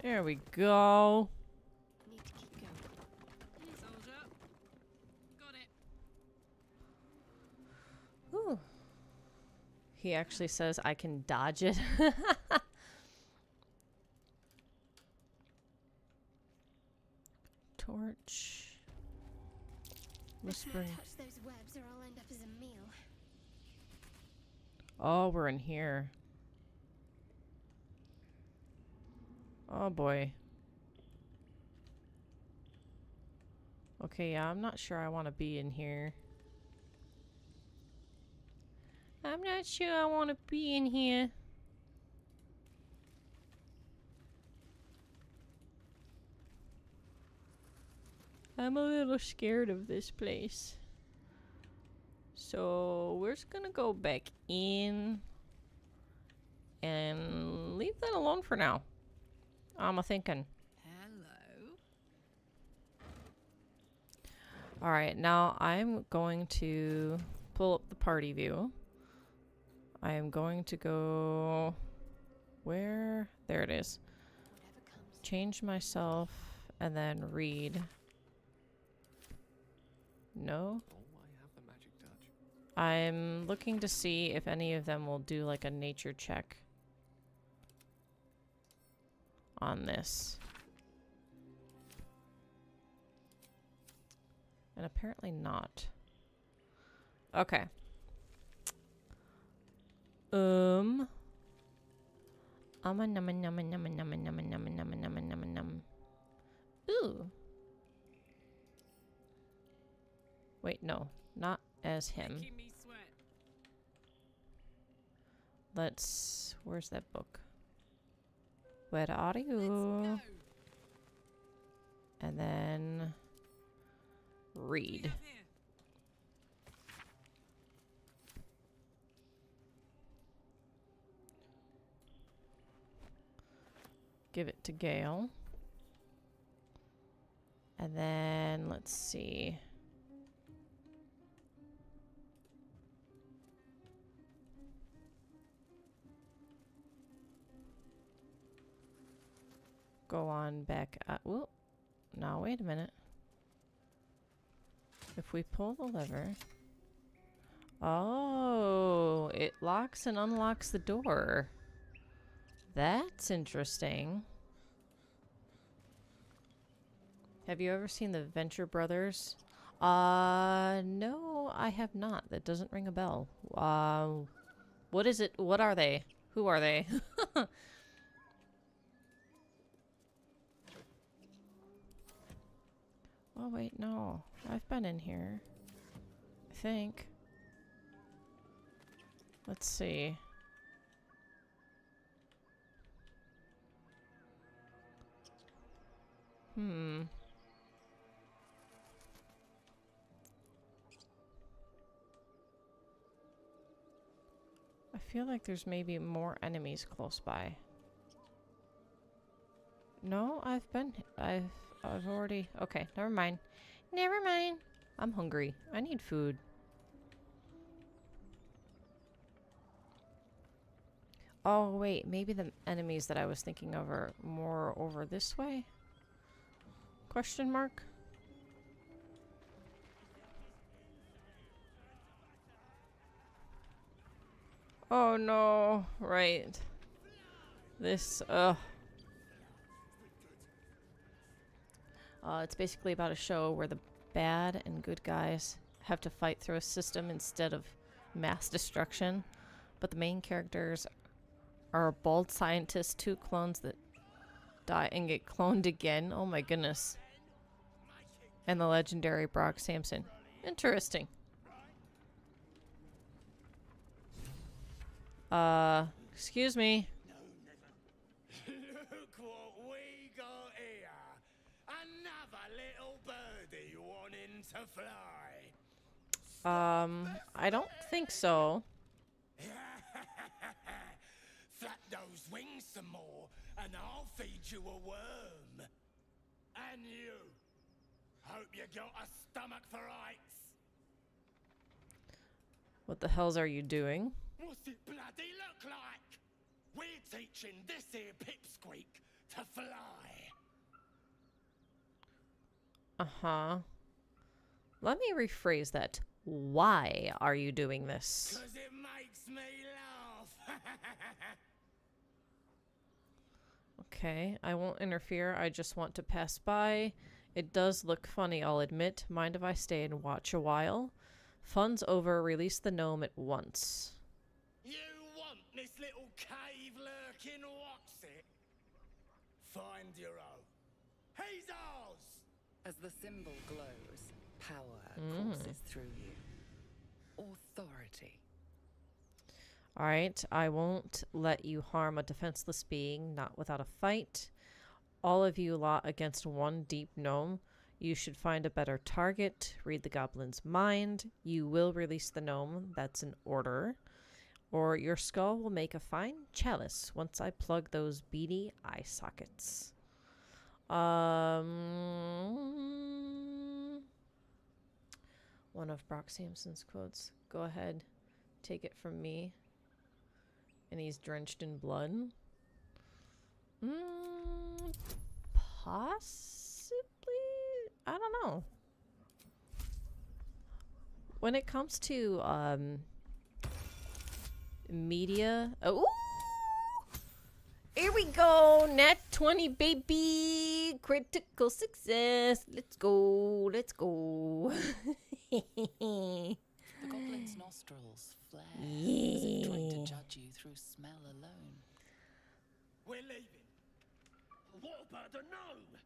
There we go. Need to keep going. Hey, soldier. Got it. Ooh. He actually says I can dodge it. Torch. Whispering. Touch those webs or I'll end up as a meal. Oh, we're in here. Oh boy. Okay, yeah, I'm not sure I want to be in here. I'm not sure I want to be in here. I'm a little scared of this place. So we're just gonna go back in and leave that alone for now. I'm a thinking. Hello. Alright, now I'm going to pull up the party view. I am going to go... Where? There it is. Change myself and then read. No? Oh, I have the magic touch. I'm looking to see if any of them will do like a nature check on this. And apparently not. Okay. Num a num num num num num num num num num num. Ooh. Wait, no, not as him. Making me sweat. Let's. Where's that book? Where are Let's you? go. And then What do we read. have here? Give it to Gale. And then let's see. Go on back. Whoop. Now, wait a minute. If we pull the lever. Oh, it locks and unlocks the door. That's interesting. Have you ever seen the Venture Brothers? No, I have not. That doesn't ring a bell. What is it? What are they? Who are they? Oh, wait, no. I've been in here. I think. Let's see. I feel like there's maybe more enemies close by. No, I've already... Okay, never mind. Never mind. I'm hungry. I need food. Oh, wait. Maybe the enemies that I was thinking of are more over this way? Question mark? Oh, no. Right. This, it's basically about a show where the bad and good guys have to fight through a system instead of mass destruction. But the main characters are a bald scientist, 2 clones that die and get cloned again. Oh my goodness. And the legendary Brock Samson. Interesting. Excuse me. Look what we got here. Another little birdie wanting to fly. I don't think so. Flap those wings some more, and I'll feed you a worm. And you. Hope you got a stomach for heights. What the hells are you doing? What's it bloody look like? We're teaching this here pipsqueak to fly. Uh-huh. Let me rephrase that. Why are you doing this? 'Cause it makes me laugh. Okay, I won't interfere. I just want to pass by. It does look funny, I'll admit. Mind if I stay and watch a while? Fun's over. Release the gnome at once. You want this little cave lurking, what's it? Find your own. He's ours! As the symbol glows, power courses through you. Authority. Alright, I won't let you harm a defenseless being, not without a fight. All of you lot against one deep gnome. You should find a better target. Read the goblin's mind. You will release the gnome. That's an order. Or your skull will make a fine chalice once I plug those beady eye sockets. One of Brock Sampson's quotes. Go ahead. Take it from me. And he's drenched in blood. Possibly? I don't know. When it comes to media, oh, here we go. Nat 20, baby. Critical success. Let's go. Let's go. The goblin's nostrils flare as if trying to judge you through smell alone. We're leaving. What about the gnome?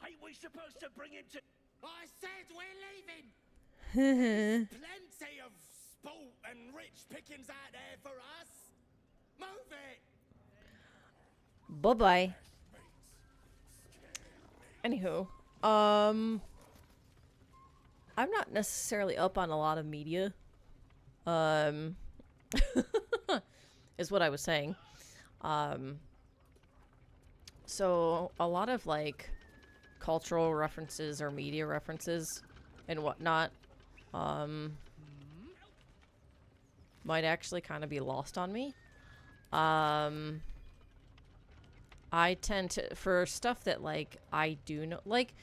Ain't we supposed to bring him to... I said we're leaving! Plenty of sport and rich pickings out there for us. Move it! Bye-bye. Anywho, I'm not necessarily up on a lot of media. Is what I was saying. So a lot of like cultural references or media references and whatnot, might actually kind of be lost on me. I tend to, for stuff that like I do know, like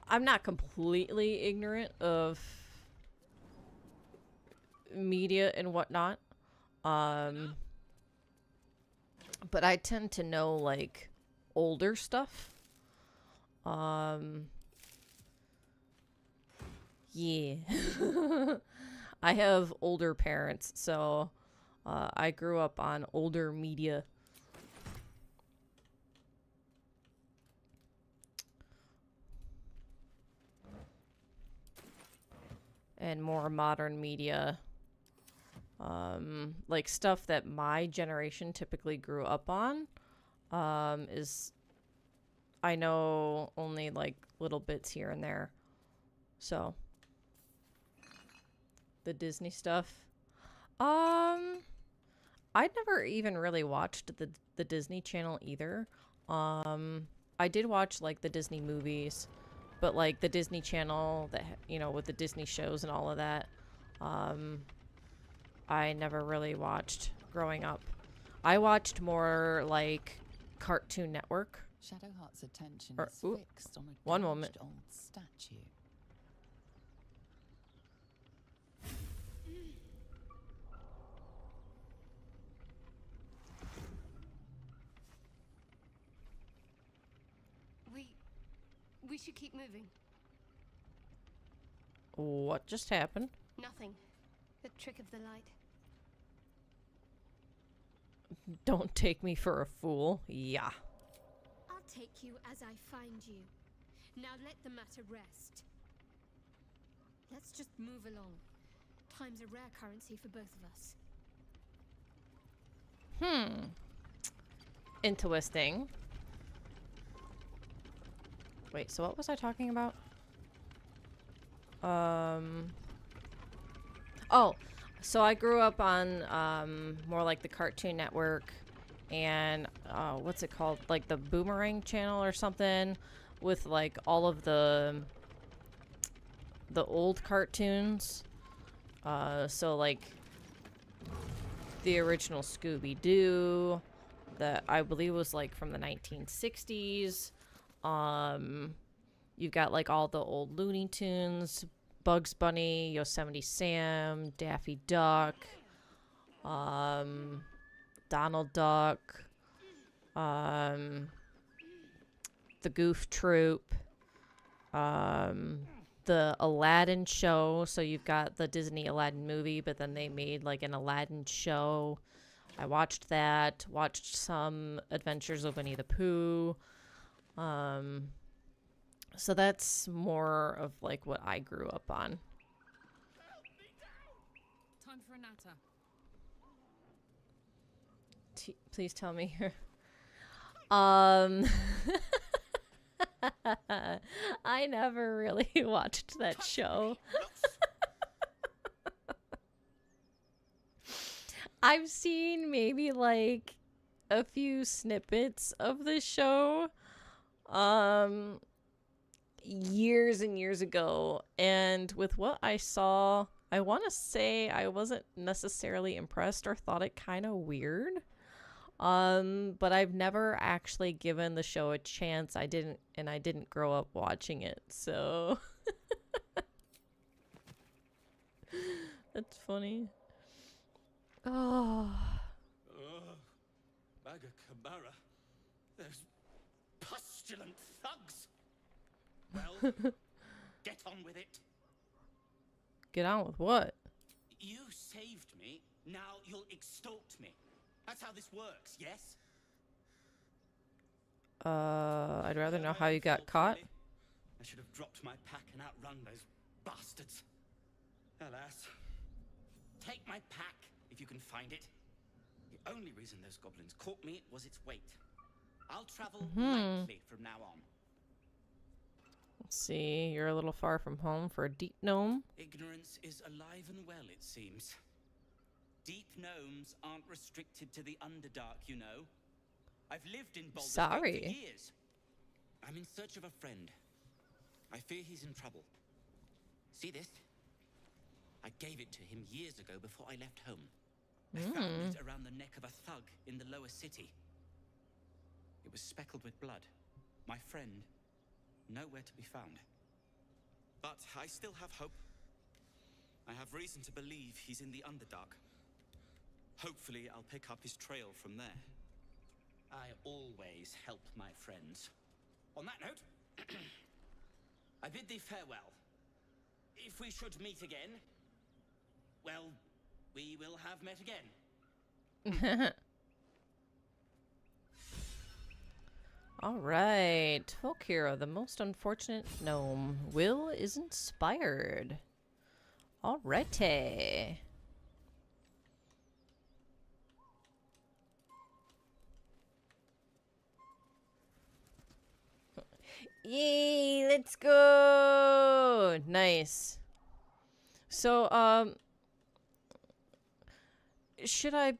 I'm not completely ignorant of media and whatnot, but I tend to know like older stuff. Yeah. I have older parents, so I grew up on older media. And more modern media. Like stuff that my generation typically grew up on, is, I know only like little bits here and there. So the Disney stuff. I'd never even really watched the Disney Channel either. I did watch like the Disney movies, but like the Disney Channel that, you know, with the Disney shows and all of that, I never really watched growing up. I watched more like Cartoon Network. Shadowheart's attention Or, is ooh, fixed on a one gouged moment. old statue. We should keep moving. What just happened? Nothing. The trick of the light. Don't take me for a fool. Yeah. I'll take you as I find you. Now let the matter rest. Let's just move along. Time's a rare currency for both of us. Interesting. Wait, so what was I talking about? Oh, so I grew up on more like the Cartoon Network and what's it called? Like the Boomerang channel or something. with like all of the old cartoons. So like the original Scooby-Doo that I believe was like from the 1960s. You've got like all the old Looney Tunes, Bugs Bunny, Yosemite Sam, Daffy Duck, Donald Duck, the Goof Troop, the Aladdin show. So you've got the Disney Aladdin movie, but then they made like an Aladdin show. I watched that. Watched some Adventures of Winnie the Pooh. So that's more of like what I grew up on. Time for a natter. Please tell me here. I never really watched that show. I've seen maybe like a few snippets of the show years and years ago, and with what I saw, I want to say I wasn't necessarily impressed or thought it kind of weird. But I've never actually given the show a chance. I didn't grow up watching it, so that's funny. Oh. Magakamara. Those pustulant thugs. Well, get on with it. Get on with what? You saved me, now you'll extort me. That's how this works, yes? I'd rather know how you got caught. I should have dropped my pack and outrun those bastards. Alas. Take my pack, if you can find it. The only reason those goblins caught me was its weight. I'll travel lightly from now on. Let's see, you're a little far from home for a deep gnome. Ignorance is alive and well, it seems. Deep gnomes aren't restricted to the Underdark, you know. I've lived in Baldur's Gate for years. I'm in search of a friend. I fear he's in trouble. See this? I gave it to him years ago before I left home. I found it around the neck of a thug in the lower city. It was speckled with blood. My friend, nowhere to be found. But I still have hope. I have reason to believe he's in the Underdark. Hopefully, I'll pick up his trail from there. I always help my friends. On that note, I bid thee farewell. If we should meet again, well, we will have met again. All right, folk hero, the most unfortunate gnome. Will is inspired. Alrighty. Yay, let's go. Nice. So, should I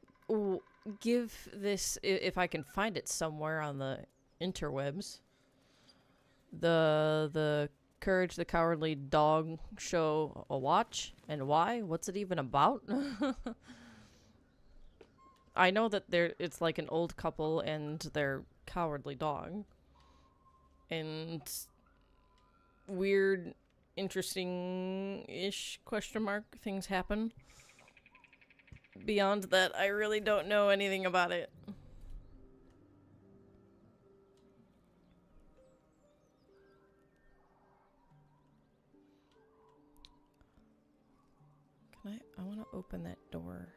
give this, if I can find it somewhere on the interwebs, the Courage the Cowardly Dog show a watch? And why? What's it even about? I know that it's like an old couple and their cowardly dog. And weird, interesting-ish question mark things happen. Beyond that, I really don't know anything about it. I want to open that door.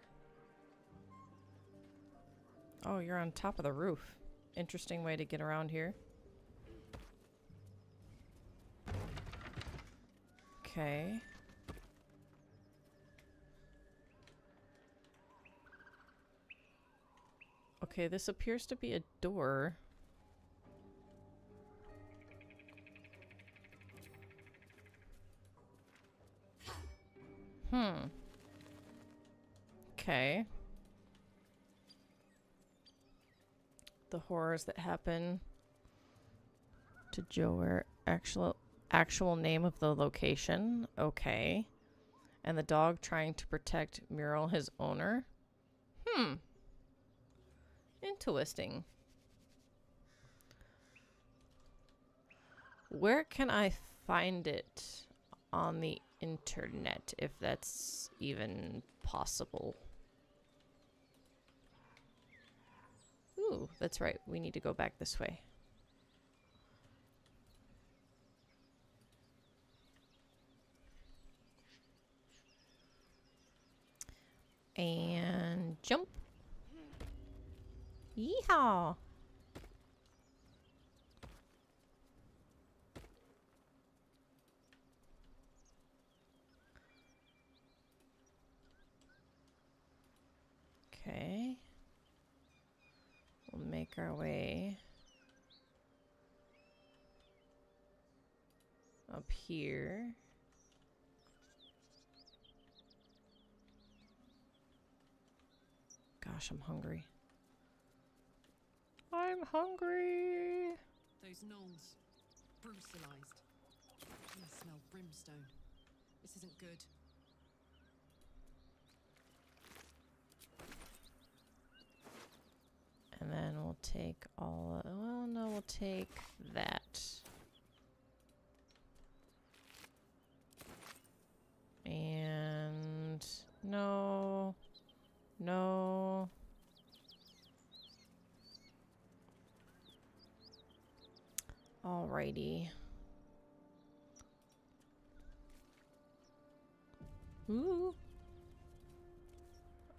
Oh, you're on top of the roof. Interesting way to get around here. Okay. Okay, this appears to be a door. Okay. The horrors that happen. To Joer, actual name of the location. Okay. And the dog trying to protect Mural, his owner. Interesting. Where can I find it on the internet, if that's even possible? Ooh, that's right. We need to go back this way. And jump. Yeehaw. Okay. We'll make our way up here. Gosh, I'm hungry. I'm hungry. Those gnolls. Brutalized. I smell brimstone. This isn't good. And then we'll take all... well, no, we'll take that. And... no... no... Alrighty. Ooh.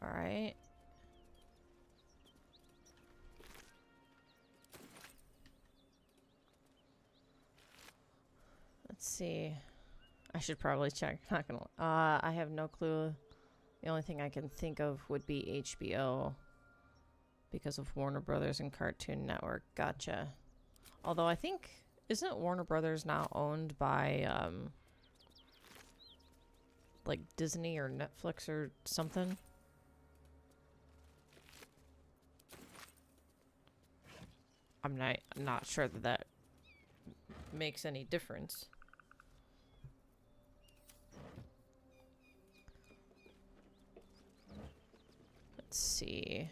Alright. Let's see. I should probably check. Not gonna. I have no clue. The only thing I can think of would be HBO. Because of Warner Brothers and Cartoon Network. Gotcha. Although I think, isn't Warner Brothers now owned by, like Disney or Netflix or something? I'm not sure that that makes any difference. Let's see.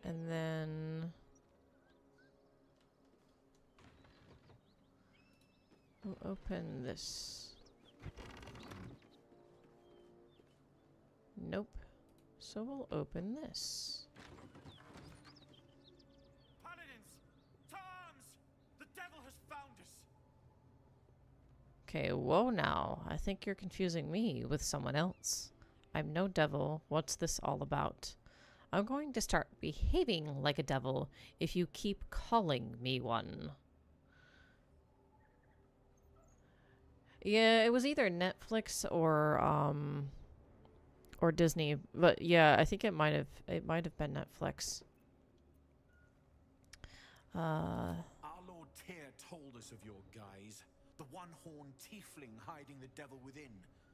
And then we'll open this. Nope. So we'll open this. Paladins! To arms! The devil has found us! Okay, whoa now. I think you're confusing me with someone else. I'm no devil. What's this all about? I'm going to start behaving like a devil if you keep calling me one. Yeah, it was either Netflix or Disney, but yeah, I think it might have been Netflix. Our Lord Tyr told us of your guise, the one-horned tiefling hiding the devil within,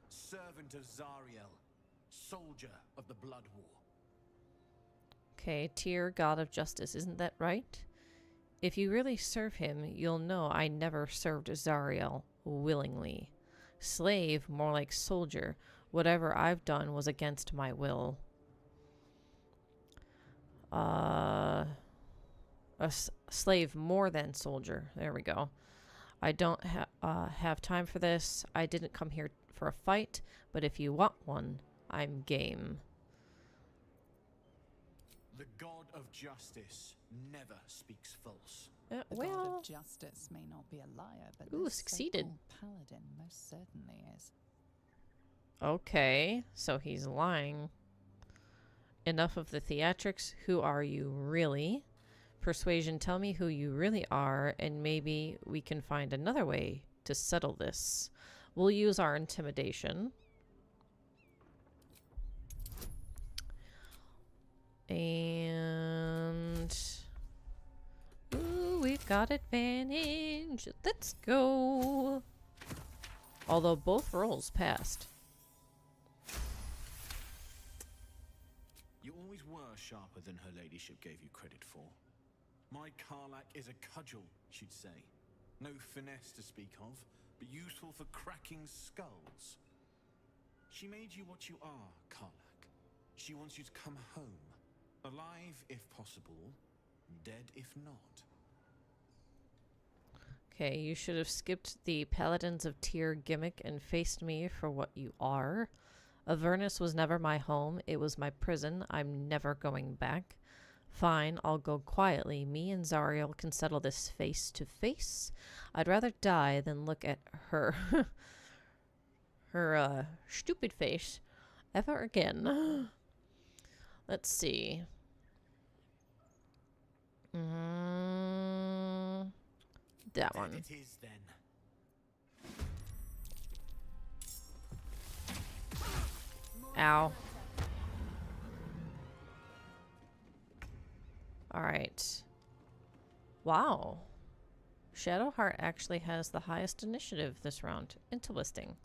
servant of Zariel, soldier of the Blood War. Okay, Tyr, god of justice, isn't that right? If you really serve him, you'll know I never served Zariel willingly. Slave, more like soldier. Whatever I've done was against my will. A slave more than soldier. There we go. I don't have time for this. I didn't come here for a fight, but if you want one, I'm game. The god of justice never speaks false. The Well, god of justice may not be a liar, but ooh, this succeeded. so-called paladin most certainly is. Okay, so he's lying. Enough of the theatrics. Who are you really? Persuasion, tell me who you really are, and maybe we can find another way to settle this. We'll use our intimidation. And... ooh, we've got advantage. Let's go. Although both rolls passed. You always were sharper than her ladyship gave you credit for. My Karlak is a cudgel, she'd say. No finesse to speak of, but useful for cracking skulls. She made you what you are, Karlak. She wants you to come home. Alive if possible, dead if not. Okay, you should have skipped the Paladins of Tyr gimmick and faced me for what you are. Avernus was never my home. It was my prison. I'm never going back. Fine, I'll go quietly. Me and Zariel can settle this face to face. I'd rather die than look at her her stupid face ever again. Let's see. That one. It is then. Ow. Alright. Wow. Shadowheart actually has the highest initiative this round. Interesting.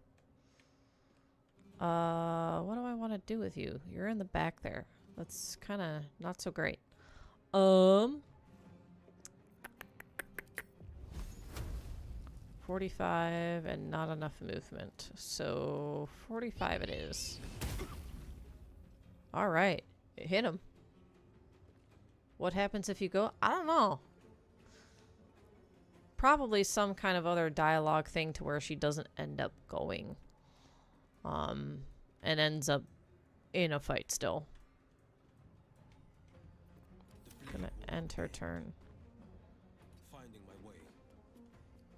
What do I want to do with you? You're in the back there. That's kind of not so great. 45 and not enough movement. So 45 it is. All right. Hit him. What happens if you go? I don't know. Probably some kind of other dialogue thing to where she doesn't end up going. And ends up in a fight still. Gonna end her turn. Finding my way.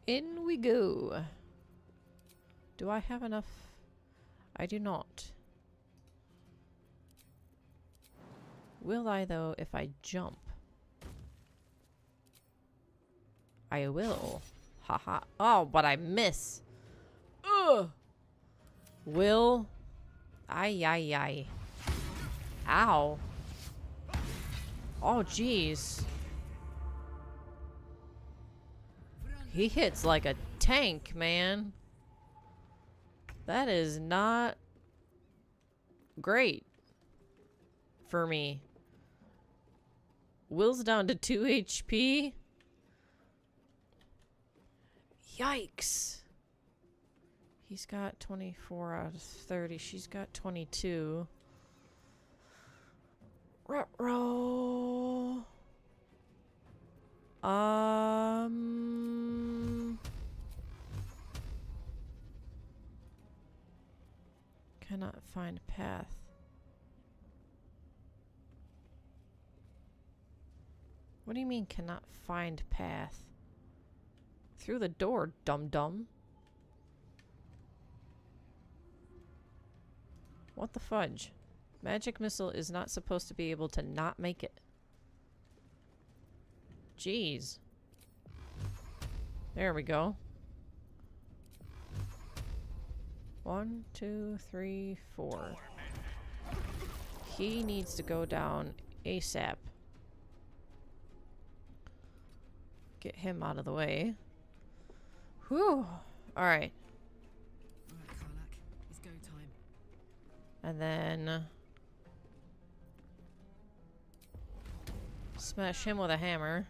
In we go. Do I have enough? I do not. Will I though if I jump? I will. Haha. Oh, but I miss. Ugh. Will. Ay, ay, ay. Ow. Oh, jeez. He hits like a tank, man. That is not great for me. Will's down to 2 HP. Yikes. He's got 24 out of 30. She's got 22. Ruh-roh. Cannot find path. What do you mean cannot find path? Through the door, dum-dum. What the fudge? Magic missile is not supposed to be able to not make it. Jeez. There we go. 1, 2, 3, 4. He needs to go down ASAP. Get him out of the way. Whew. Alright. Alright, Karlak. It's go time. And then smash him with a hammer.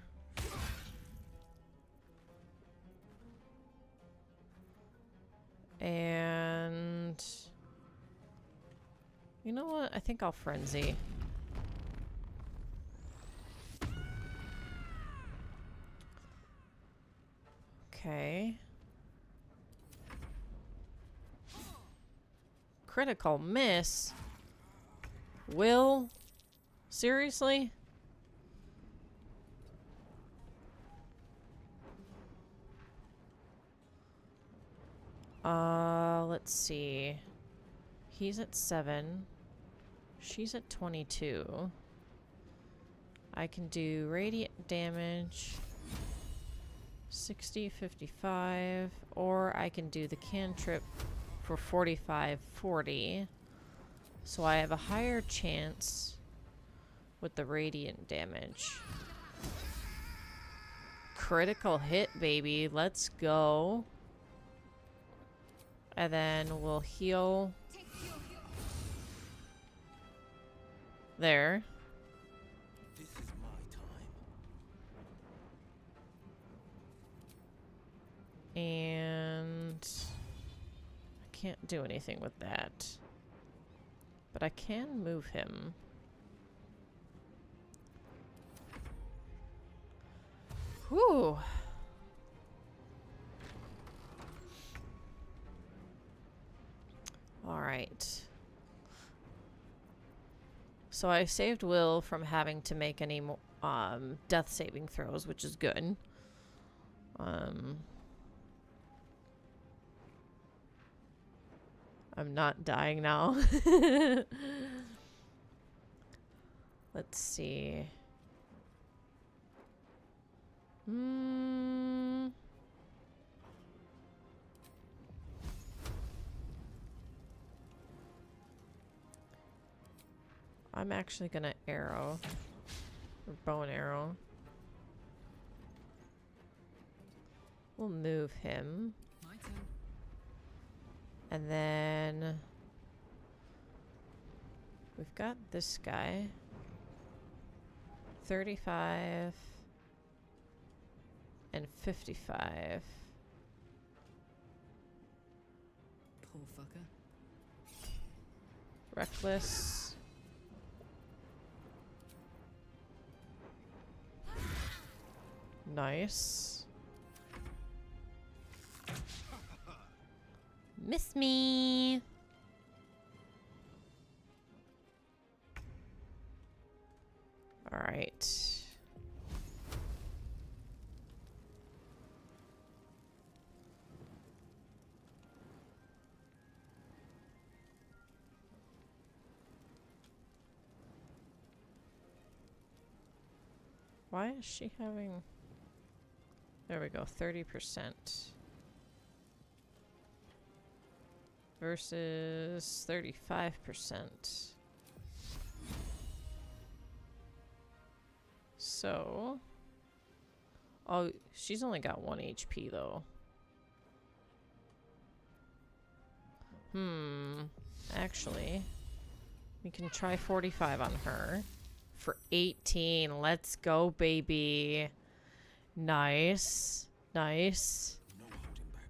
And you know what? I think I'll frenzy. Okay. Critical miss. Will? Seriously? Let's see. He's at 7. She's at 22. I can do radiant damage. 60, 55. Or I can do the cantrip for 45, 40. So I have a higher chance with the radiant damage. Critical hit, baby. Let's go. And then we'll heal. There. This is my time. And I can't do anything with that. But I can move him. Whew. All right. So I saved Will from having to make any more death saving throws, which is good. I'm not dying now. Let's see. I'm actually gonna arrow. Or bow and arrow. We'll move him. My turn. And then we've got this guy. 35 and 55. Poor fucker. Reckless. Nice. Miss me. All right. Why is she having... There we go, 30%. Versus 35%. So... Oh, she's only got 1 HP though. Actually, we can try 45 on her. For 18. Let's go, baby. Nice. Nice. No holding back.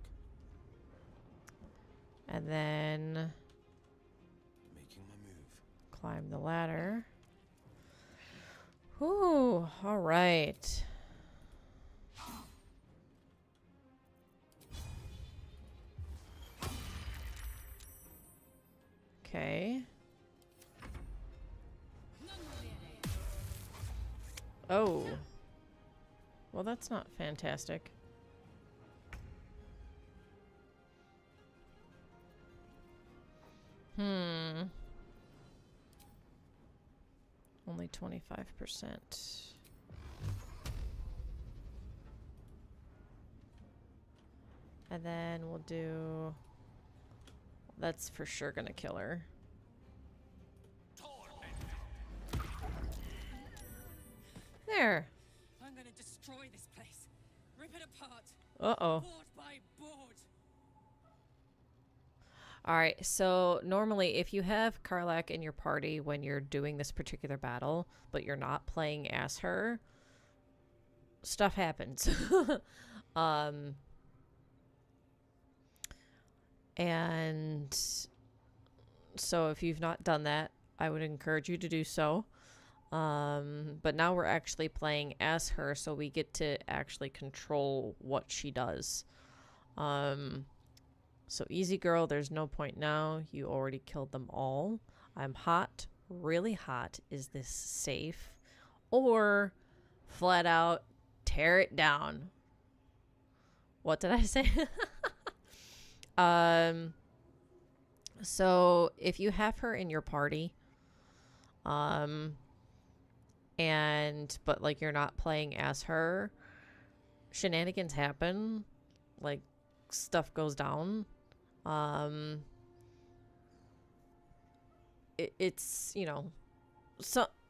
And then Making my move. climb the ladder. Whew. All right. Okay. Oh. Well, that's not fantastic. Only 25%. And then we'll do... That's for sure gonna kill her. There. I'm gonna destroy this place. Rip it apart. Uh-oh. Board by board. Alright, so normally if you have Karlach in your party when you're doing this particular battle, but you're not playing as her, stuff happens. And so if you've not done that, I would encourage you to do so. But now we're actually playing as her, so we get to actually control what she does. So easy girl, there's no point now. You already killed them all. I'm hot, really hot. Is this safe? Or flat out tear it down. What did I say? So if you have her in your party, but like you're not playing as her, shenanigans happen, like stuff goes down. It's, you know,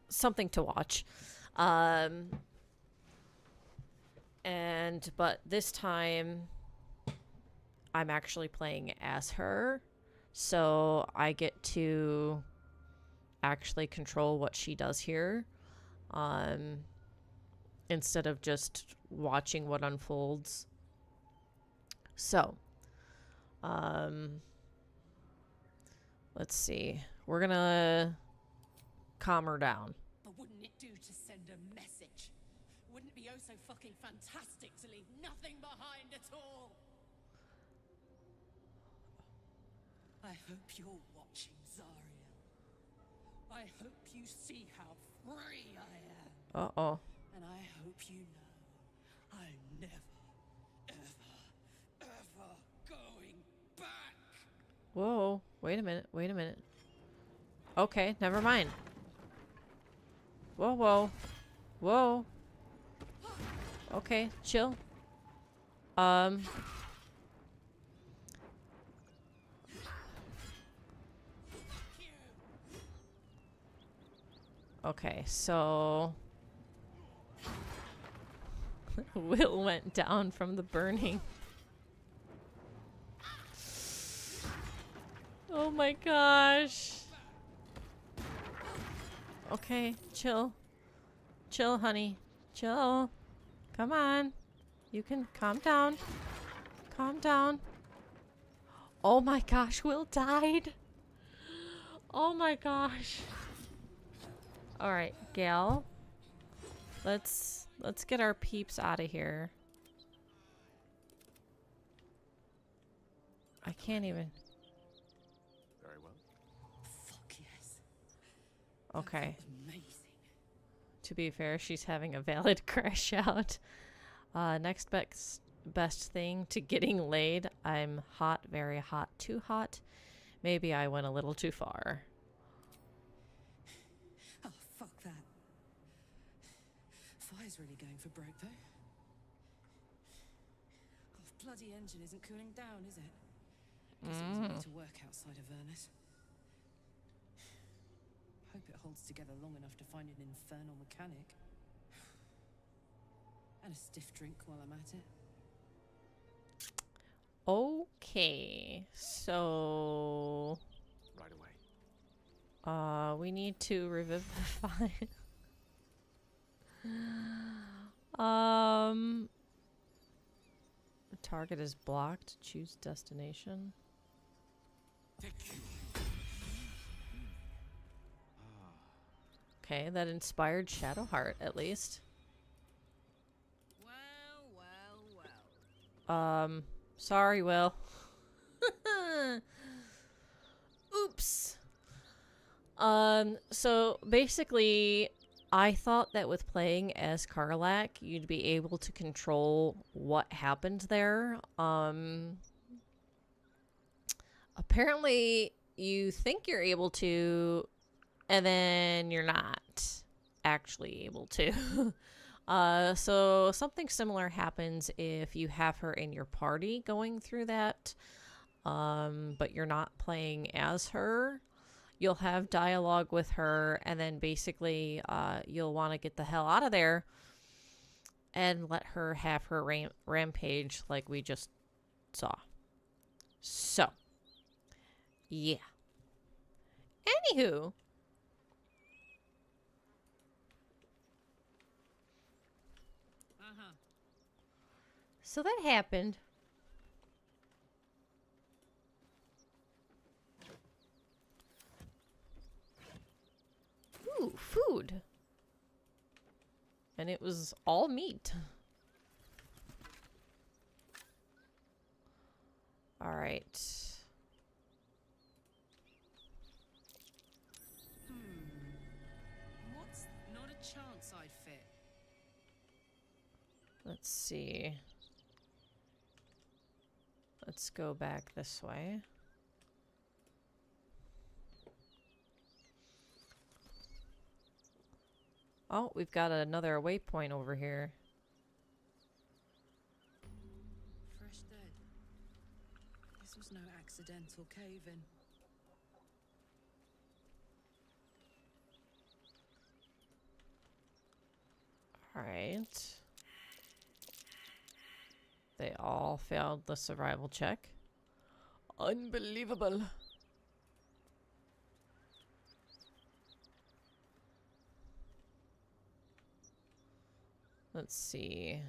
something to watch. But this time I'm actually playing as her, so I get to actually control what she does here, instead of just watching what unfolds. So, let's see. We're gonna calm her down. But wouldn't it do to send a message? Wouldn't it be oh so fucking fantastic to leave nothing behind at all? I hope you're watching, Zariel. I hope you see how free I am. Uh-oh. And I hope you know I'm never, ever, ever going back. Whoa. Wait a minute. Wait a minute. Okay, never mind. Whoa, whoa. Whoa. Okay, chill. Okay, so Will went down from the burning. Oh my gosh. Okay, chill. Chill, honey. Chill. Come on. You can calm down. Calm down. Oh my gosh, Will died. Oh my gosh. All right, gal. Let's get our peeps out of here. I can't even. Very well. Fuck yes. Okay. That was amazing. To be fair, she's having a valid crash out. Next best thing to getting laid. I'm hot, very hot, too hot. Maybe I went a little too far. Oh, fuck that. Fire's really going for broke, though. Oh, bloody engine isn't cooling down, is it? Guess it was made to work outside of Vernus. Hope it holds together long enough to find an infernal mechanic. And a stiff drink while I'm at it. Okay, so Right away. we need to revivify. The target is blocked. Choose destination. Okay, that inspired Shadowheart at least. Well. Sorry, Will. Oops. So basically, I thought that with playing as Karlach, you'd be able to control what happened there. Apparently, you think you're able to, and then you're not actually able to. So something similar happens if you have her in your party going through that, but you're not playing as her. You'll have dialogue with her, and then basically you'll want to get the hell out of there and let her have her rampage like we just saw. So, yeah. Anywho. So that happened. Ooh, food. And it was all meat. All right. What's not a chance I'd fit? Let's see. Let's go back this way. Oh, we've got another waypoint over here. Fresh dead. This was no accidental cave-in. Alright. They all failed the survival check. Unbelievable. Let's see.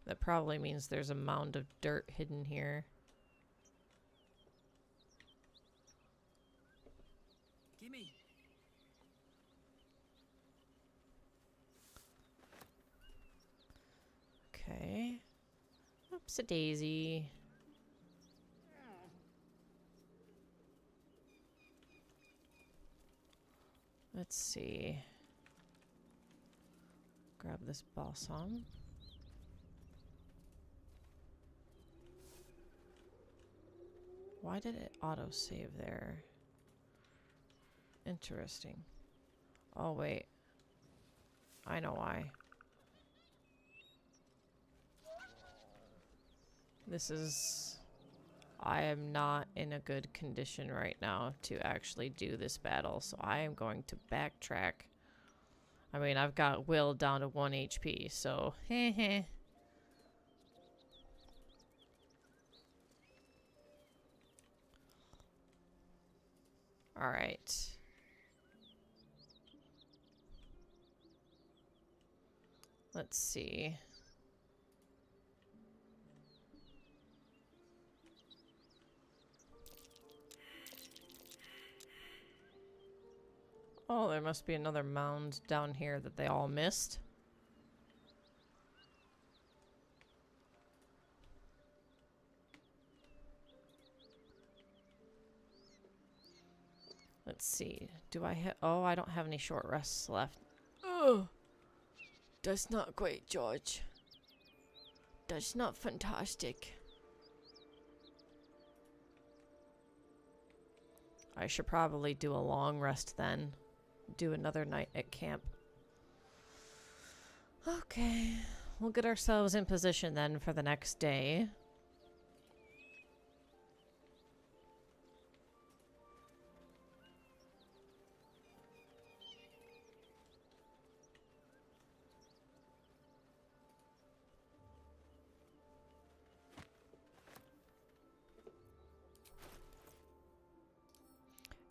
That probably means there's a mound of dirt hidden here. Gimme. Okay. Oops, a daisy. Let's see. Grab this balsam. Why did it auto-save there? Interesting. Oh, wait. I know why. This is... I am not in a good condition right now to actually do this battle, so I am going to backtrack. I mean, I've got Will down to 1 HP, so heh. Alright. Let's see. Oh, there must be another mound down here that they all missed. Let's see. Do I have... Oh, I don't have any short rests left. Oh, that's not great, George. That's not fantastic. I should probably do a long rest then. Do another night at camp. Okay. We'll get ourselves in position then for the next day.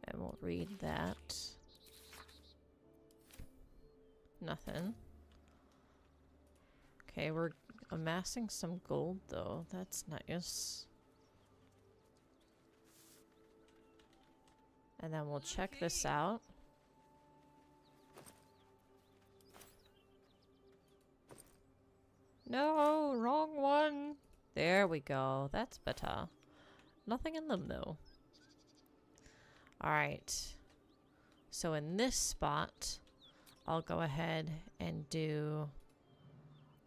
And we'll read that. Nothing. Okay, we're amassing some gold though. That's nice. And then we'll check this out. No, wrong one. There we go. That's better. Nothing in them though. Alright. So in this spot, I'll go ahead and do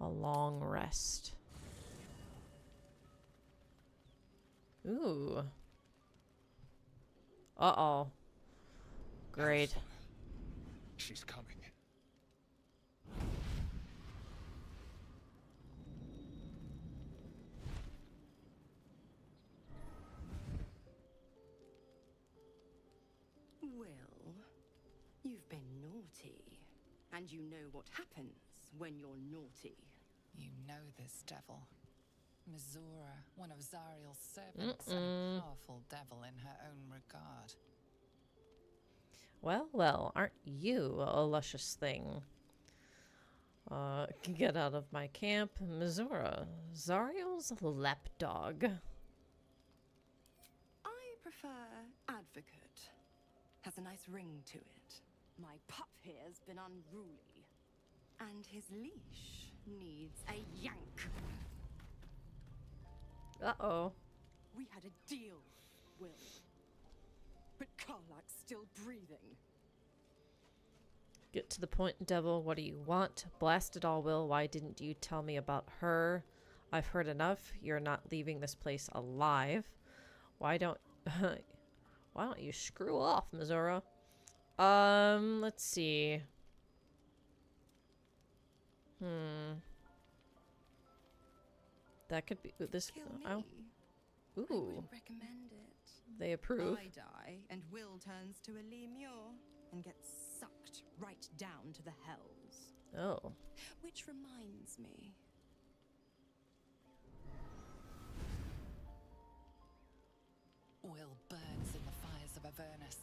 a long rest. Ooh. Uh-oh. Great. She's coming. Will, you've been naughty. And you know what happens when you're naughty. You know this devil. Mizora, one of Zariel's servants, and a powerful devil in her own regard. Well, well, aren't you a luscious thing? Get out of my camp, Mizora. Zariel's lapdog. I prefer advocate. Has a nice ring to it. My pup here's been unruly. And his leash needs a yank. Uh-oh. We had a deal, Will. But Karlak's still breathing. Get to the point, devil. What do you want? Blast it all, Will. Why didn't you tell me about her? I've heard enough. You're not leaving this place alive. Why don't you screw off, Mizora? Let's see. That could be this. Kill me. Oh. I Ooh. wouldn't recommend it. They approve. I die, and Will turns to a lemure and gets sucked right down to the hells. Oh. Which reminds me. Will burns in the fires of Avernus.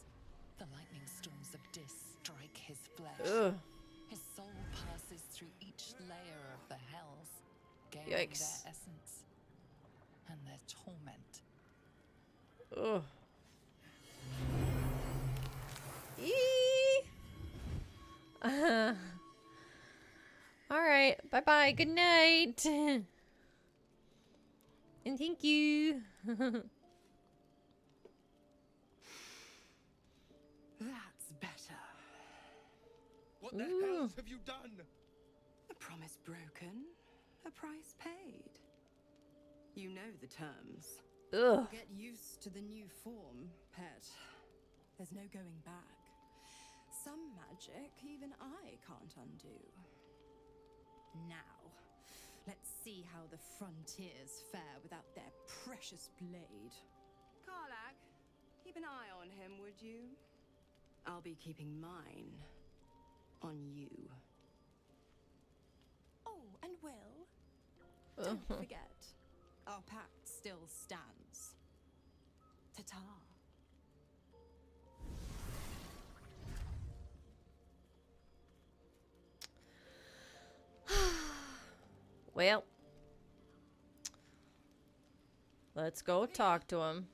The lightning storms of Dis strike his flesh. Ugh. His soul passes through each layer of the hells. gaining Yikes. their essence and their torment. Ugh. Eee. All right. Bye-bye. Good night. And thank you. That's better. What the hell have you done? A promise broken, a price paid. You know the terms. Ugh. Get used to the new form, pet. There's no going back. Some magic even I can't undo. Now, let's see how the frontiers fare without their precious blade. Karlak, keep an eye on him, would you? I'll be keeping mine on you. Oh, and Will, don't forget, our pact still stands. Ta-ta. Well, let's go talk to him.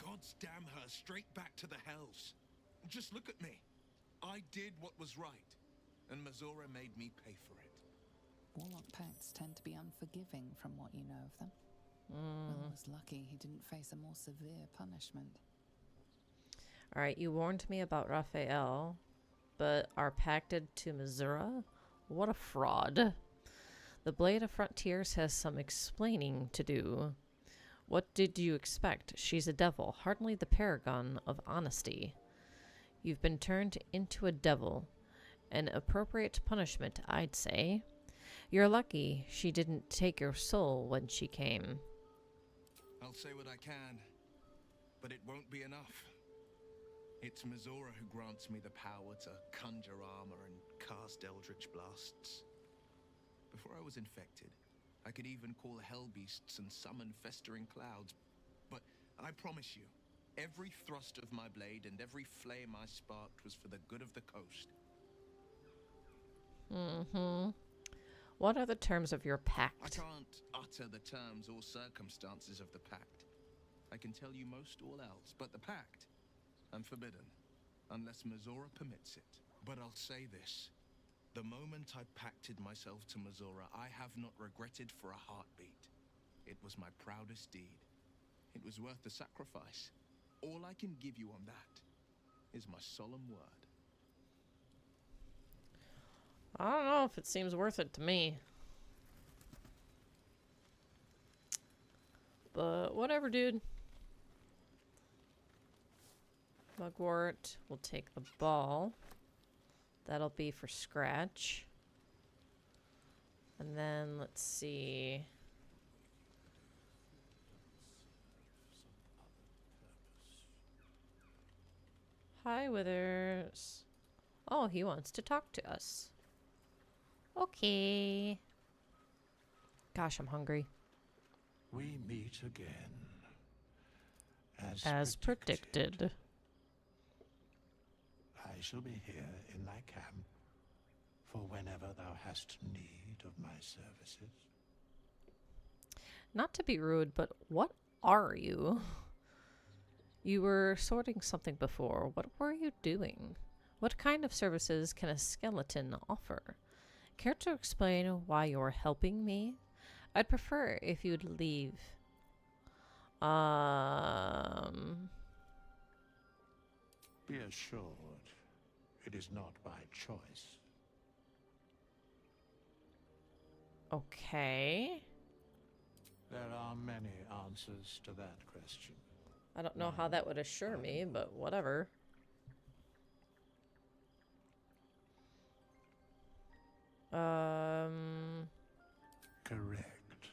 God's damn her, straight back to the hells. Just look at me. I did what was right, and Mazora made me pay for it. Warlock pacts tend to be unforgiving from what you know of them. Will was lucky he didn't face a more severe punishment. All right, you warned me about Raphael, but are pacted to Mazura? What a fraud. The Blade of Frontiers has some explaining to do. What did you expect? She's a devil, hardly the paragon of honesty. You've been turned into a devil. An appropriate punishment, I'd say. You're lucky she didn't take your soul when she came. I'll say what I can, but it won't be enough. It's Mazora who grants me the power to conjure armor and cast eldritch blasts. Before I was infected, I could even call hell beasts and summon festering clouds. But I promise you, every thrust of my blade and every flame I sparked was for the good of the coast. What are the terms of your pact? I can't utter the terms or circumstances of the pact. I can tell you most all else, but the pact, I'm forbidden, unless Mazora permits it. But I'll say this. The moment I pacted myself to Mazora, I have not regretted for a heartbeat. It was my proudest deed. It was worth the sacrifice. All I can give you on that is my solemn word. I don't know if it seems worth it to me. But whatever, dude. Mugwort will take the ball. That'll be for Scratch. And then let's see. Hi, Withers. Oh, he wants to talk to us. Okay. Gosh, I'm hungry. We meet again. As predicted. I shall be here in thy camp for whenever thou hast need of my services. Not to be rude, but what are you? You were sorting something before. What were you doing? What kind of services can a skeleton offer? Care to explain why you're helping me? I'd prefer if you'd leave. Be assured, it is not by choice. Okay. There are many answers to that question. I don't know how that would assure me, but whatever. Correct.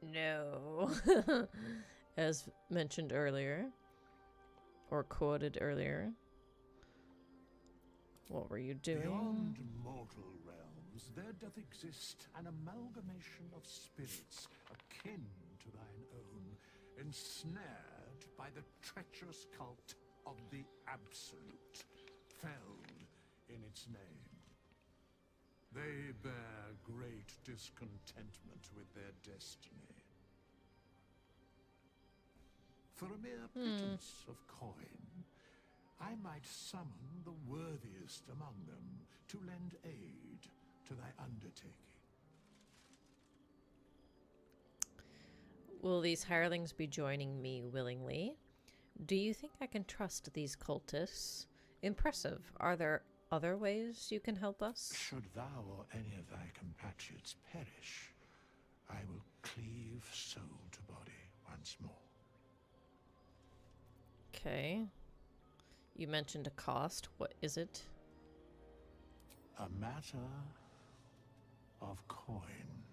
No. As mentioned earlier. Or quoted earlier. What were you doing? Beyond mortal realms, there doth exist an amalgamation of spirits akin to thine own, ensnared by by the treacherous cult of the Absolute, felled in its name. They bear great discontentment with their destiny. For a mere pittance of coin, I might summon the worthiest among them to lend aid to thy undertaking. Will these hirelings be joining me willingly? Do you think I can trust these cultists? Impressive. Are there other ways you can help us? Should thou or any of thy compatriots perish, I will cleave soul to body once more. Okay. You mentioned a cost. What is it? A matter of coin.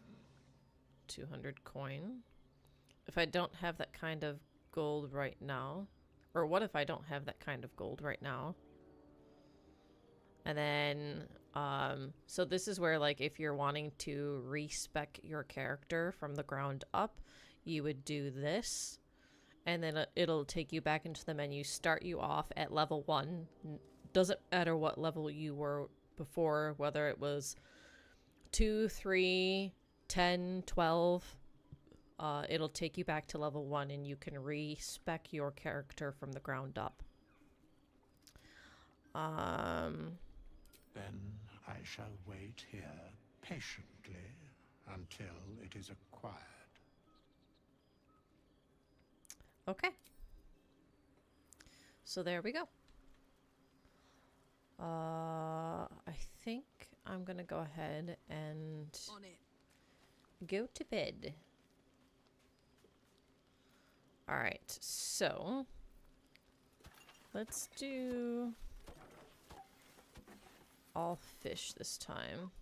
200 coin. If I don't have that kind of gold right now, or what if I don't have that kind of gold right now? And then, so this is where, like, if you're wanting to respec your character from the ground up, you would do this, and then it'll take you back into the menu, start you off at level 1. Doesn't matter what level you were before, whether it was 2, 3, 10, 12. It'll take you back to level 1 and you can respec your character from the ground up. Then I shall wait here patiently until it is acquired. Okay. So there we go. I think I'm gonna go ahead and go to bed. Alright, so let's do all fish this time.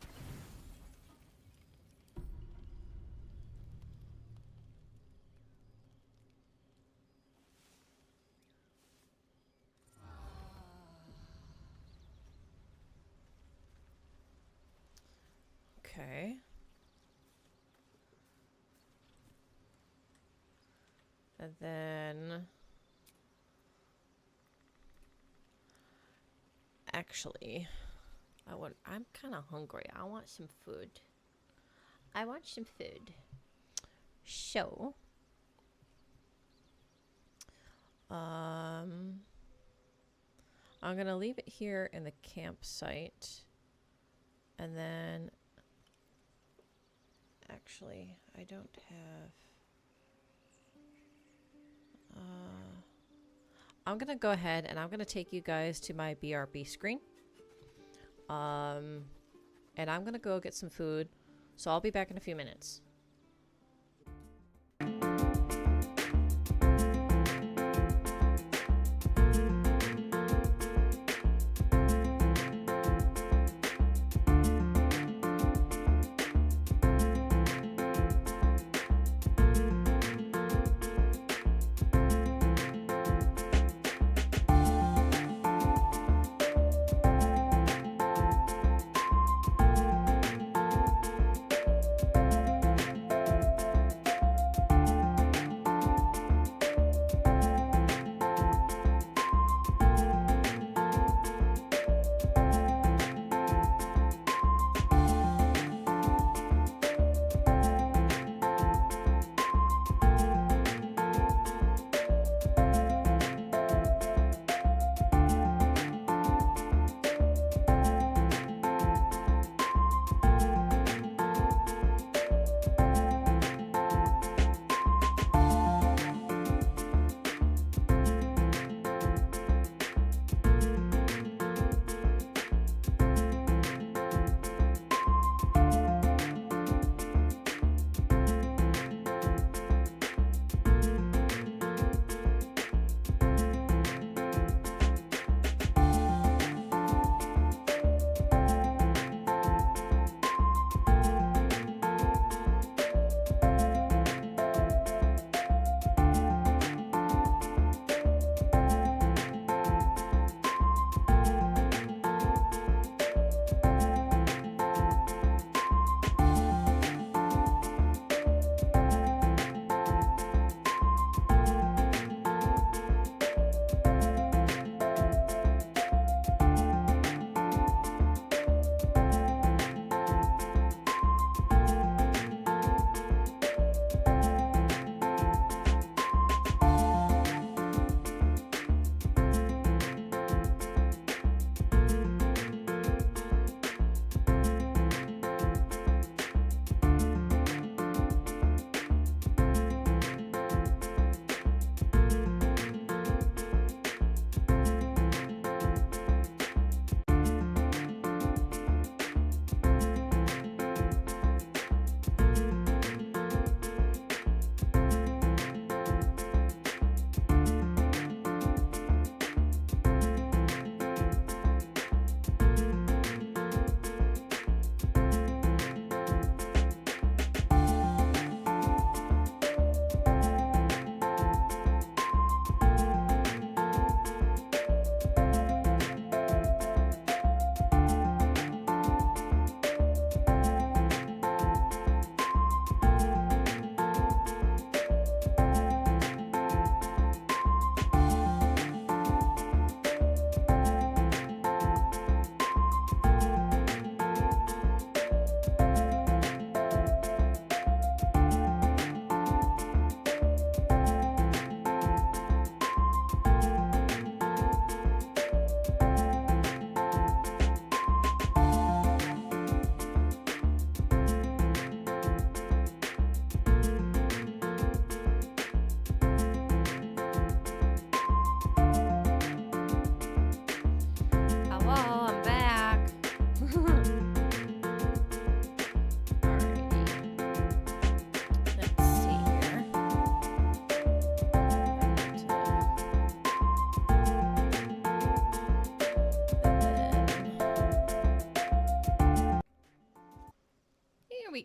Okay. And then actually, I'm kind of hungry. I want some food. I want some food. So, I'm gonna leave it here in the campsite, and then actually, I don't have. I'm gonna go ahead and I'm gonna take you guys to my BRB screen. And I'm gonna go get some food. So I'll be back in a few minutes.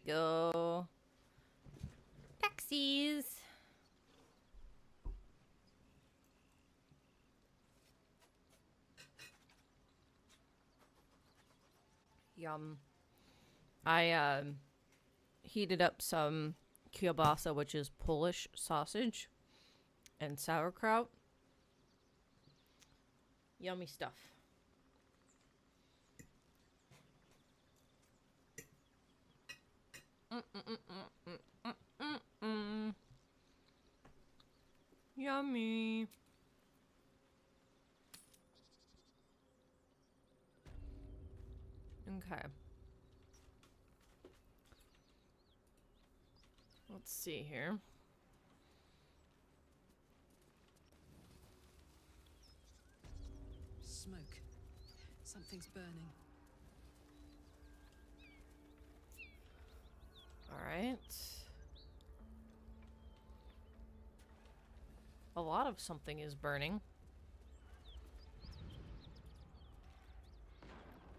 go. Taxis. Yum. I heated up some kielbasa, which is Polish sausage, and sauerkraut. Yummy stuff. Yummy. Okay. Let's see here. Smoke. Something's burning. All right. A lot of something is burning.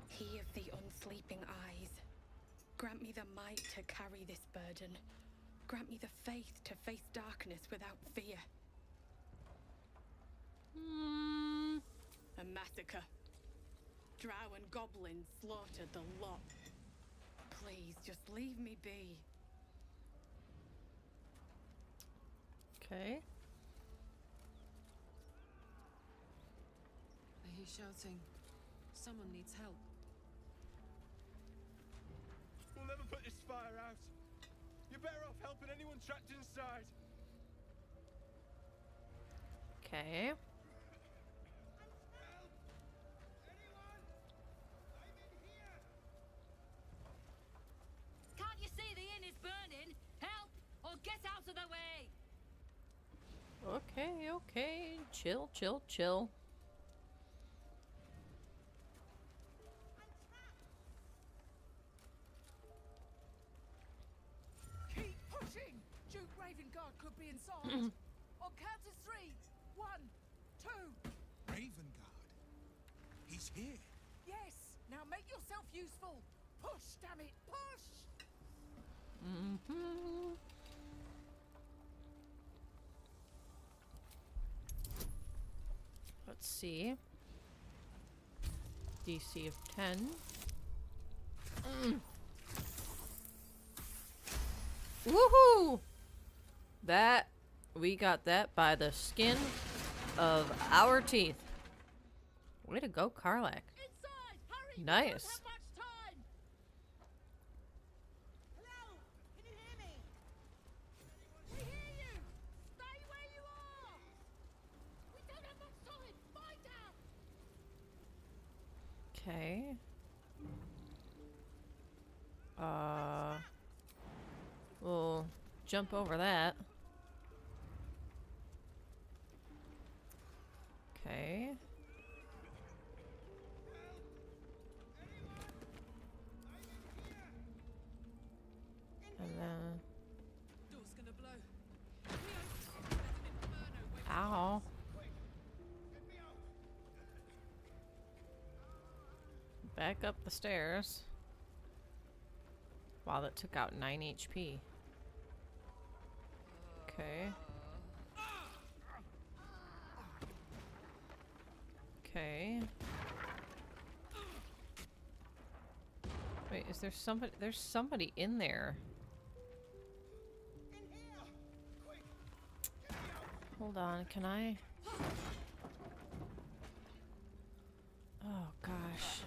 He of the unsleeping eyes, grant me the might to carry this burden. Grant me the faith to face darkness without fear. A massacre. Drow and goblins slaughtered the lot. Please, just leave me be. Okay. I hear shouting. Someone needs help. We'll never put this fire out. You're better off helping anyone trapped inside. Okay. Can't you see the inn is burning? Help, or get out of the way! Okay, okay. Chill, chill, chill. Keep pushing! Duke Ravengard could be inside. On count of 3. 1, 2. Ravengard? He's here. Yes! Now make yourself useful! Push, damn it! Push! Let's see. DC of 10. Woohoo! That, we got that by the skin of our teeth. Way to go, Karlak. Inside! Hurry! Nice. We don't have much time! Hello? Can you hear me? We hear you! Stay where you are! We don't have much time! Find out! Okay. We'll jump over that. Okay. And then... Door's gonna blow. There's an inferno waiting. Ow. Back up the stairs. Wow, that took out 9 HP. Okay. Okay. Wait, is there somebody? There's somebody in there. Hold on, can I? Oh gosh.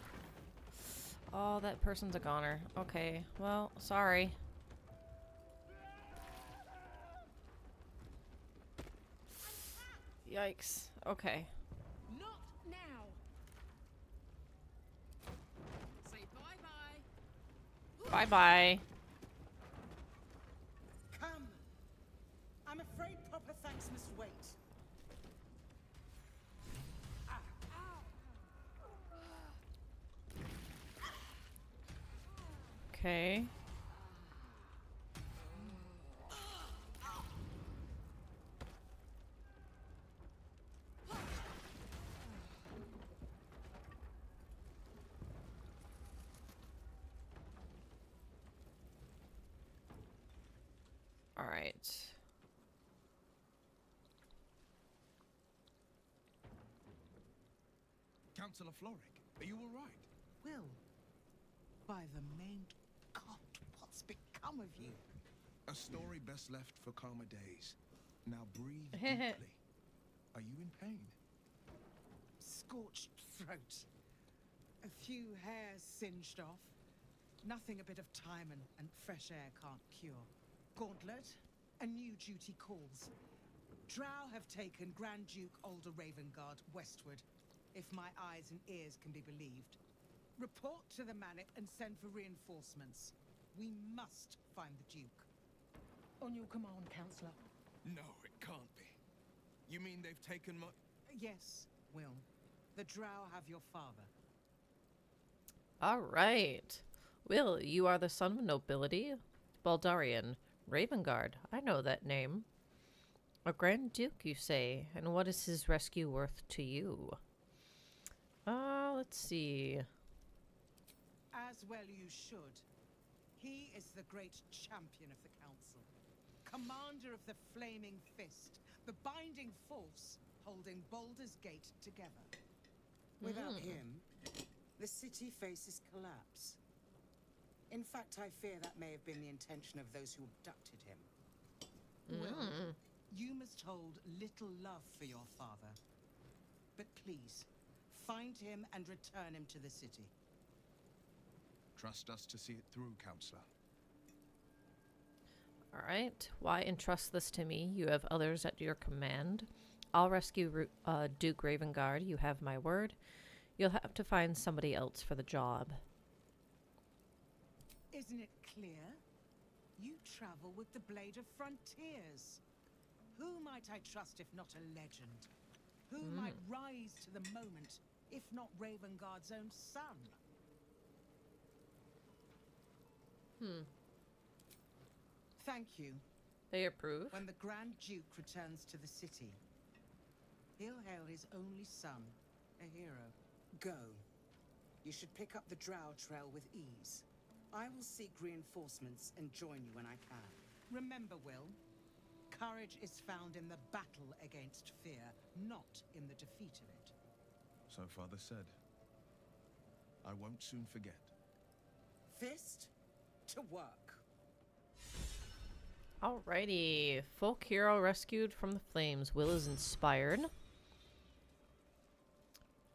Oh, that person's a goner. Okay, well, sorry. Yikes. Okay. Not now. Say bye-bye. Bye-bye. Come. I'm afraid proper thanks must wait. Okay. All right. Councillor Floric, are you all right? Will, by the main God, what's become of you? A story best left for calmer days. Now breathe deeply. Are you in pain? Scorched throat. A few hairs singed off. Nothing a bit of time and fresh air can't cure. Gauntlet, a new duty calls. Drow have taken Grand Duke Older Ravengard westward, if my eyes and ears can be believed. Report to the Manic and send for reinforcements. We must find the Duke. On your command, Councillor. No, it can't be. You mean they've taken my... Yes, Will. The Drow have your father. All right. Will, you are the son of nobility? Baldurian. Ravengard. I know that name. A Grand Duke, you say? And what is his rescue worth to you? Let's see. As well you should. He is the great champion of the Council. Commander of the Flaming Fist. The binding force holding Baldur's Gate together. Without him, the city faces collapse. In fact, I fear that may have been the intention of those who abducted him. Well, you must hold little love for your father. But please, find him and return him to the city. Trust us to see it through, Councillor. All right. Why entrust this to me? You have others at your command. I'll rescue Duke Ravengard. You have my word. You'll have to find somebody else for the job. Isn't it clear? You travel with the Blade of Frontiers. Who might I trust if not a legend? Who might rise to the moment if not Ravengard's own son? Thank you. They approve. When the Grand Duke returns to the city, he'll hail his only son, a hero. Go. You should pick up the Drow trail with ease. I will seek reinforcements and join you when I can. Remember, Will, courage is found in the battle against fear, not in the defeat of it. So Father said. I won't soon forget. Fist, to work. Alrighty. Folk hero rescued from the flames. Will is inspired.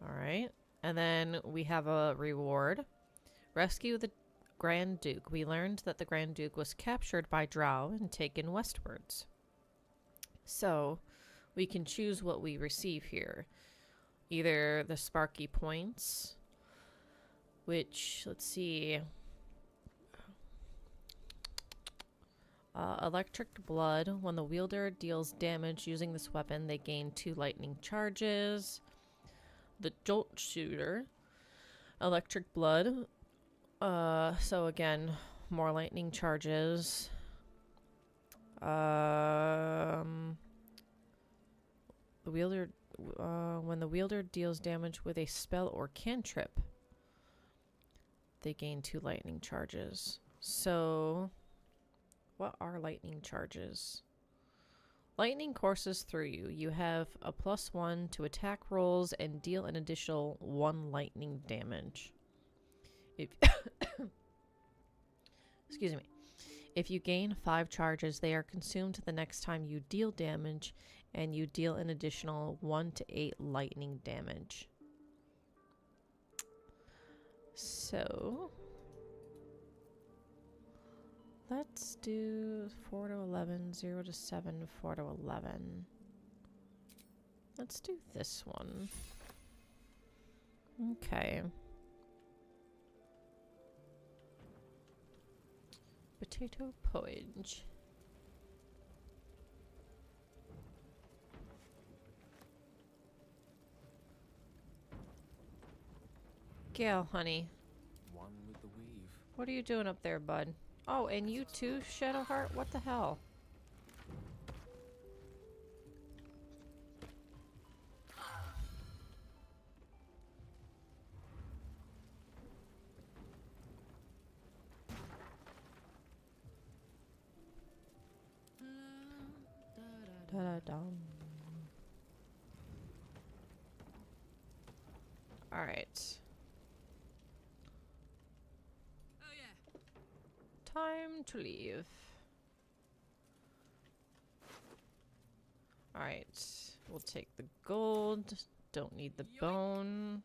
Alright. And then we have a reward. Rescue the Grand Duke. We learned that the Grand Duke was captured by Drow and taken westwards. So, we can choose what we receive here. Either the Sparky Points, which, let's see... Electric Blood. When the wielder deals damage using this weapon, they gain 2 lightning charges. The Jolt Shooter. Electric Blood. So again, more lightning charges. The wielder, when the wielder deals damage with a spell or cantrip, they gain 2 lightning charges. So, what are lightning charges? Lightning courses through you. You have a +1 to attack rolls and deal an additional 1 lightning damage. If excuse me. If you gain 5 charges, they are consumed the next time you deal damage, and you deal an additional 1 to 8 lightning damage. So, let's do 4 to 11, 0 to 7, 4 to 11. Let's do this one. Okay. Potato porridge. Gail, honey. One with the weave. What are you doing up there, bud? Oh, and you too, Shadowheart? What the hell? Da-da-dum. All right. Oh yeah. Time to leave. All right. We'll take the gold. Don't need the bone.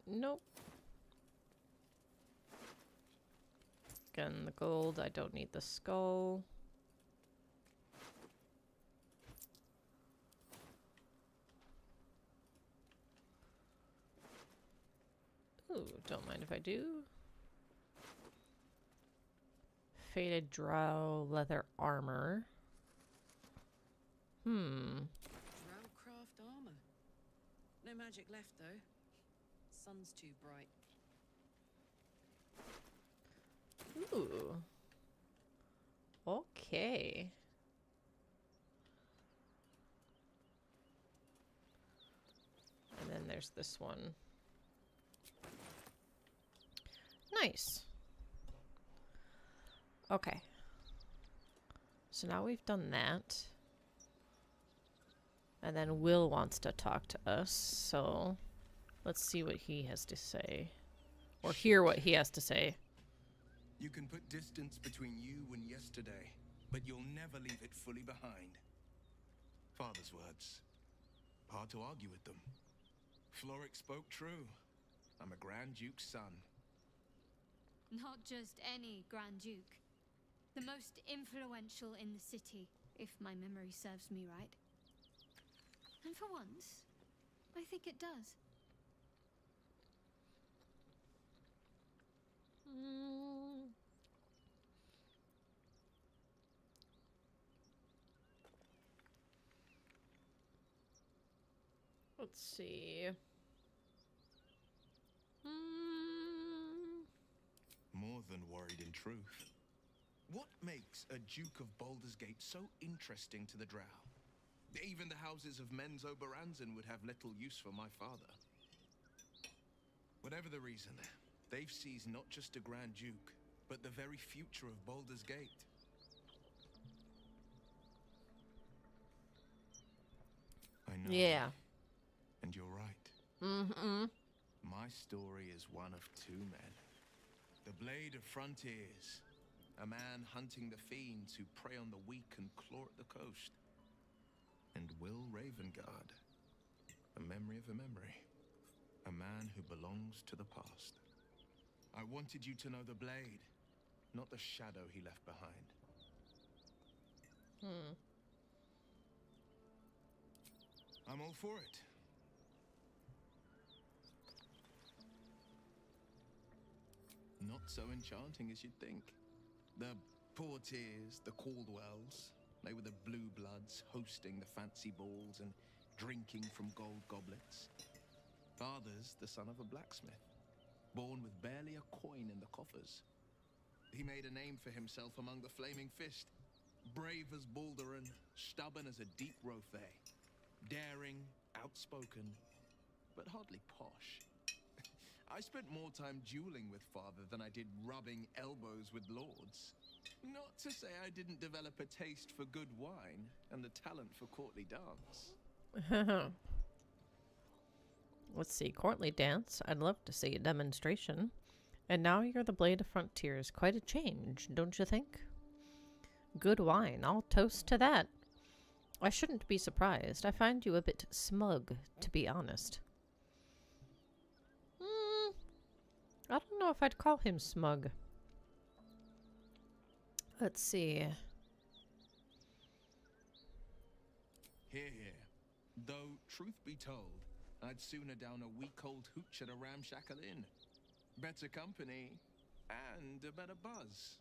Nope. Again, the gold. I don't need the skull. Ooh, don't mind if I do. Faded drow leather armor. Drowcraft armor. No magic left though. Sun's too bright. Ooh. Okay. And then there's this one. Nice. Okay. So now we've done that. And then Will wants to talk to us, so let's see what he has to say. Or hear what he has to say. You can put distance between you and yesterday, but you'll never leave it fully behind. Father's words. Hard to argue with them. Floric spoke true. I'm a Grand Duke's son. Not just any Grand Duke. The most influential in the city, if my memory serves me right. And for once, I think it does. Let's see. More than worried in truth. What makes a Duke of Baldur's Gate so interesting to the Drow? Even the houses of Menzo Baranzan would have little use for my father. Whatever the reason, they've seized not just a Grand Duke, but the very future of Baldur's Gate. I know. Yeah. And you're right. Mm-hmm. My story is one of two men. The Blade of Frontiers. A man hunting the fiends who prey on the weak and claw at the coast. And Will Ravengard. A memory of a memory. A man who belongs to the past. I wanted you to know the Blade, not the shadow he left behind. I'm all for it. Not so enchanting as you'd think. The Portiers, the Caldwells, they were the blue bloods hosting the fancy balls and drinking from gold goblets. Father's the son of a blacksmith, born with barely a coin in the coffers. He made a name for himself among the Flaming Fist. Brave as Baldurin, stubborn as a deep Rothay. Daring, outspoken, but hardly posh. I spent more time dueling with father than I did rubbing elbows with lords. Not to say I didn't develop a taste for good wine and the talent for courtly dance. Let's see, courtly dance. I'd love to see a demonstration. And now you're the Blade of Frontiers. Quite a change, don't you think? Good wine. I'll toast to that. I shouldn't be surprised. I find you a bit smug, to be honest. I don't know if I'd call him smug. Let's see. Hear, hear. Though, truth be told, I'd sooner down a week-old hooch at a ramshackle inn. Better company, and a better buzz.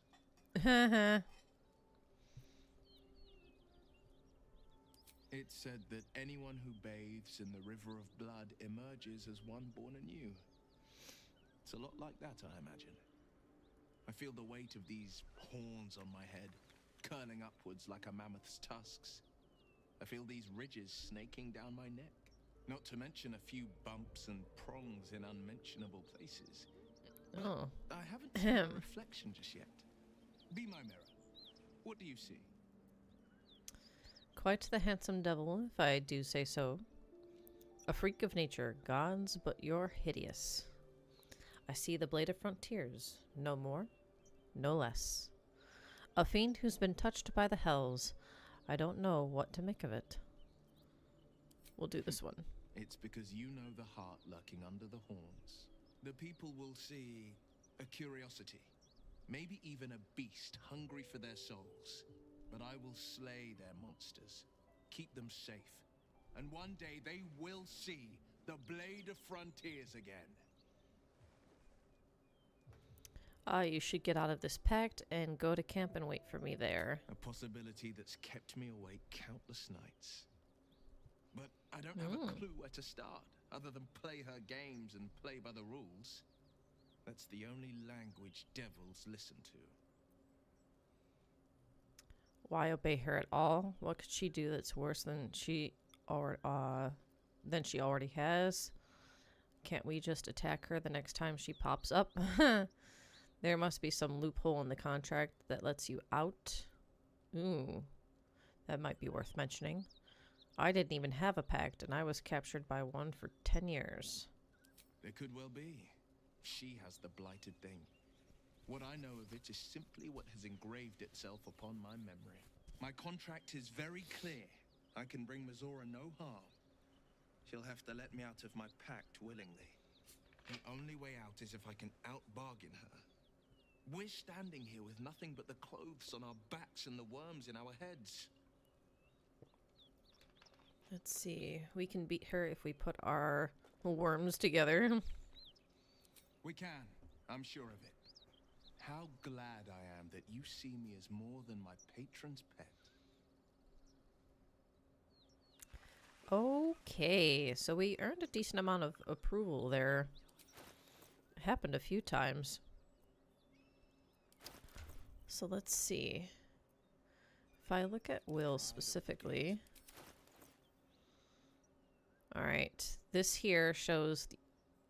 It's said that anyone who bathes in the river of blood emerges as one born anew. It's a lot like that, I imagine. I feel the weight of these horns on my head, curling upwards like a mammoth's tusks. I feel these ridges snaking down my neck, not to mention a few bumps and prongs in unmentionable places. Oh. I haven't seen a reflection just yet. Be my mirror. What do you see? Quite the handsome devil, if I do say so. A freak of nature, gods, but you're hideous. I see the blade of frontiers, no more, no less. A fiend who's been touched by the hells. I don't know what to make of it. We'll do this one. It's because you know the heart lurking under the horns. The people will see a curiosity, maybe even a beast hungry for their souls. But I will slay their monsters, keep them safe, and one day they will see the blade of frontiers again. You should get out of this pact and go to camp and wait for me there. A possibility that's kept me awake countless nights. But I don't have a clue where to start, other than play her games and play by the rules. That's the only language devils listen to. Why obey her at all? What could she do that's worse than she already has? Can't we just attack her the next time she pops up? There must be some loophole in the contract that lets you out. Ooh, that might be worth mentioning. I didn't even have a pact, and I was captured by one for 10 years. There could well be. She has the blighted thing. What I know of it is simply what has engraved itself upon my memory. My contract is very clear. I can bring Mazora no harm. She'll have to let me out of my pact willingly. The only way out is if I can out-bargain her. We're standing here with nothing but the clothes on our backs and the worms in our heads. Let's see. We can beat her if we put our worms together. We can. I'm sure of it. How glad I am that you see me as more than my patron's pet. Okay, so we earned a decent amount of approval there. It happened a few times. So let's see. If I look at Will specifically. Alright, this here shows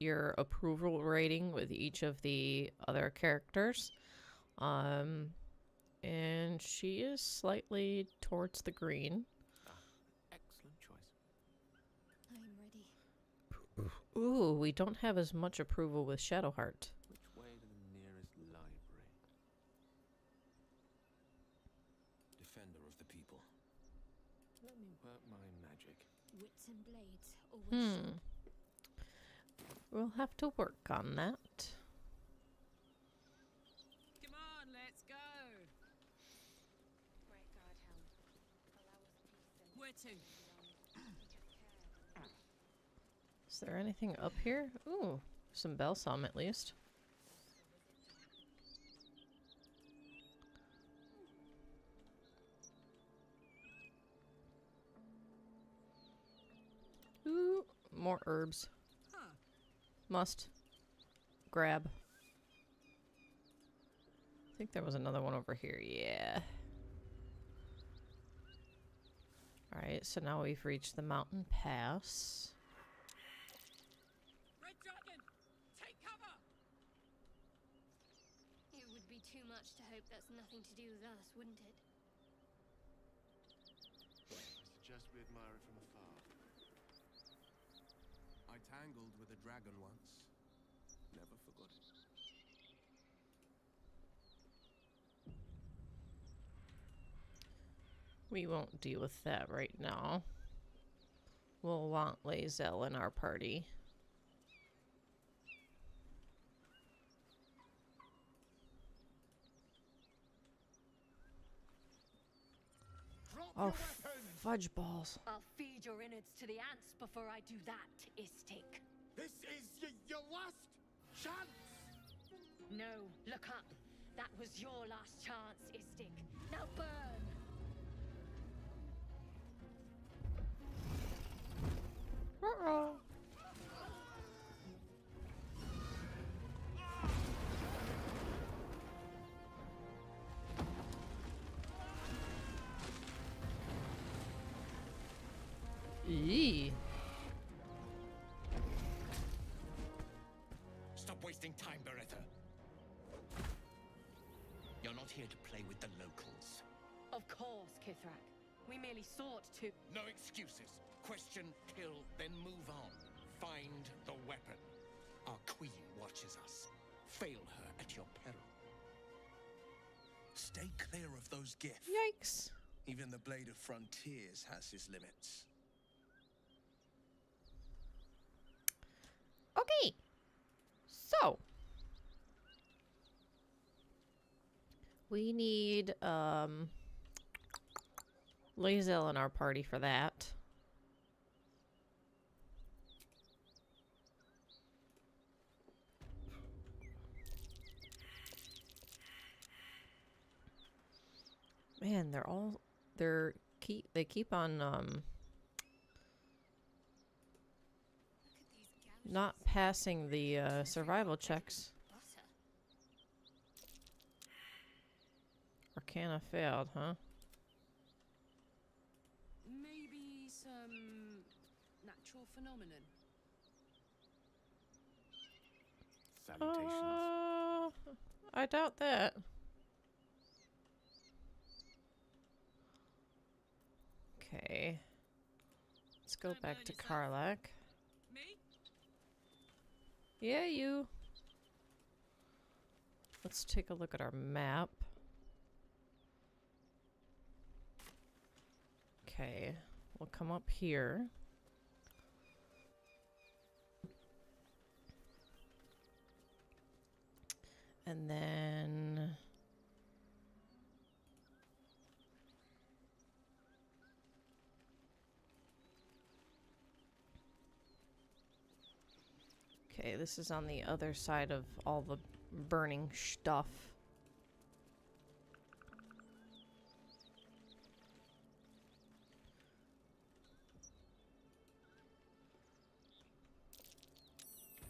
your approval rating with each of the other characters. And she is slightly towards the green. Excellent choice. I'm ready. Ooh, we don't have as much approval with Shadowheart. Which way to the nearest library? Defender of the people. Let me work my magic. Wits and blades, always sharp. We'll have to work on that. Come on, let's go. Great guard helm. Allow us peace and Where to? Is there anything up here? Ooh, some balsam at least. Ooh, more herbs. Huh. Must grab. I think there was another one over here. Yeah. Alright, so now we've reached the mountain pass. Red Dragon, take cover! It would be too much to hope that's nothing to do with us, wouldn't it? I suggest we admire it from afar. I tangled with a dragon once. Never forgot it. We won't deal with that right now. We'll want Lae'zel in our party. Oh, fudge balls. I'll feed your innards to the ants before I do that, Istik. This is your last chance! No, look up. That was your last chance, Istik. Now burn! Uh-oh. Eee. Stop wasting time, Beretta. You're not here to play with the locals. Of course, Kithrak. We merely sought to... No excuses. Question, kill, then move on. Find the weapon. Our queen watches us. Fail her at your peril. Stay clear of those gifts. Yikes. Even the Blade of Frontiers has his limits. Okay. So. We need, Lae'zel in our party for that. Man, they keep on not passing the survival checks. Arcana failed, huh? Maybe some natural phenomenon. Salutations. I doubt that. Okay. Let's go back to Karlak. Me? Yeah, you. Let's take a look at our map. Okay, we'll come up here. And then... Okay, this is on the other side of all the burning stuff.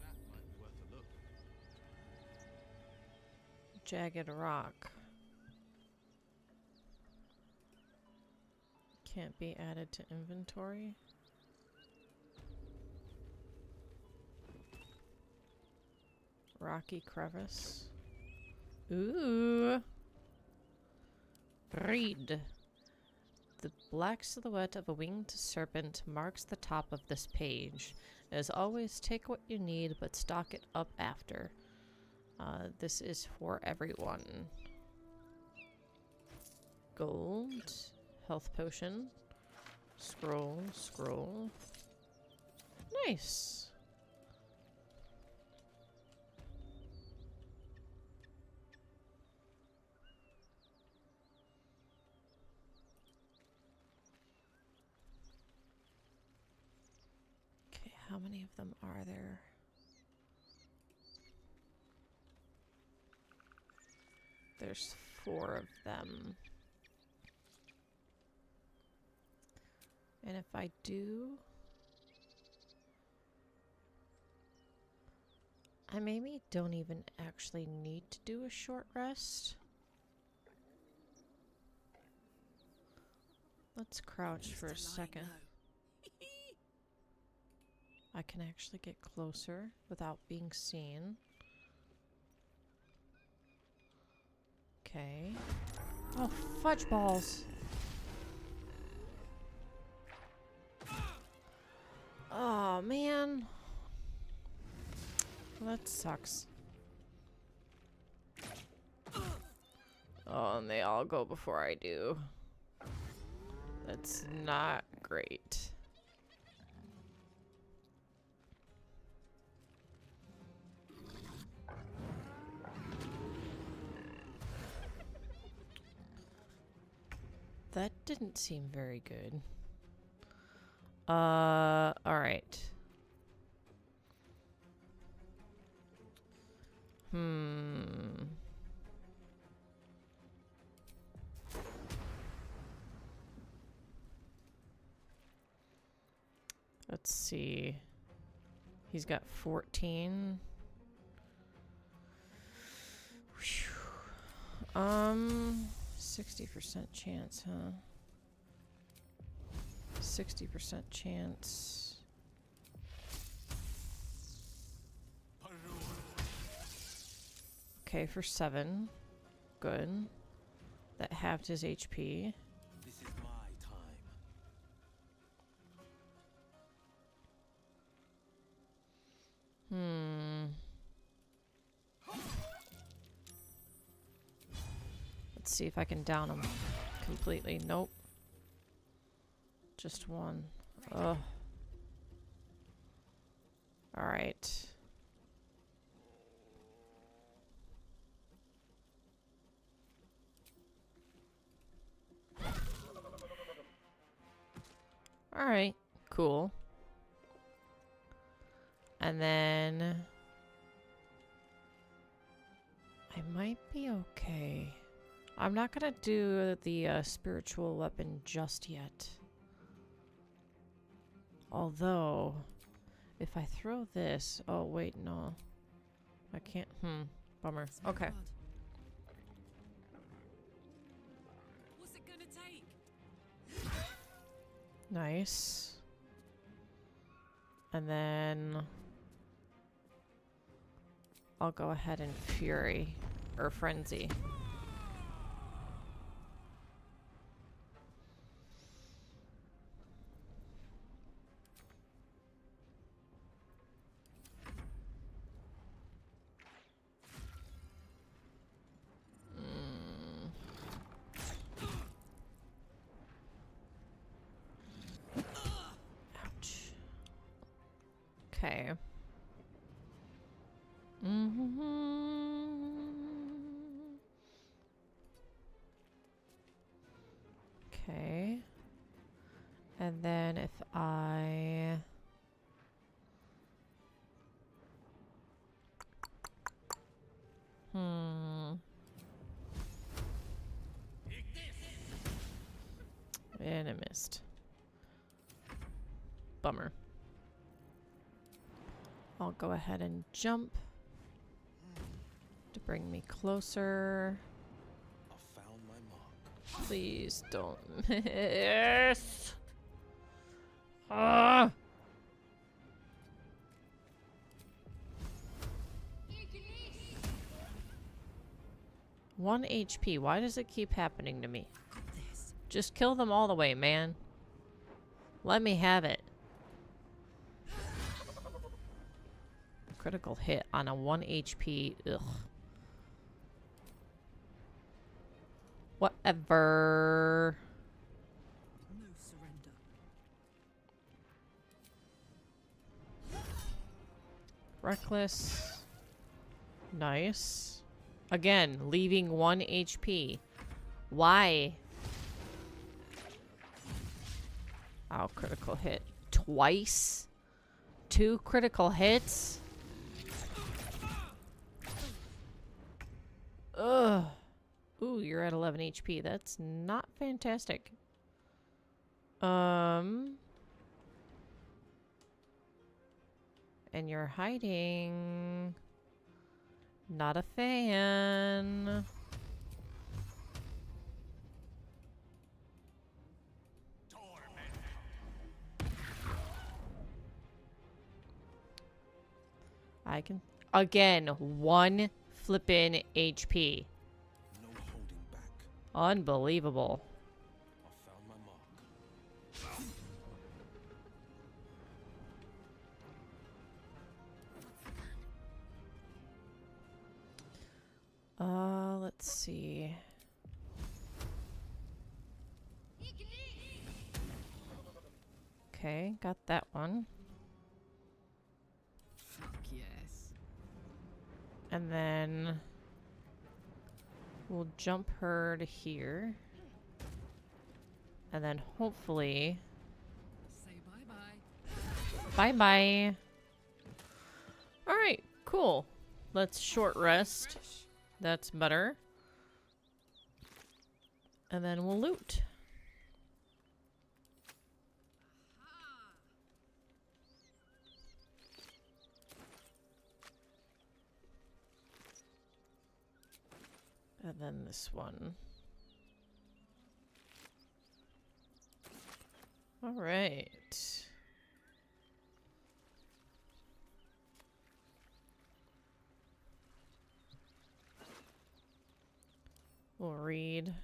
That might be worth a look. Jagged rock. Can't be added to inventory. Rocky crevice. Ooh. Read. The black silhouette of a winged serpent marks the top of this page. As always, take what you need, but stock it up after. This is for everyone. Gold. Health potion. Scroll. Scroll. Nice. How many of them are there? There's 4 of them. And if I do... I maybe don't even actually need to do a short rest. Let's crouch for a second. I can actually get closer without being seen. Okay. Oh, fudge balls! Oh, man. Well, that sucks. Oh, and they all go before I do. That's not great. That didn't seem very good. Alright. Let's see. He's got 14. Whew. 60% chance, huh? 60% chance. Okay, for 7. Good. That halved his HP. This is my time. Let's see if I can down him completely. Nope. Just one. Ugh. Alright. Alright. Cool. And then I might be okay. I'm not gonna do the spiritual weapon just yet. Although, if I throw this... Oh, wait, no. I can't... Bummer. Okay. What's it gonna take? Nice. And then... I'll go ahead and Fury. Or Frenzy. Ouch. Okay. Okay. And then if I... And I missed. Bummer. I'll go ahead and jump to bring me closer. I found my mark. Please don't miss. Ah! One HP. Why does it keep happening to me? Just kill them all the way, man. Let me have it. Critical hit on a 1 HP. Ugh. Whatever. No surrender. Reckless. Nice. Again, leaving 1 HP. Why? Oh, critical hit. Twice? 2 critical hits? Ugh. Ooh, you're at 11 HP. That's not fantastic. And you're hiding. Not a fan. I can... Again, 1 flippin' HP. No holding back. Unbelievable. I found my mark. Let's see. Okay, got that one. Fuck yes. And then we'll jump her to here. And then hopefully... Say bye-bye. Bye-bye. Alright, cool. Let's short rest. That's better. And then we'll loot. And then this one. All right. read.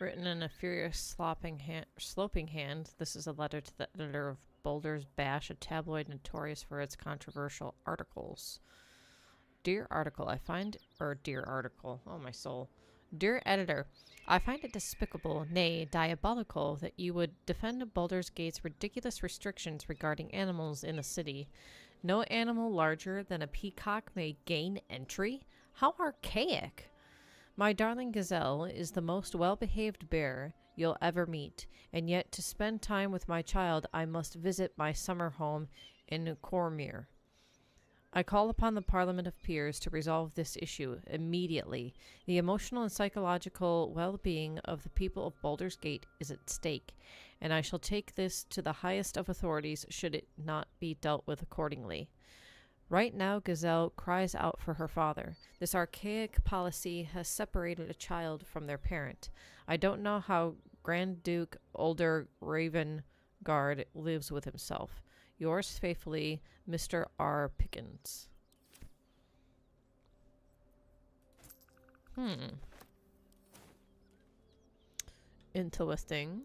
Written in a furious sloping hand, this is a letter to the editor of Baldur's Bash, a tabloid notorious for its controversial articles. Dear article, dear article, oh my soul. Dear editor, I find it despicable, nay, diabolical, that you would defend Baldur's Gate's ridiculous restrictions regarding animals in the city. No animal larger than a peacock may gain entry? How archaic! My darling gazelle is the most well-behaved bear you'll ever meet, and yet to spend time with my child I must visit my summer home in Cormyr. I call upon the Parliament of Peers to resolve this issue immediately. The emotional and psychological well-being of the people of Baldur's Gate is at stake, and I shall take this to the highest of authorities should it not be dealt with accordingly. Right now, Gazelle cries out for her father. This archaic policy has separated a child from their parent. I don't know how Grand Duke Older Ravengard lives with himself. Yours faithfully, Mr. R. Pickens. Interesting.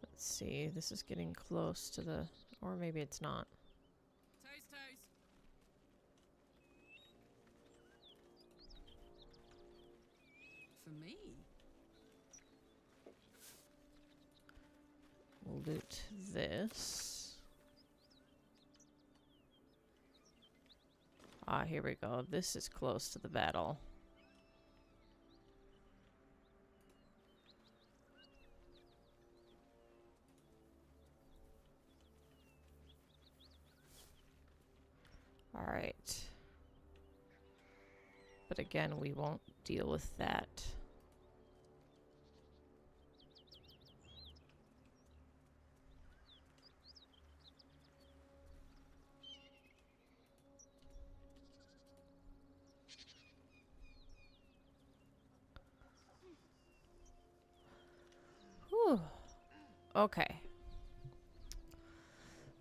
Let's see, this is getting close to the... or maybe it's not. Toast, toast. For me? Loot this. Ah, here we go. This is close to the battle. Alright. But again, we won't deal with that. Whew. Okay.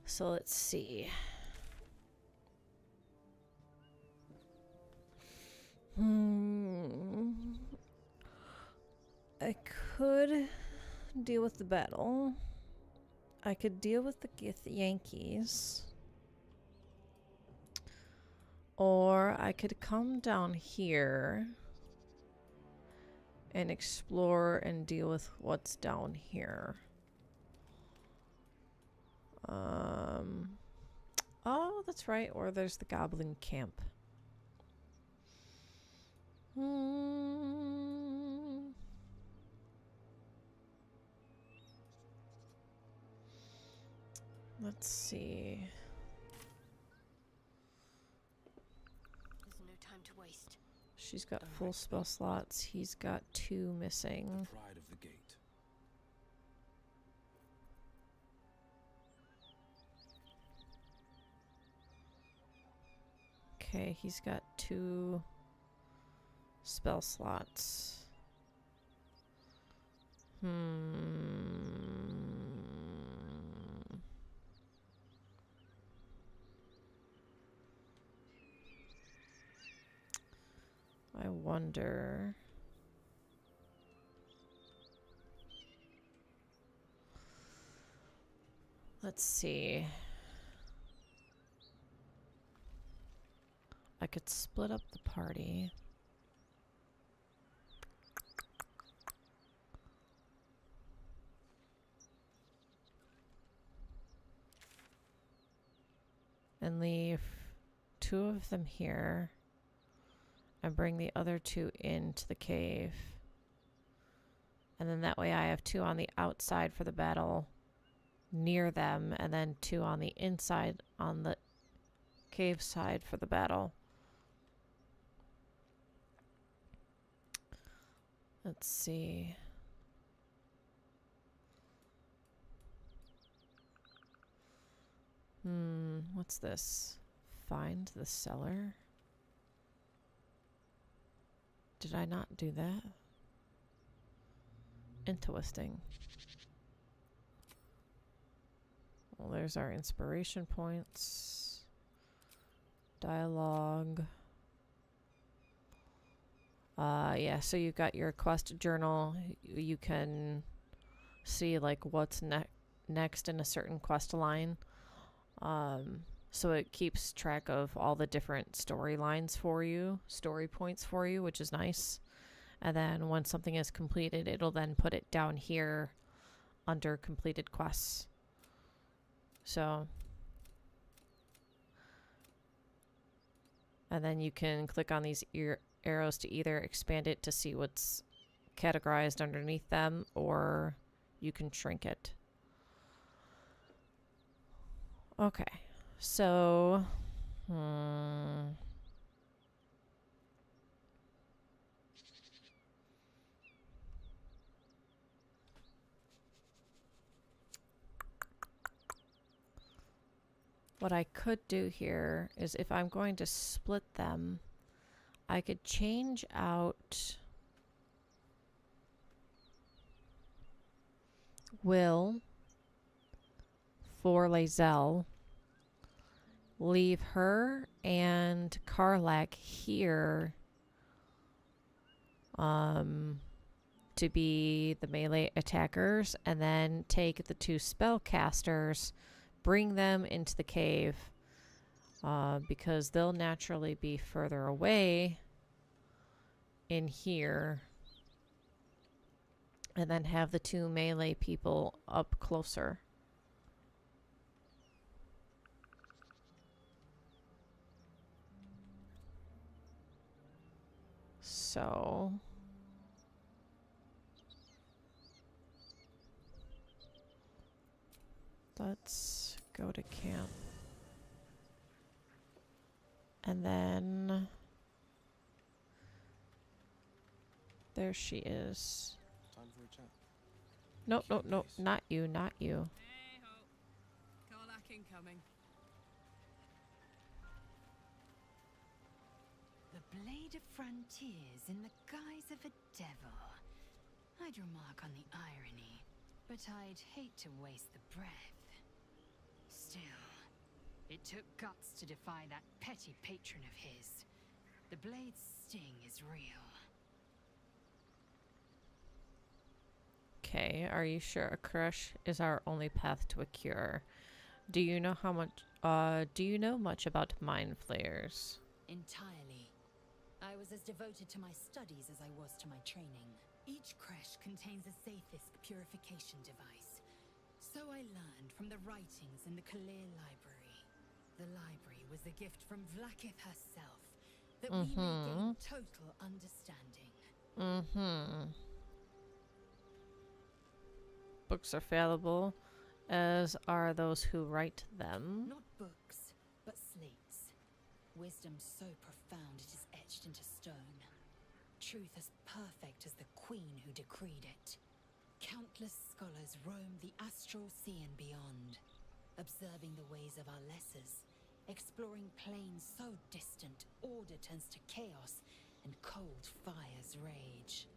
So let's see. I could deal with the battle. I could deal with the Yankees. Or I could come down here and explore and deal with what's down here. Oh, that's right. Or there's the Goblin Camp. Let's see. There's no time to waste. She's got full spell slots. He's got 2 missing. Pride of the gate. Okay, he's got 2 spell slots. I wonder... Let's see. I could split up the party. And leave 2 of them here. And bring the other 2 into the cave. And then that way I have 2 on the outside for the battle near them. And then 2 on the inside on the cave side for the battle. Let's see. What's this? Find the cellar? Did I not do that? Interesting. Well, there's our inspiration points. Dialogue. Yeah, so you've got your quest journal. You can see like what's next in a certain quest line. So it keeps track of all the different storylines for you, story points for you, which is nice. And then when something is completed, it'll then put it down here under completed quests. So, and then you can click on these arrows to either expand it to see what's categorized underneath them, or you can shrink it. Okay, so what I could do here is, if I'm going to split them, I could change out Will for Lae'zel, leave her and Karlach here to be the melee attackers, and then take the two spellcasters, bring them into the cave, because they'll naturally be further away in here, and then have the two melee people up closer. So let's go to camp. And then there she is. Time for a chat. Nope, nope, nope, not you, not you. Hey ho. Karlach incoming. The Blade of Frontiers in the guise of a devil. I'd remark on the irony, but I'd hate to waste the breath. Still, it took guts to defy that petty patron of his. The Blade's sting is real. Okay, are you sure a crush is our only path to a cure? Do you know much about mind flayers? Entirely. I was as devoted to my studies as I was to my training. Each creche contains a safest purification device. So I learned from the writings in the Kalir Library. The library was a gift from Vlaakith herself, that we may gain total understanding. Books are fallible, as are those who write them. Not books, but slates. Wisdom so profound it is etched into stone. Truth as perfect as the queen who decreed it. Countless scholars roam the astral sea and beyond, observing the ways of our lessers, exploring planes so distant order turns to chaos and cold fires rage.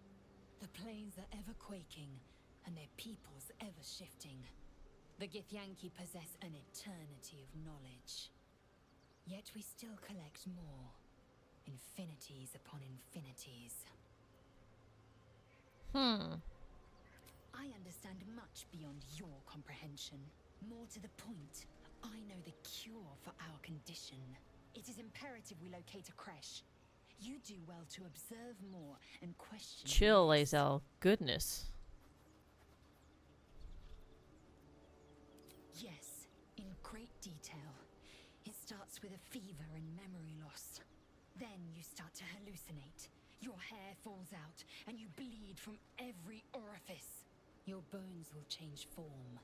The planes are ever quaking, and their peoples ever shifting. The Githyanki possess an eternity of knowledge. Yet we still collect more. Infinities upon infinities. I understand much beyond your comprehension. More to the point, I know the cure for our condition. It is imperative we locate a creche. You do well to observe more and question. Chill, Lae'zel. Goodness. Yes, in great detail. It starts with a fever and memory loss. Then you start to hallucinate. Your hair falls out, and you bleed from every orifice. Your bones will change form.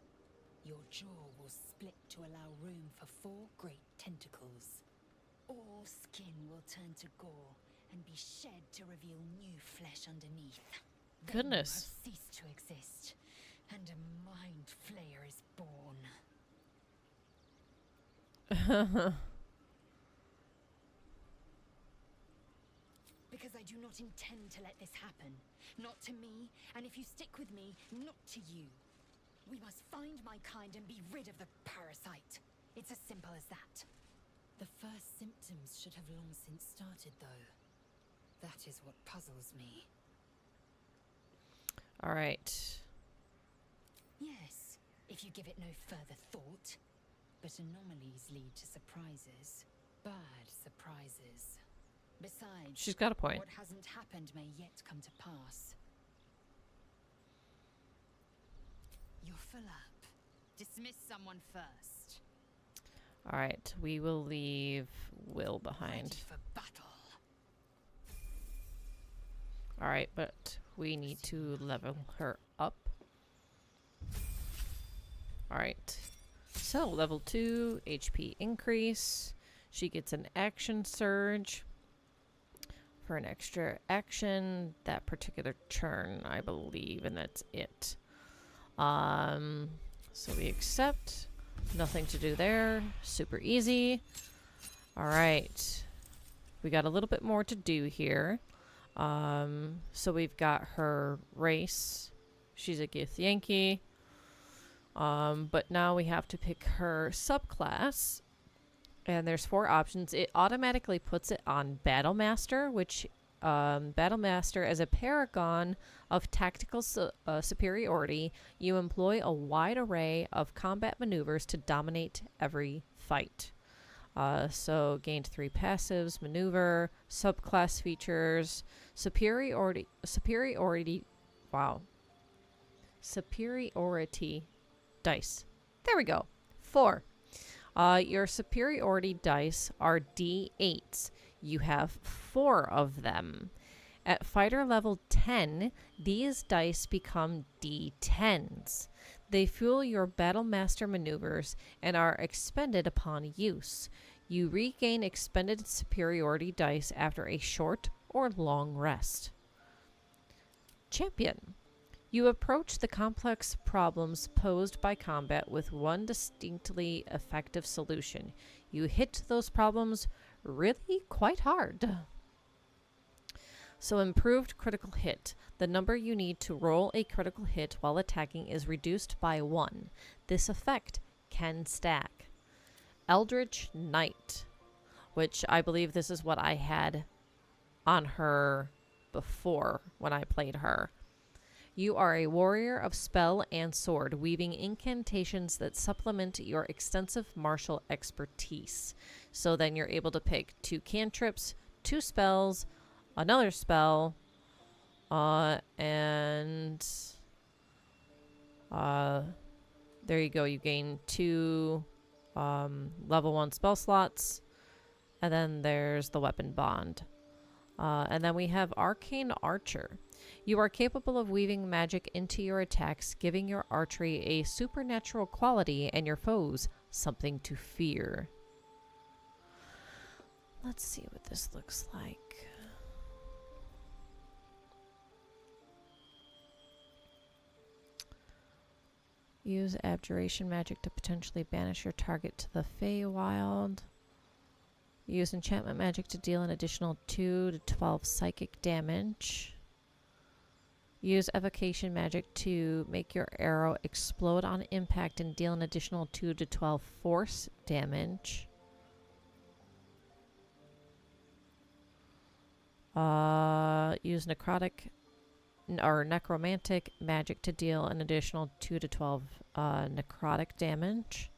Your jaw will split to allow room for 4 great tentacles. All skin will turn to gore and be shed to reveal new flesh underneath. Goodness. Then you have ceased to exist, and a mind flayer is born. Because I do not intend to let this happen. Not to me, and if you stick with me, not to you. We must find my kind and be rid of the parasite. It's as simple as that. The first symptoms should have long since started, though. That is what puzzles me. All right. Yes, if you give it no further thought. But anomalies lead to surprises. Bad surprises. Besides, She's got a point. what hasn't happened may yet come to pass. You're full up. Dismiss someone first. All right, we will leave Will behind. Ready for battle. All right, but we need to level her up. All right. So, level 2, HP increase. She gets an action surge for an extra action that particular turn, I believe, and that's it. So we accept. Nothing to do there. Super easy. All right. We got a little bit more to do here. So we've got her race. She's a Githyanki. But now we have to pick her subclass. And there's 4 options. It automatically puts it on Battlemaster, which Battlemaster, as a paragon of tactical superiority, you employ a wide array of combat maneuvers to dominate every fight. So gained 3 passives, maneuver, subclass features, superiority dice. There we go. 4. Your superiority dice are D8s. You have 4 of them. At fighter level 10, these dice become D10s. They fuel your Battlemaster maneuvers and are expended upon use. You regain expended superiority dice after a short or long rest. Champion. You approach the complex problems posed by combat with one distinctly effective solution. You hit those problems really quite hard. So improved critical hit. The number you need to roll a critical hit while attacking is reduced by 1. This effect can stack. Eldritch Knight, which I believe this is what I had on her before when I played her. You are a warrior of spell and sword, weaving incantations that supplement your extensive martial expertise. So then you're able to pick 2 cantrips, 2 spells, another spell, and there you go. You gain 2 level 1 spell slots, and then there's the weapon bond. And then we have Arcane Archer. You are capable of weaving magic into your attacks, giving your archery a supernatural quality and your foes something to fear. Let's see what this looks like. Use abjuration magic to potentially banish your target to the Feywild. Use enchantment magic to deal an additional 2 to 12 psychic damage. Use evocation magic to make your arrow explode on impact and deal an additional 2 to 12 force damage. Use necromantic magic to deal an additional 2 to 12 necrotic damage.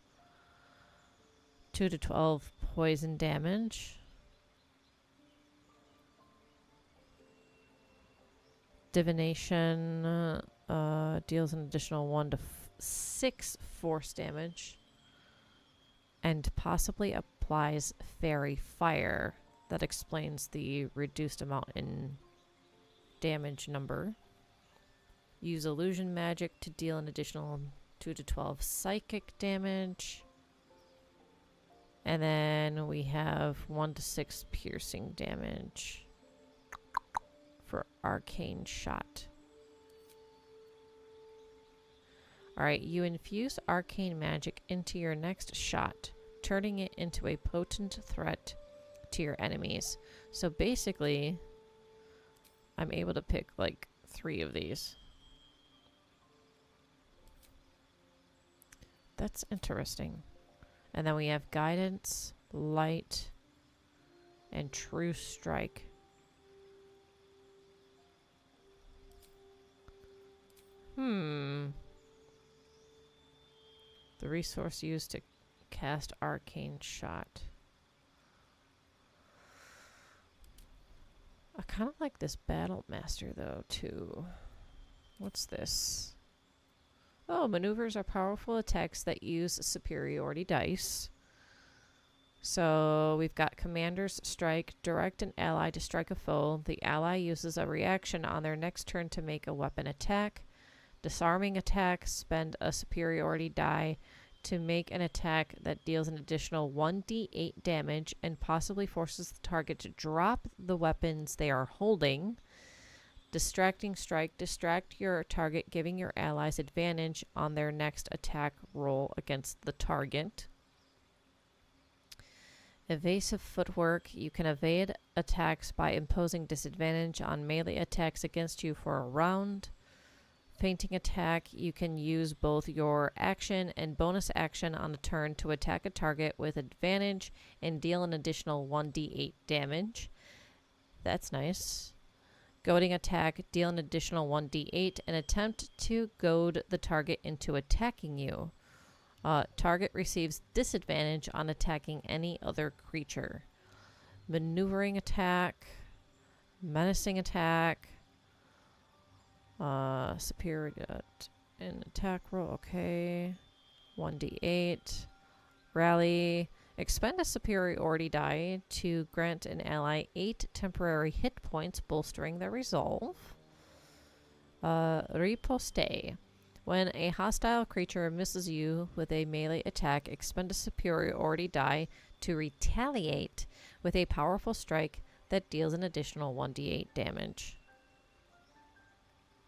2 to 12 poison damage. Divination deals an additional 1 to 6 force damage. And possibly applies fairy fire. That explains the reduced amount in damage number. Use illusion magic to deal an additional 2 to 12 psychic damage. And then we have 1 to 6 piercing damage for arcane shot. Alright, you infuse arcane magic into your next shot, turning it into a potent threat to your enemies. So basically, I'm able to pick like 3 of these. That's interesting. And then we have guidance, light, and true strike. The resource used to cast arcane shot. I kind of like this battle master though too. What's this? Oh, maneuvers are powerful attacks that use superiority dice. So we've got Commander's Strike. Direct an ally to strike a foe. The ally uses a reaction on their next turn to make a weapon attack. Disarming attack. Spend a superiority die to make an attack that deals an additional 1d8 damage and possibly forces the target to drop the weapons they are holding. Distracting Strike. Distract your target, giving your allies advantage on their next attack roll against the target. Evasive Footwork. You can evade attacks by imposing disadvantage on melee attacks against you for a round. Feinting Attack. You can use both your action and bonus action on a turn to attack a target with advantage and deal an additional 1d8 damage. That's nice. Goading Attack. Deal an additional 1d8 and attempt to goad the target into attacking you. Target receives disadvantage on attacking any other creature. Maneuvering Attack. Menacing Attack. Superior an attack roll. Okay. 1d8. Rally. Expend a superiority die to grant an ally 8 temporary hit points, bolstering their resolve. Riposte. When a hostile creature misses you with a melee attack, expend a superiority die to retaliate with a powerful strike that deals an additional 1d8 damage.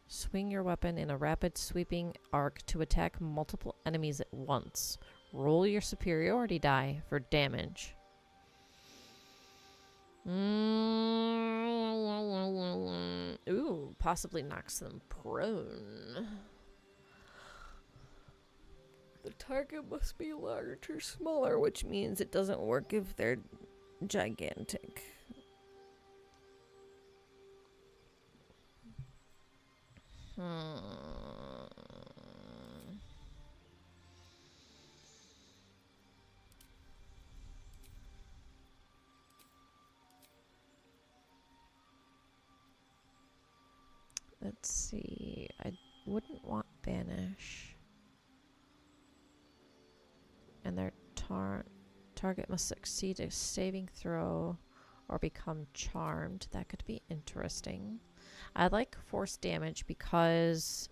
Swing your weapon in a rapid sweeping arc to attack multiple enemies at once. Roll your superiority die for damage. Ooh, possibly knocks them prone. The target must be large or smaller, which means it doesn't work if they're gigantic. Let's see. I wouldn't want banish. And their target must succeed a saving throw or become charmed. That could be interesting. I like force damage because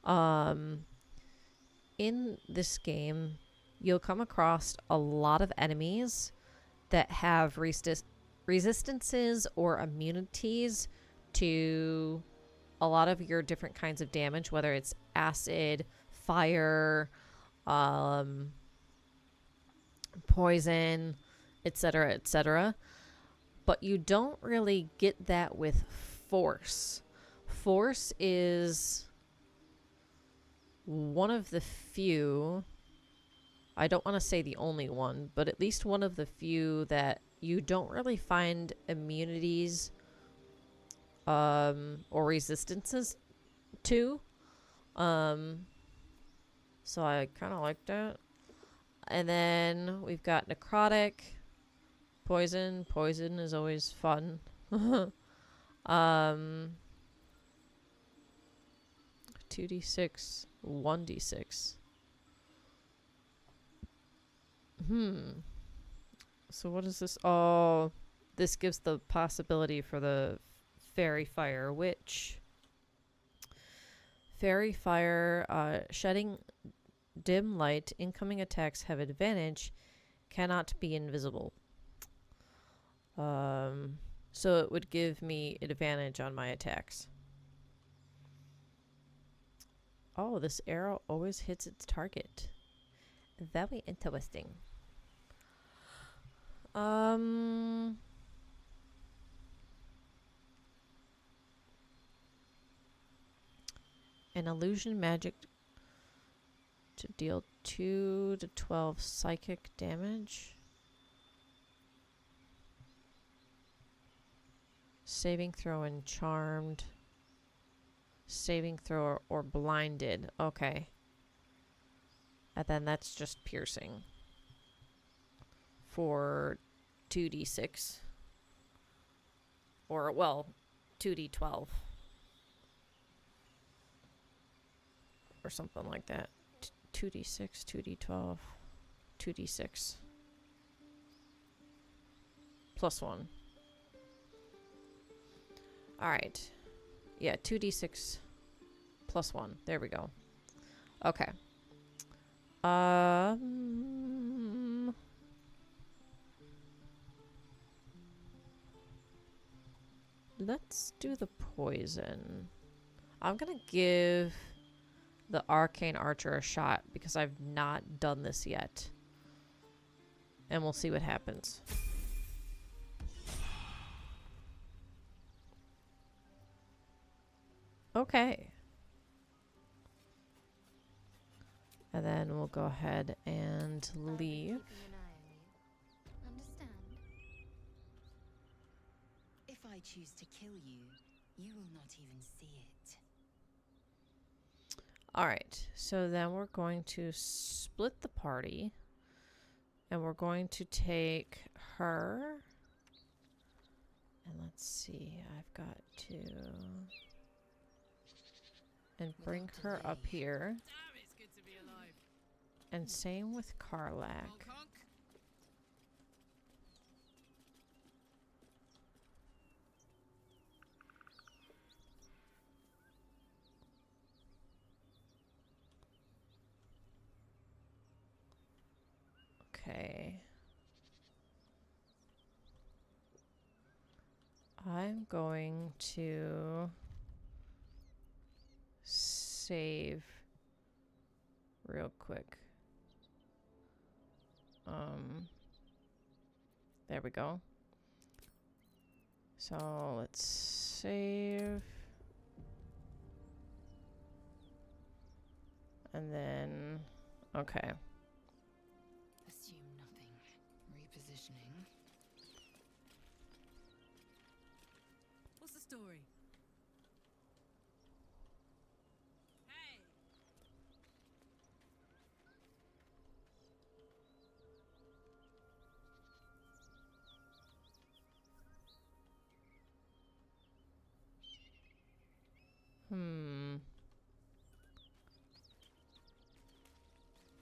in this game you'll come across a lot of enemies that have resistances or immunities to a lot of your different kinds of damage, whether it's acid, fire, poison, etc., etc. But you don't really get that with force. Force is one of the few, I don't want to say the only one, but at least one of the few that you don't really find immunities or resistances to. So I kind of like that. And then we've got necrotic. Poison. Poison is always fun. 2d6, 1d6. So what is this? Oh, this gives the possibility for the Fairy Fire Witch. Fairy Fire, shedding dim light. Incoming attacks have advantage. Cannot be invisible. So it would give me advantage on my attacks. Oh, this arrow always hits its target. Very interesting. An illusion magic to deal 2 to 12 psychic damage. Saving throw and charmed. Saving throw or blinded. Okay. And then that's just piercing. For 2d6. Or, well, 2d12. Or something like that. 2d6, 2d12, 2d6. +1. Alright. Yeah, 2d6 +1. There we go. Okay. Let's do the poison. I'm gonna give the Arcane Archer a shot because I've not done this yet. And we'll see what happens. Okay. And then we'll go ahead and leave. Understand? If I choose to kill you, you will not even see it. Alright, so then we're going to split the party. And we're going to take her. And let's see, I've got to... And bring her up here. Damn, it's good to be alive. And same with Karlak. Honk, honk. Okay. I'm going to save real quick. There we go. So let's save. And then, okay. Assume nothing. Repositioning. What's the story? Hey!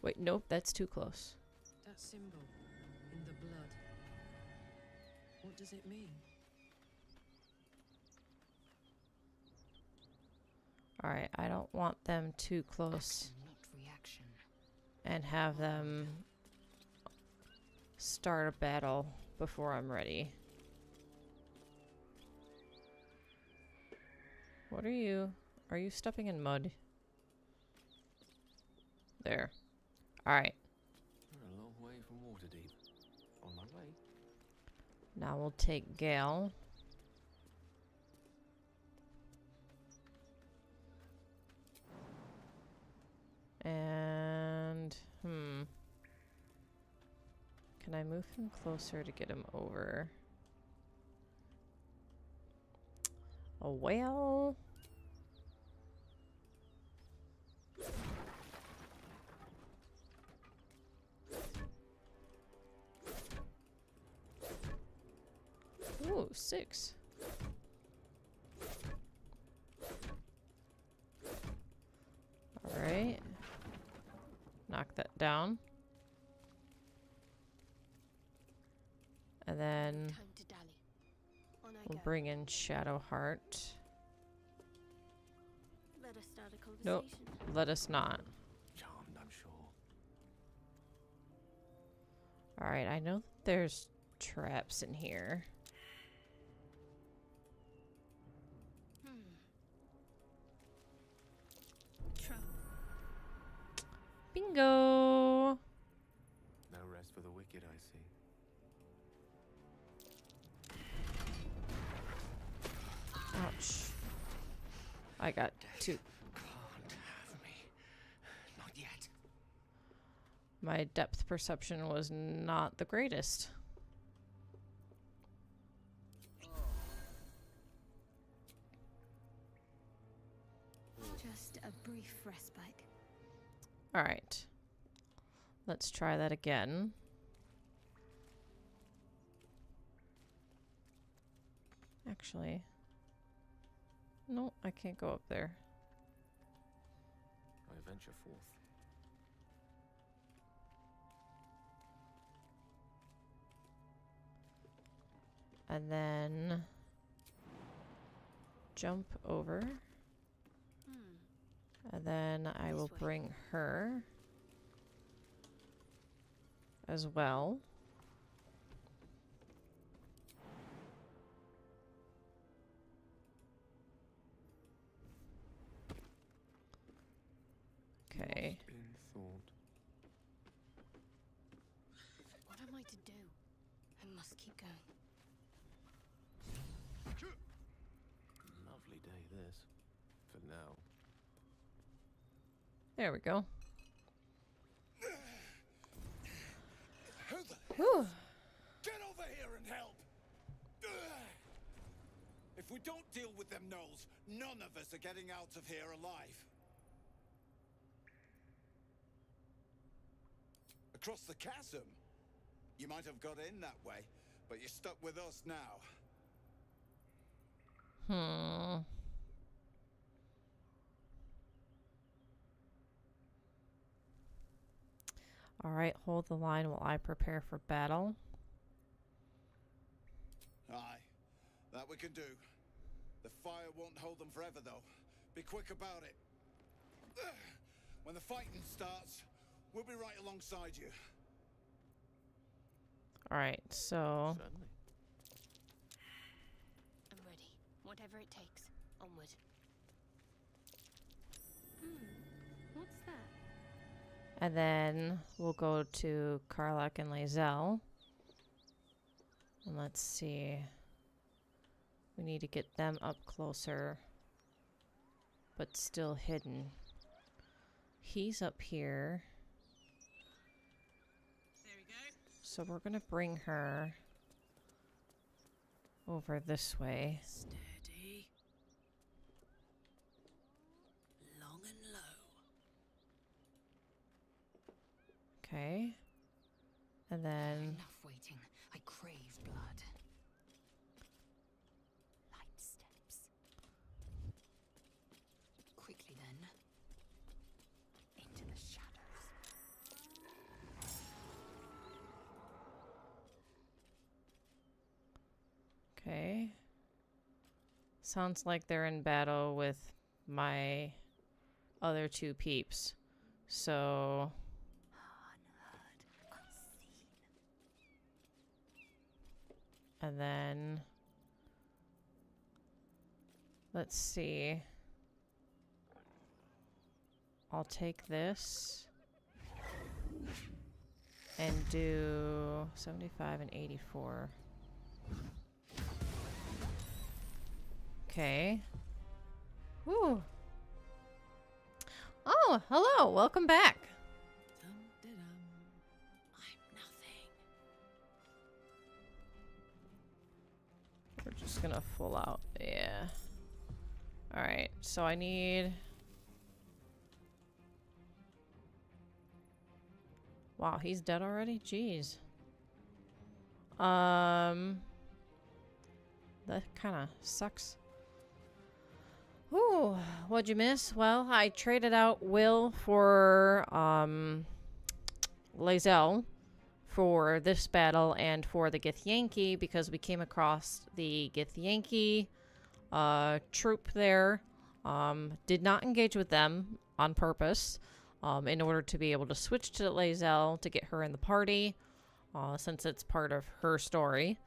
Wait, nope, that's too close. That symbol in the blood. What does it mean? Alright, I don't want them too close. Not reaction. And have them start a battle before I'm ready. What are you? Are you stepping in mud? There. Alright. We're a long way from Waterdeep. On my way. Now we'll take Gale. And... Can I move him closer to get him over? Oh, well... Ooh, 6. Alright. Knock that down. And then Time to dally. On I we'll go. bring in Shadowheart. Let us start a conversation. Nope, let us not. Charmed, I'm sure. Alright, I know there's traps in here. Bingo! No rest for the wicked, I see. Ouch. I got two. Can't have me. Not yet. My depth perception was not the greatest. a brief respite. All right. Let's try that again. Actually, no, I can't go up there. I venture forth. And then jump over. And then I will bring her as well. Okay. What am I to do? I must keep going. Lovely day this. For now. There we go. Whew. Get over here and help! If we don't deal with them gnolls, none of us are getting out of here alive. Across the chasm? You might have got in that way, but you're stuck with us now. All right, hold the line while I prepare for battle. Aye, that we can do. The fire won't hold them forever, though. Be quick about it. When the fighting starts, we'll be right alongside you. All right, so Certainly. I'm ready. Whatever it takes. Onward. What's that? and then we'll go to Karlach and Lae'zel. And let's see. We need to get them up closer, but still hidden. He's up here. There we go. So we're gonna bring her over this way. Steady. Long and low. Okay. And then Enough waiting. I crave blood. Light steps. Quickly then. Into the shadows. okay. Sounds like they're in battle with my other two peeps. So Unheard, unseen. and then let's see. I'll take this and do 75 and 84. Okay. Whew. Oh, hello. Welcome back. Dum-de-dum. I'm nothing. We're just gonna full out. Yeah. Alright, so I need... Wow, he's dead already? Jeez. That kind of sucks. Ooh, what'd you miss? Well, I traded out Will for, Lae'zel for this battle and for the Githyanki because we came across the Githyanki troop there. Did not engage with them on purpose in order to be able to switch to Lae'zel to get her in the party since it's part of her story.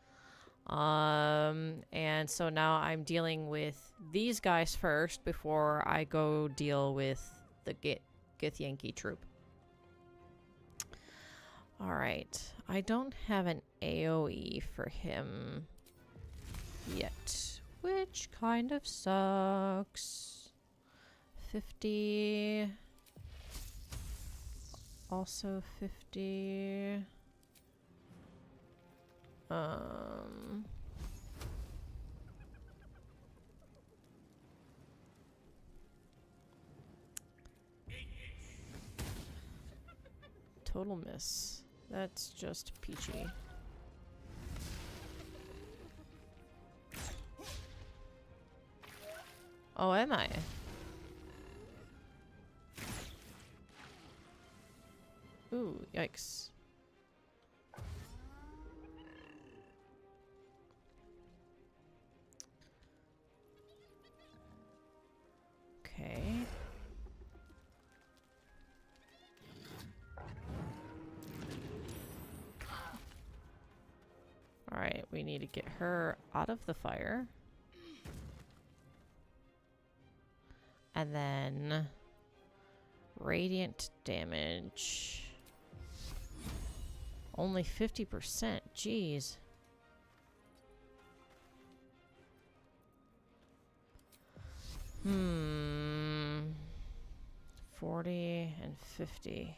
And so now I'm dealing with these guys first before I go deal with the Githyanki troop. Alright, I don't have an AoE for him yet, which kind of sucks. 50. Also 50. total miss. That's just peachy. Oh, am I? Ooh, yikes. Okay. Alright, we need to get her out of the fire. And then radiant damage. Only 50%. Jeez. Hmm. 40 and 50.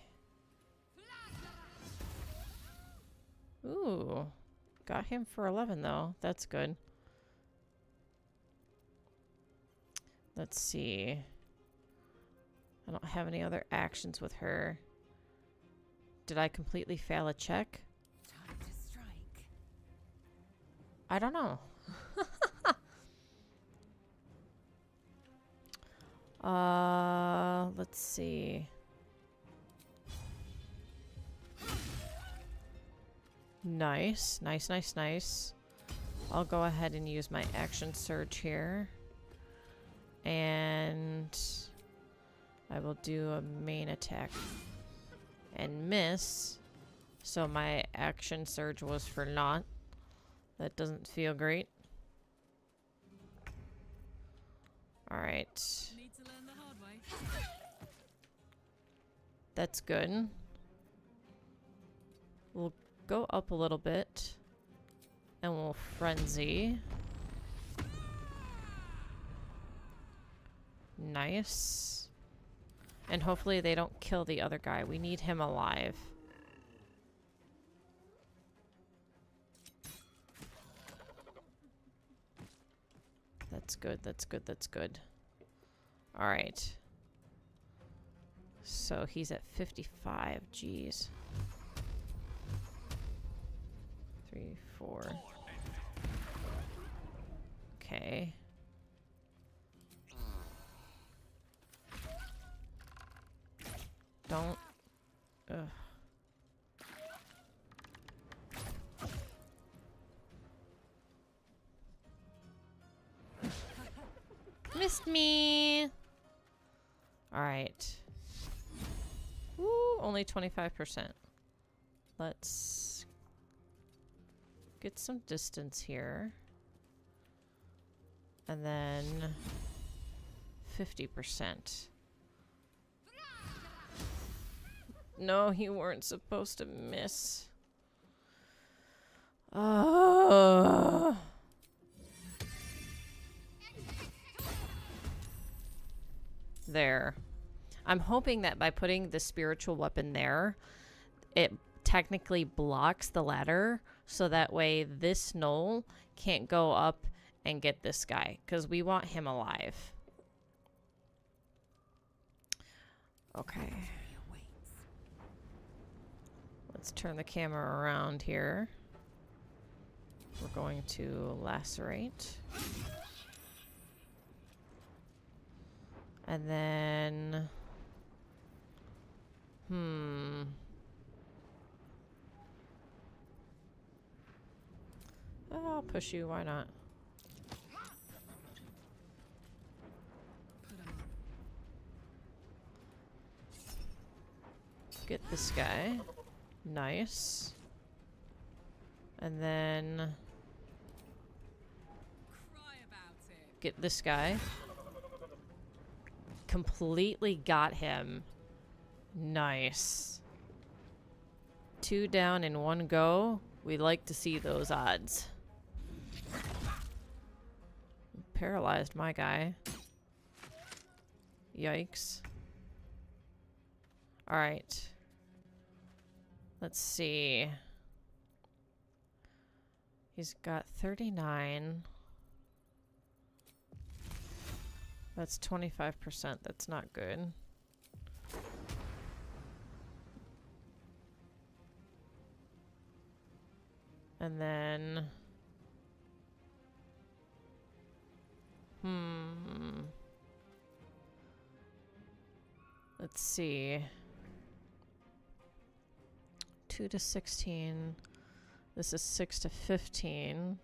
Ooh. Got him for 11 though. That's good. Let's see. I don't have any other actions with her. Did I completely fail a check? Time to strike. I don't know. Let's see. Nice. Nice, nice, nice. I'll go ahead and use my action surge here. And I will do a main attack and miss. So my action surge was for naught. That doesn't feel great. Alright. Need to learn the hard way. That's good. We'll go up a little bit. And we'll frenzy. Nice. And hopefully they don't kill the other guy. We need him alive. That's good, that's good, that's good. Alright. So he's at 55. Jeez. 3, 4. Okay. Don't. Ugh. Missed me. All right. Woo, only 25%. Let's get some distance here. And then 50%. No, you weren't supposed to miss. Oh. There. I'm hoping that by putting the spiritual weapon there, it technically blocks the ladder, so that way this gnoll can't go up and get this guy, because we want him alive. Okay. Let's turn the camera around here. We're going to lacerate. And then... I'll push you, why not? Get this guy. Nice. And then... get this guy. Completely got him. Nice. 2 down in 1 go. We like to see those odds. Paralyzed my guy. Yikes. Alright. Let's see. He's got 39. That's 25%. That's not good. And then... Let's see. 2 to 16. This is 6 to 15.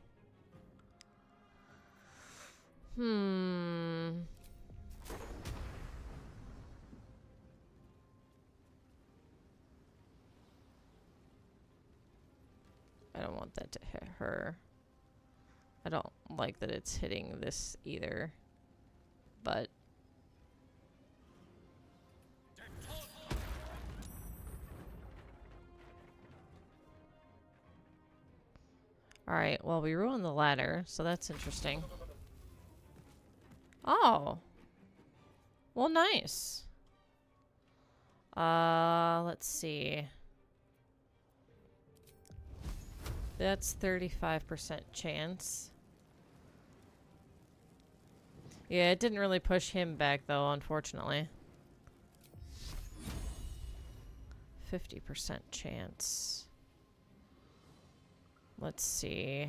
I don't want that to hit her. I don't like that it's hitting this either. But... Alright, well, we ruined the ladder, so that's interesting. Oh! Well, nice. Let's see. That's 35% chance. Yeah, it didn't really push him back, though, unfortunately. 50% chance. Let's see.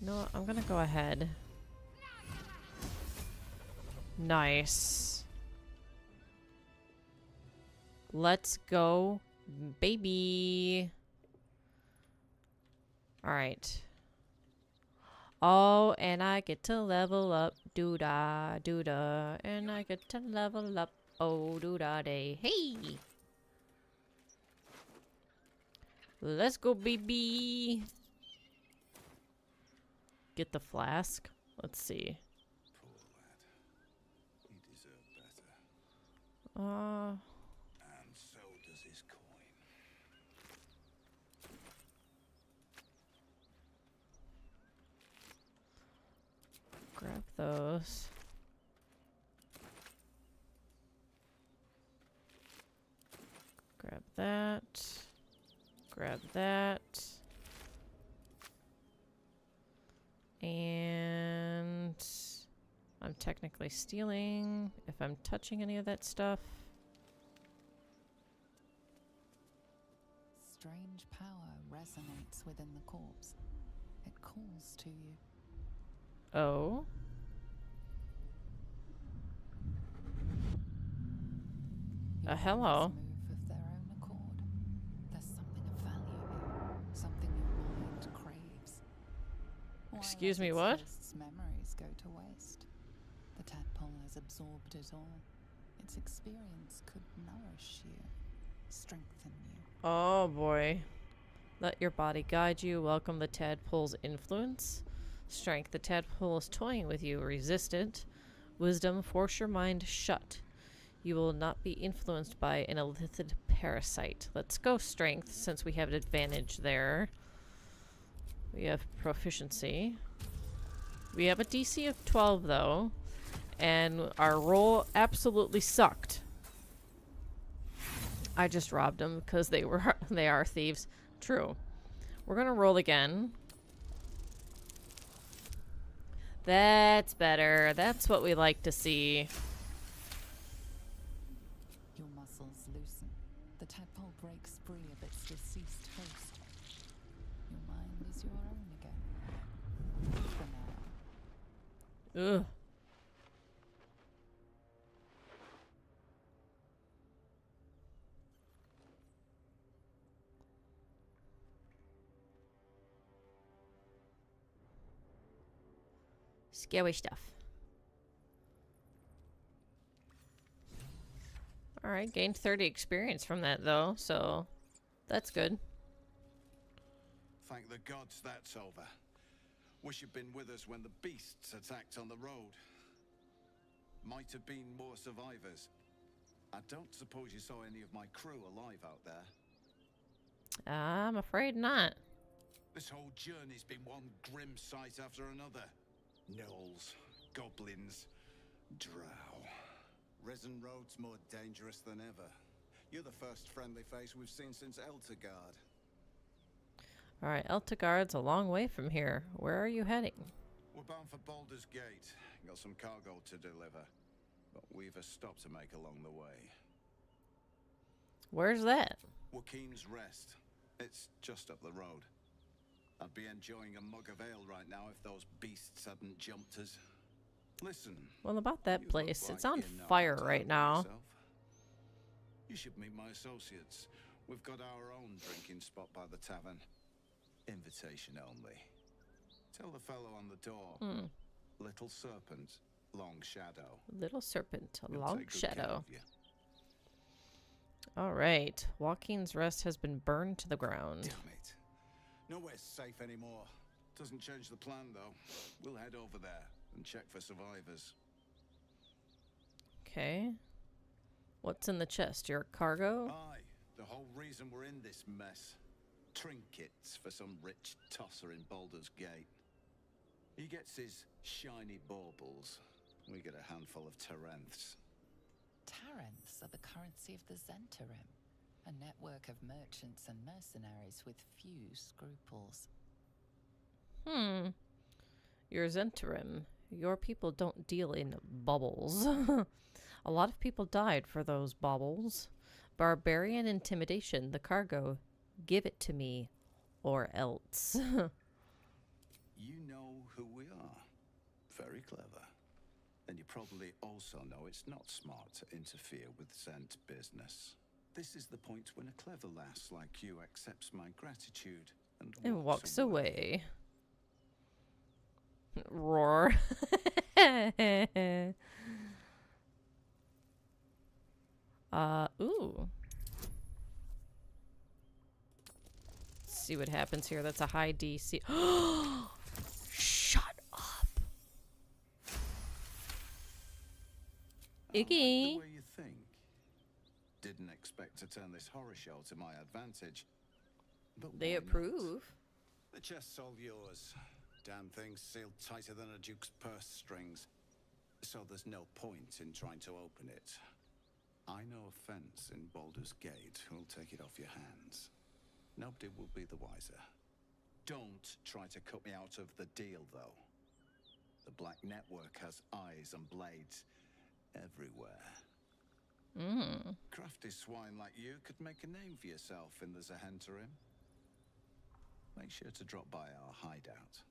No, I'm gonna go ahead. Nice. Let's go, baby. Alright. Oh, and I get to level up. Doo-da, doo-da. And I get to level up. Oh, doo-da day. Hey! Let's go, baby. Get the flask. Let's see. Poor lad. He deserved better. And so does his coin. Grab those. Grab that. Grab that. And I'm technically stealing if I'm touching any of that stuff. Strange power resonates within the corpse. It calls to you. Oh. Your Hello. hands move of their own accord. There's something of value here, something your mind craves. While Excuse as me, its what? host's memories go to waste. The tadpole has absorbed it all. Its experience could nourish you, strengthen you. Oh boy. Let your body guide you. Welcome the tadpole's influence. Strength. The tadpole is toying with you. Resist it. Wisdom. Force your mind shut. You will not be influenced by an illithid parasite. Let's go strength since we have an advantage there. We have proficiency. We have a DC of 12 though. And our roll absolutely sucked. I just robbed them because they are thieves. True. We're gonna roll again. That's better. That's what we like to see. Your muscles loosen. The tadpole breaks free of its deceased host. Your mind is your own again. For now. Ugh. Scary stuff. Alright, gained 30 experience from that though, so that's good. Thank the gods that's over. Wish you'd been with us when the beasts attacked on the road. Might have been more survivors. I don't suppose you saw any of my crew alive out there. I'm afraid not. This whole journey's been one grim sight after another. Gnolls, goblins, drow. Risen Road's more dangerous than ever. You're the first friendly face we've seen since Eltergard. Alright, Eltergard's a long way from here. Where are you heading? We're bound for Baldur's Gate. Got some cargo to deliver. But we've a stop to make along the way. Where's that? Joaquin's Rest. It's just up the road. be enjoying a mug of ale right now if those beasts hadn't jumped us. Listen. Well, about that you place, look it's like on you know fire how to right handle now. yourself. You should meet my associates. We've got our own drinking spot by the tavern. Invitation only. Tell the fellow on the door. Little serpent, long shadow. Little serpent, He'll long take good care shadow. of you. All right. Joaquin's rest has been burned to the ground. Damn it. Nowhere's safe anymore. Doesn't change the plan, though. We'll head over there and check for survivors. Okay. What's in the chest? Your cargo? Aye, the whole reason we're in this mess. Trinkets for some rich tosser in Baldur's Gate. He gets his shiny baubles. We get a handful of Tarenths. Tarenths are the currency of the Zentarim, a network of merchants and mercenaries with few scruples. Your Zentarim. Your people don't deal in bubbles. A lot of people died for those baubles. Barbarian intimidation, the cargo. Give it to me, or else. You know who we are. Very clever. And you probably also know it's not smart to interfere with Zent business. This is the point when a clever lass like you accepts my gratitude And walks away. Roar. Ooh. Let's see what happens here. That's a high DC. Shut up. I like the Iggy. way you think. Didn't expect to turn this horror show to my advantage. But They why not? approve. The chest's all yours. Damn thing's sealed tighter than a duke's purse strings. So there's no point in trying to open it. I know a fence in Baldur's Gate who'll take it off your hands. Nobody will be the wiser. Don't try to cut me out of the deal, though. The Black Network has eyes and blades everywhere. Crafty swine like you could make a name for yourself in the Zahentarim. Make sure to drop by our hideout.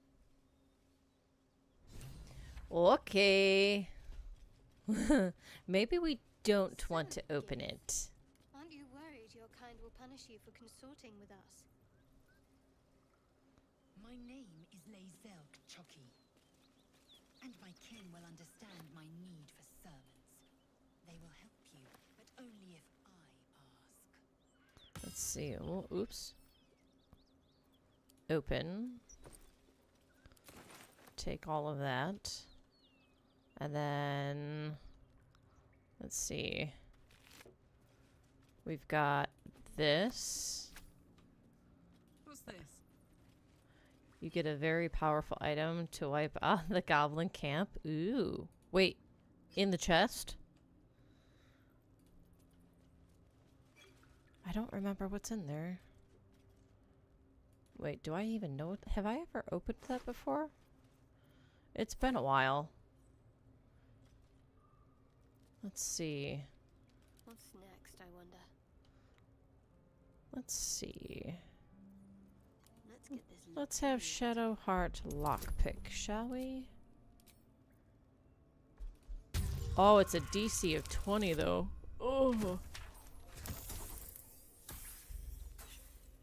Okay. Maybe we don't want to open it. Aren't you worried your kind will punish you for consorting with us? My name is Lae'zel Choki, and my kin will understand my need for servants. They will help you, but only if I ask. Let's see. Oh, oops. Open. Take all of that. And then... let's see. We've got this. What's this? You get a very powerful item to wipe out the goblin camp. Ooh. Wait. In the chest? I don't remember what's in there. Wait, do I even know it? Have I ever opened that before? It's been a while. Let's see. What's next, I wonder? Let's see. Let's get this. Let's have Shadow Heart lockpick, shall we? Oh, it's a DC of 20 though. Oh.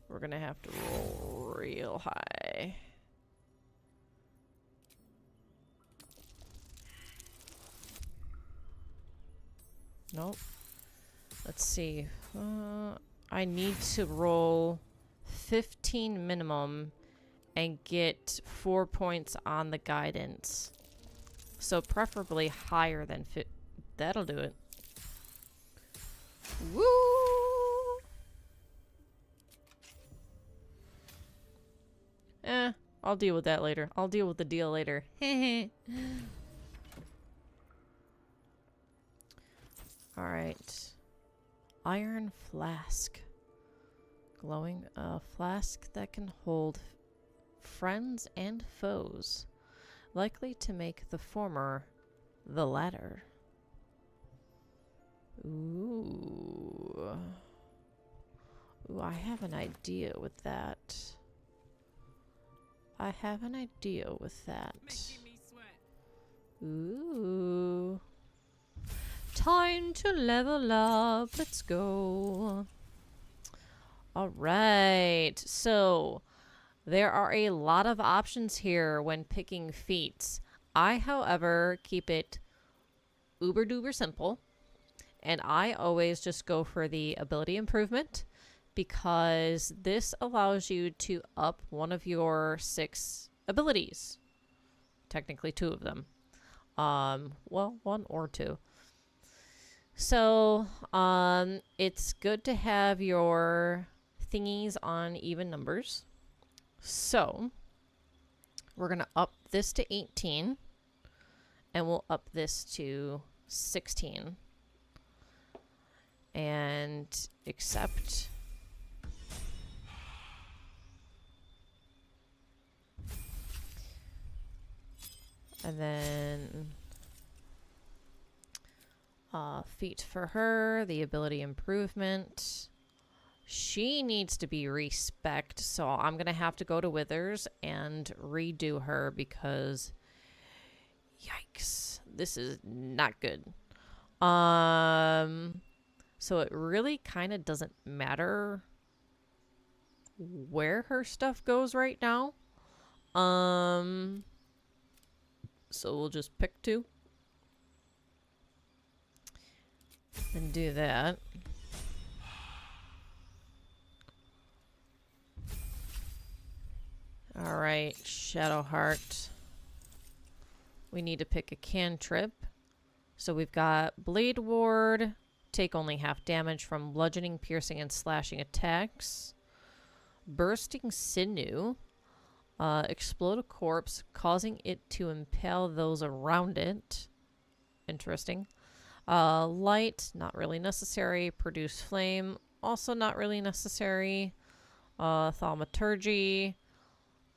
We're gonna have to roll real high. Nope. Let's see. I need to roll 15 minimum and get 4 points on the guidance. So preferably higher than that'll do it. Woo! I'll deal with that later. I'll deal with the deal later. Alright. Iron flask. Glowing flask that can hold friends and foes. Likely to make the former the latter. Ooh. Ooh, I have an idea with that. I have an idea with that. Making me sweat. Ooh. Time to level up. Let's go. All right. So there are a lot of options here when picking feats. I, however, keep it uber duper simple. And I always just go for the ability improvement because this allows you to up one of your 6 abilities. Technically 2 of them. Well, 1 or 2. So, it's good to have your thingies on even numbers. So, we're going to up this to 18 and we'll up this to 16. And accept. And then feat for her, the ability improvement. She needs to be respect, so I'm gonna have to go to Withers and redo her because yikes, this is not good. So it really kind of doesn't matter where her stuff goes right now. So we'll just pick 2 and do that. All right, Shadowheart. We need to pick a cantrip. So we've got Blade Ward. Take only half damage from bludgeoning, piercing, and slashing attacks. Bursting Sinew. Explode a corpse, causing it to impale those around it. Interesting. Light, not really necessary. Produce flame, also not really necessary. Thaumaturgy.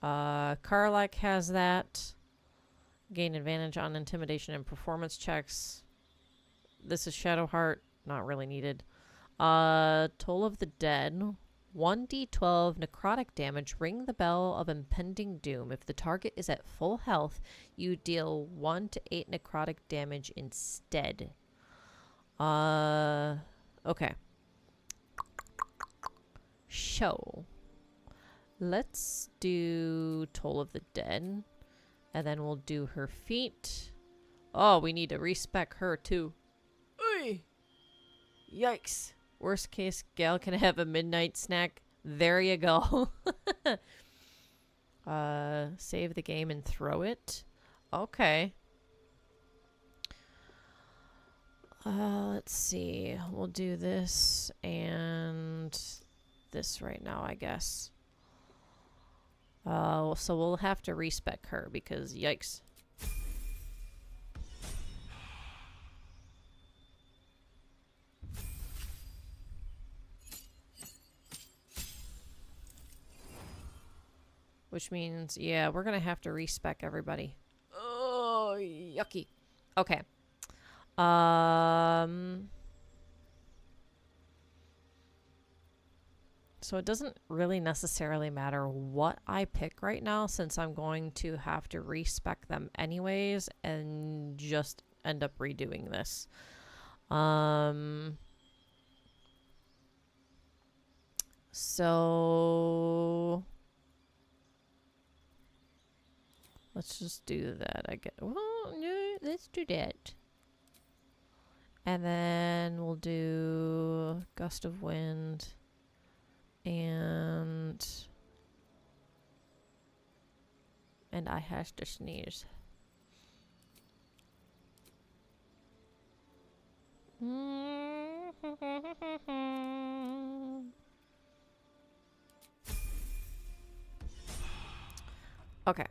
Karlak has that. Gain advantage on intimidation and performance checks. This is Shadowheart. Not really needed. Toll of the Dead. 1d12 necrotic damage. Ring the bell of impending doom. If the target is at full health, you deal 1 to 8 necrotic damage instead. Okay. So, let's do Toll of the Dead. And then we'll do her feat. Oh, we need to respec her too. Oy! Yikes. Worst case, Gal can have a midnight snack. There you go. Save the game and throw it. Okay. Let's see. We'll do this and this right now, I guess. So we'll have to respec her because yikes. Which means, yeah, we're gonna have to respec everybody. Oh, yucky. Okay. So it doesn't really necessarily matter what I pick right now since I'm going to have to respec them anyways and just end up redoing this. So let's just do that. I get, well, no, let's do that. And then we'll do Gust of Wind and I have to sneeze. Okay.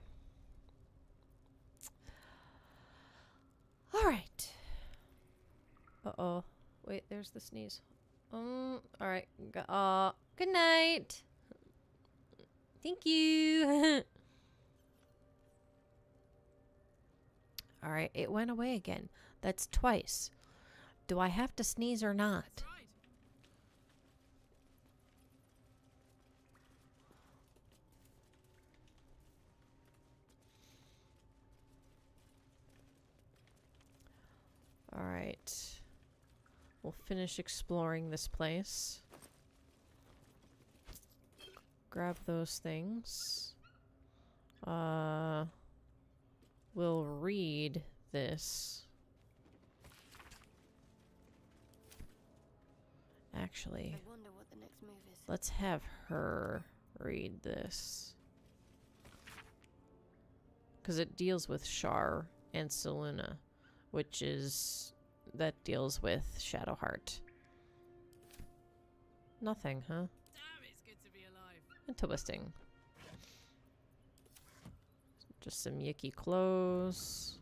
All right. Uh-oh. Wait, there's the sneeze. All right. Good night. Thank you. All right, it went away again. That's twice. Do I have to sneeze or not? Alright. We'll finish exploring this place. Grab those things. We'll read this. Actually, I wonder what the next move is. let's have her read this. Because it deals with Shar and Seluna, which is... that deals with Shadowheart. Nothing, huh? Damn, it's good to be alive. Interesting. Just some yucky clothes.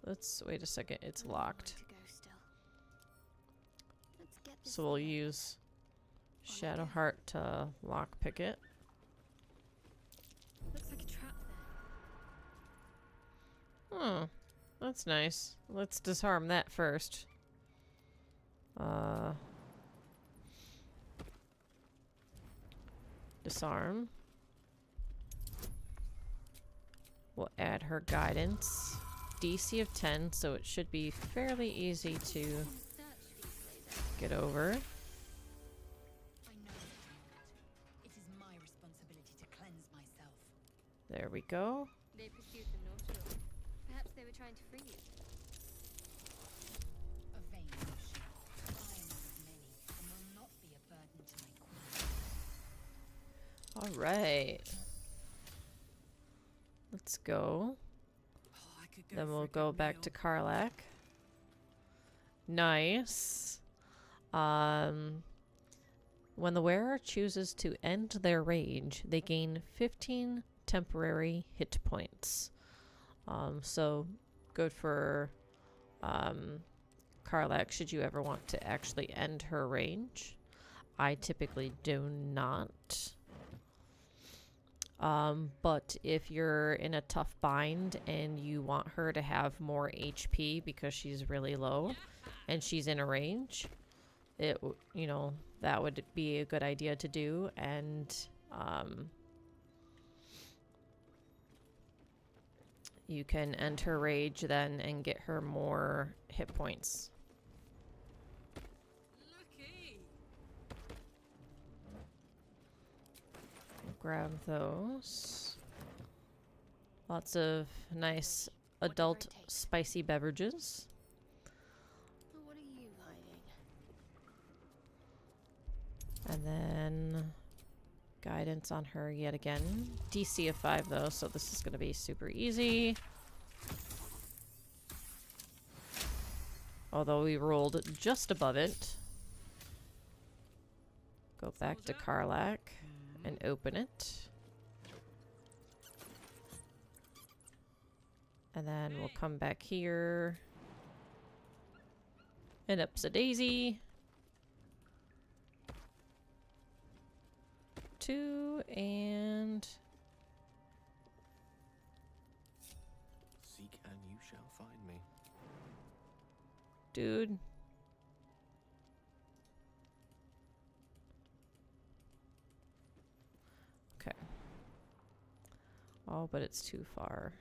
Let's wait a second. It's locked. So we'll use Shadowheart to lockpick it. Looks like a trap there. Oh, that's nice. Let's disarm that first. Disarm. We'll add her guidance. DC of 10, so it should be fairly easy to get over. I know it is my responsibility to cleanse myself. There we go. They pursued them northward. Perhaps they were trying to free you. A vain notion. I am one of many and will not be a burden to my queen. Alright. Let's go. Then we'll go back to Karlak. Nice. When the wearer chooses to end their rage, they gain 15 temporary hit points. So good for Karlak should you ever want to actually end her rage. I typically do not. But if you're in a tough bind and you want her to have more HP because she's really low and she's in a range, you know, that would be a good idea to do. And you can end her rage then and get her more hit points. Grab those. Lots of nice adult spicy beverages. What are you hiding? And then guidance on her yet again. DC of 5 though, so this is going to be super easy. Although we rolled just above it. Go back to Karlak and open it. And then we'll come back here. And up's a daisy. 2 and... Seek and you shall find me. Dude. Okay. Oh, but it's too far.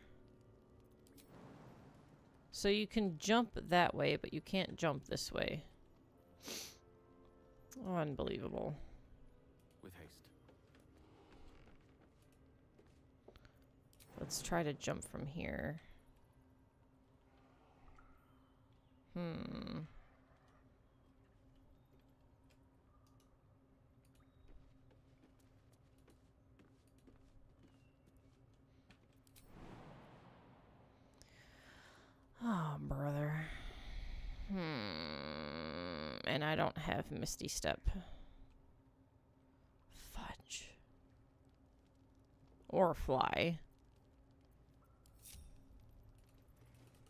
So you can jump that way, but you can't jump this way. Unbelievable. With haste. Let's try to jump from here. Oh, brother. And I don't have Misty Step. Fudge. Or fly.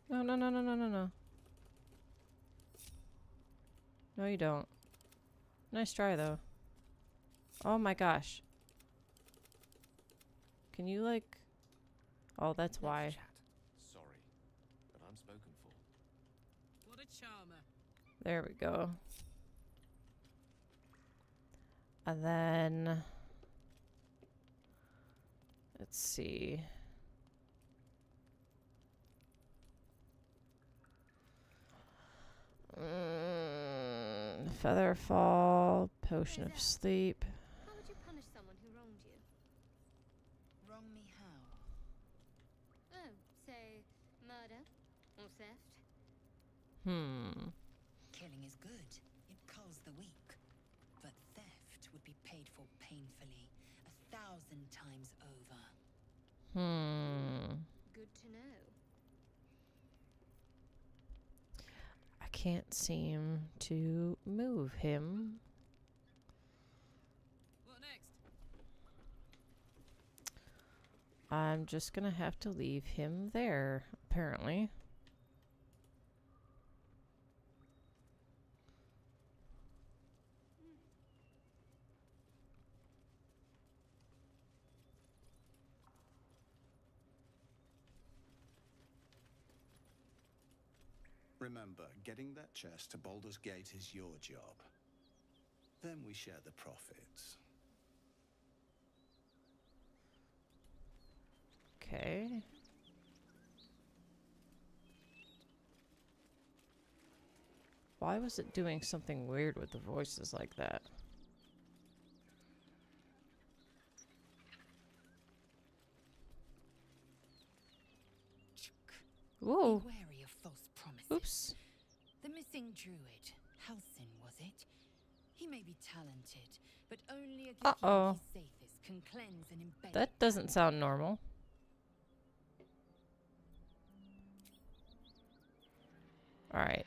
No, no, no, no, no, no, no. No, you don't. Nice try, though. Oh my gosh. Can you, like... Oh, that's why. Sorry, but I'm spoken for. What a charmer. There we go. And then... Let's see. Feather fall, potion of sleep. How would you punish someone who wronged you? Wrong me how? Oh, say murder or theft? Killing is good. It culls the weak. But theft would be paid for painfully, 1,000 times over. Good to know. I can't seem to move him. What next? I'm just gonna have to leave him there, apparently. Remember, getting that chest to Baldur's Gate is your job. Then we share the profits. Okay. Why was it doing something weird with the voices like that? Whoa. Be wary of false promises. Oops. The missing druid, Halcyon, was it? He may be talented, but only a Uh-oh. Sathis can cleanse and embed. That doesn't sound normal. Alright.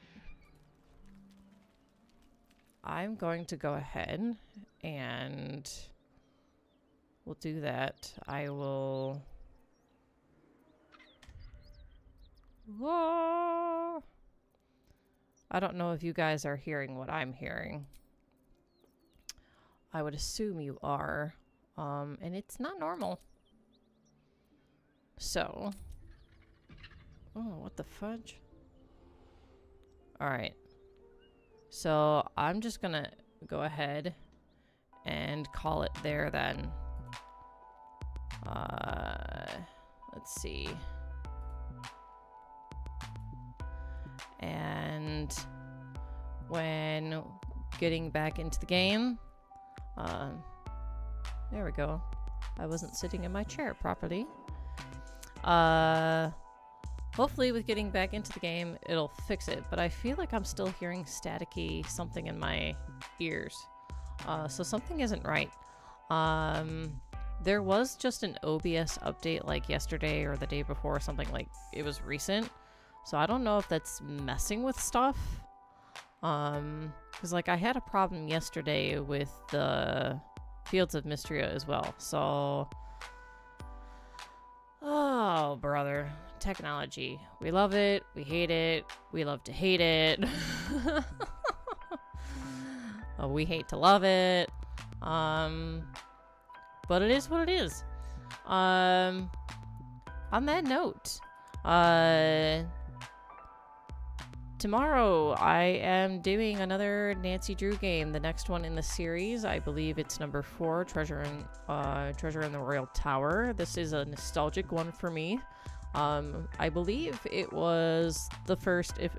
I'm going to go ahead and we'll do that. I will... Whoa! I don't know if you guys are hearing what I'm hearing. I would assume you are. And it's not normal. So. Oh, what the fudge? Alright. So, I'm just gonna go ahead and call it there then. Let's see. And when getting back into the game, there we go. I wasn't sitting in my chair properly. Hopefully with getting back into the game, it'll fix it, but I feel like I'm still hearing staticky something in my ears. So something isn't right. There was just an OBS update like yesterday or the day before or something, like it was recent. So I don't know if that's messing with stuff. Because like I had a problem yesterday with the Fields of Mystria as well. So, oh brother, technology. We love it, we hate it, we love to hate it. We hate to love it. But it is what it is. On that note, tomorrow I am doing another Nancy Drew game, the next one in the series. I believe it's number 4, Treasure in the Royal Tower. This is a nostalgic one for me. I believe it was the first, if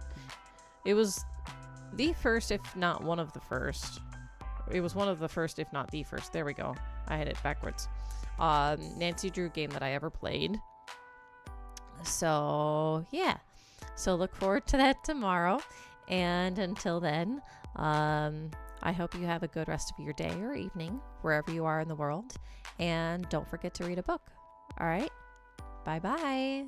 not one of the first. It was one of the first, if not the first. There we go. I had it backwards. Nancy Drew game that I ever played. So, yeah. So look forward to that tomorrow. And until then, I hope you have a good rest of your day or evening, wherever you are in the world. And don't forget to read a book. All right? Bye-bye.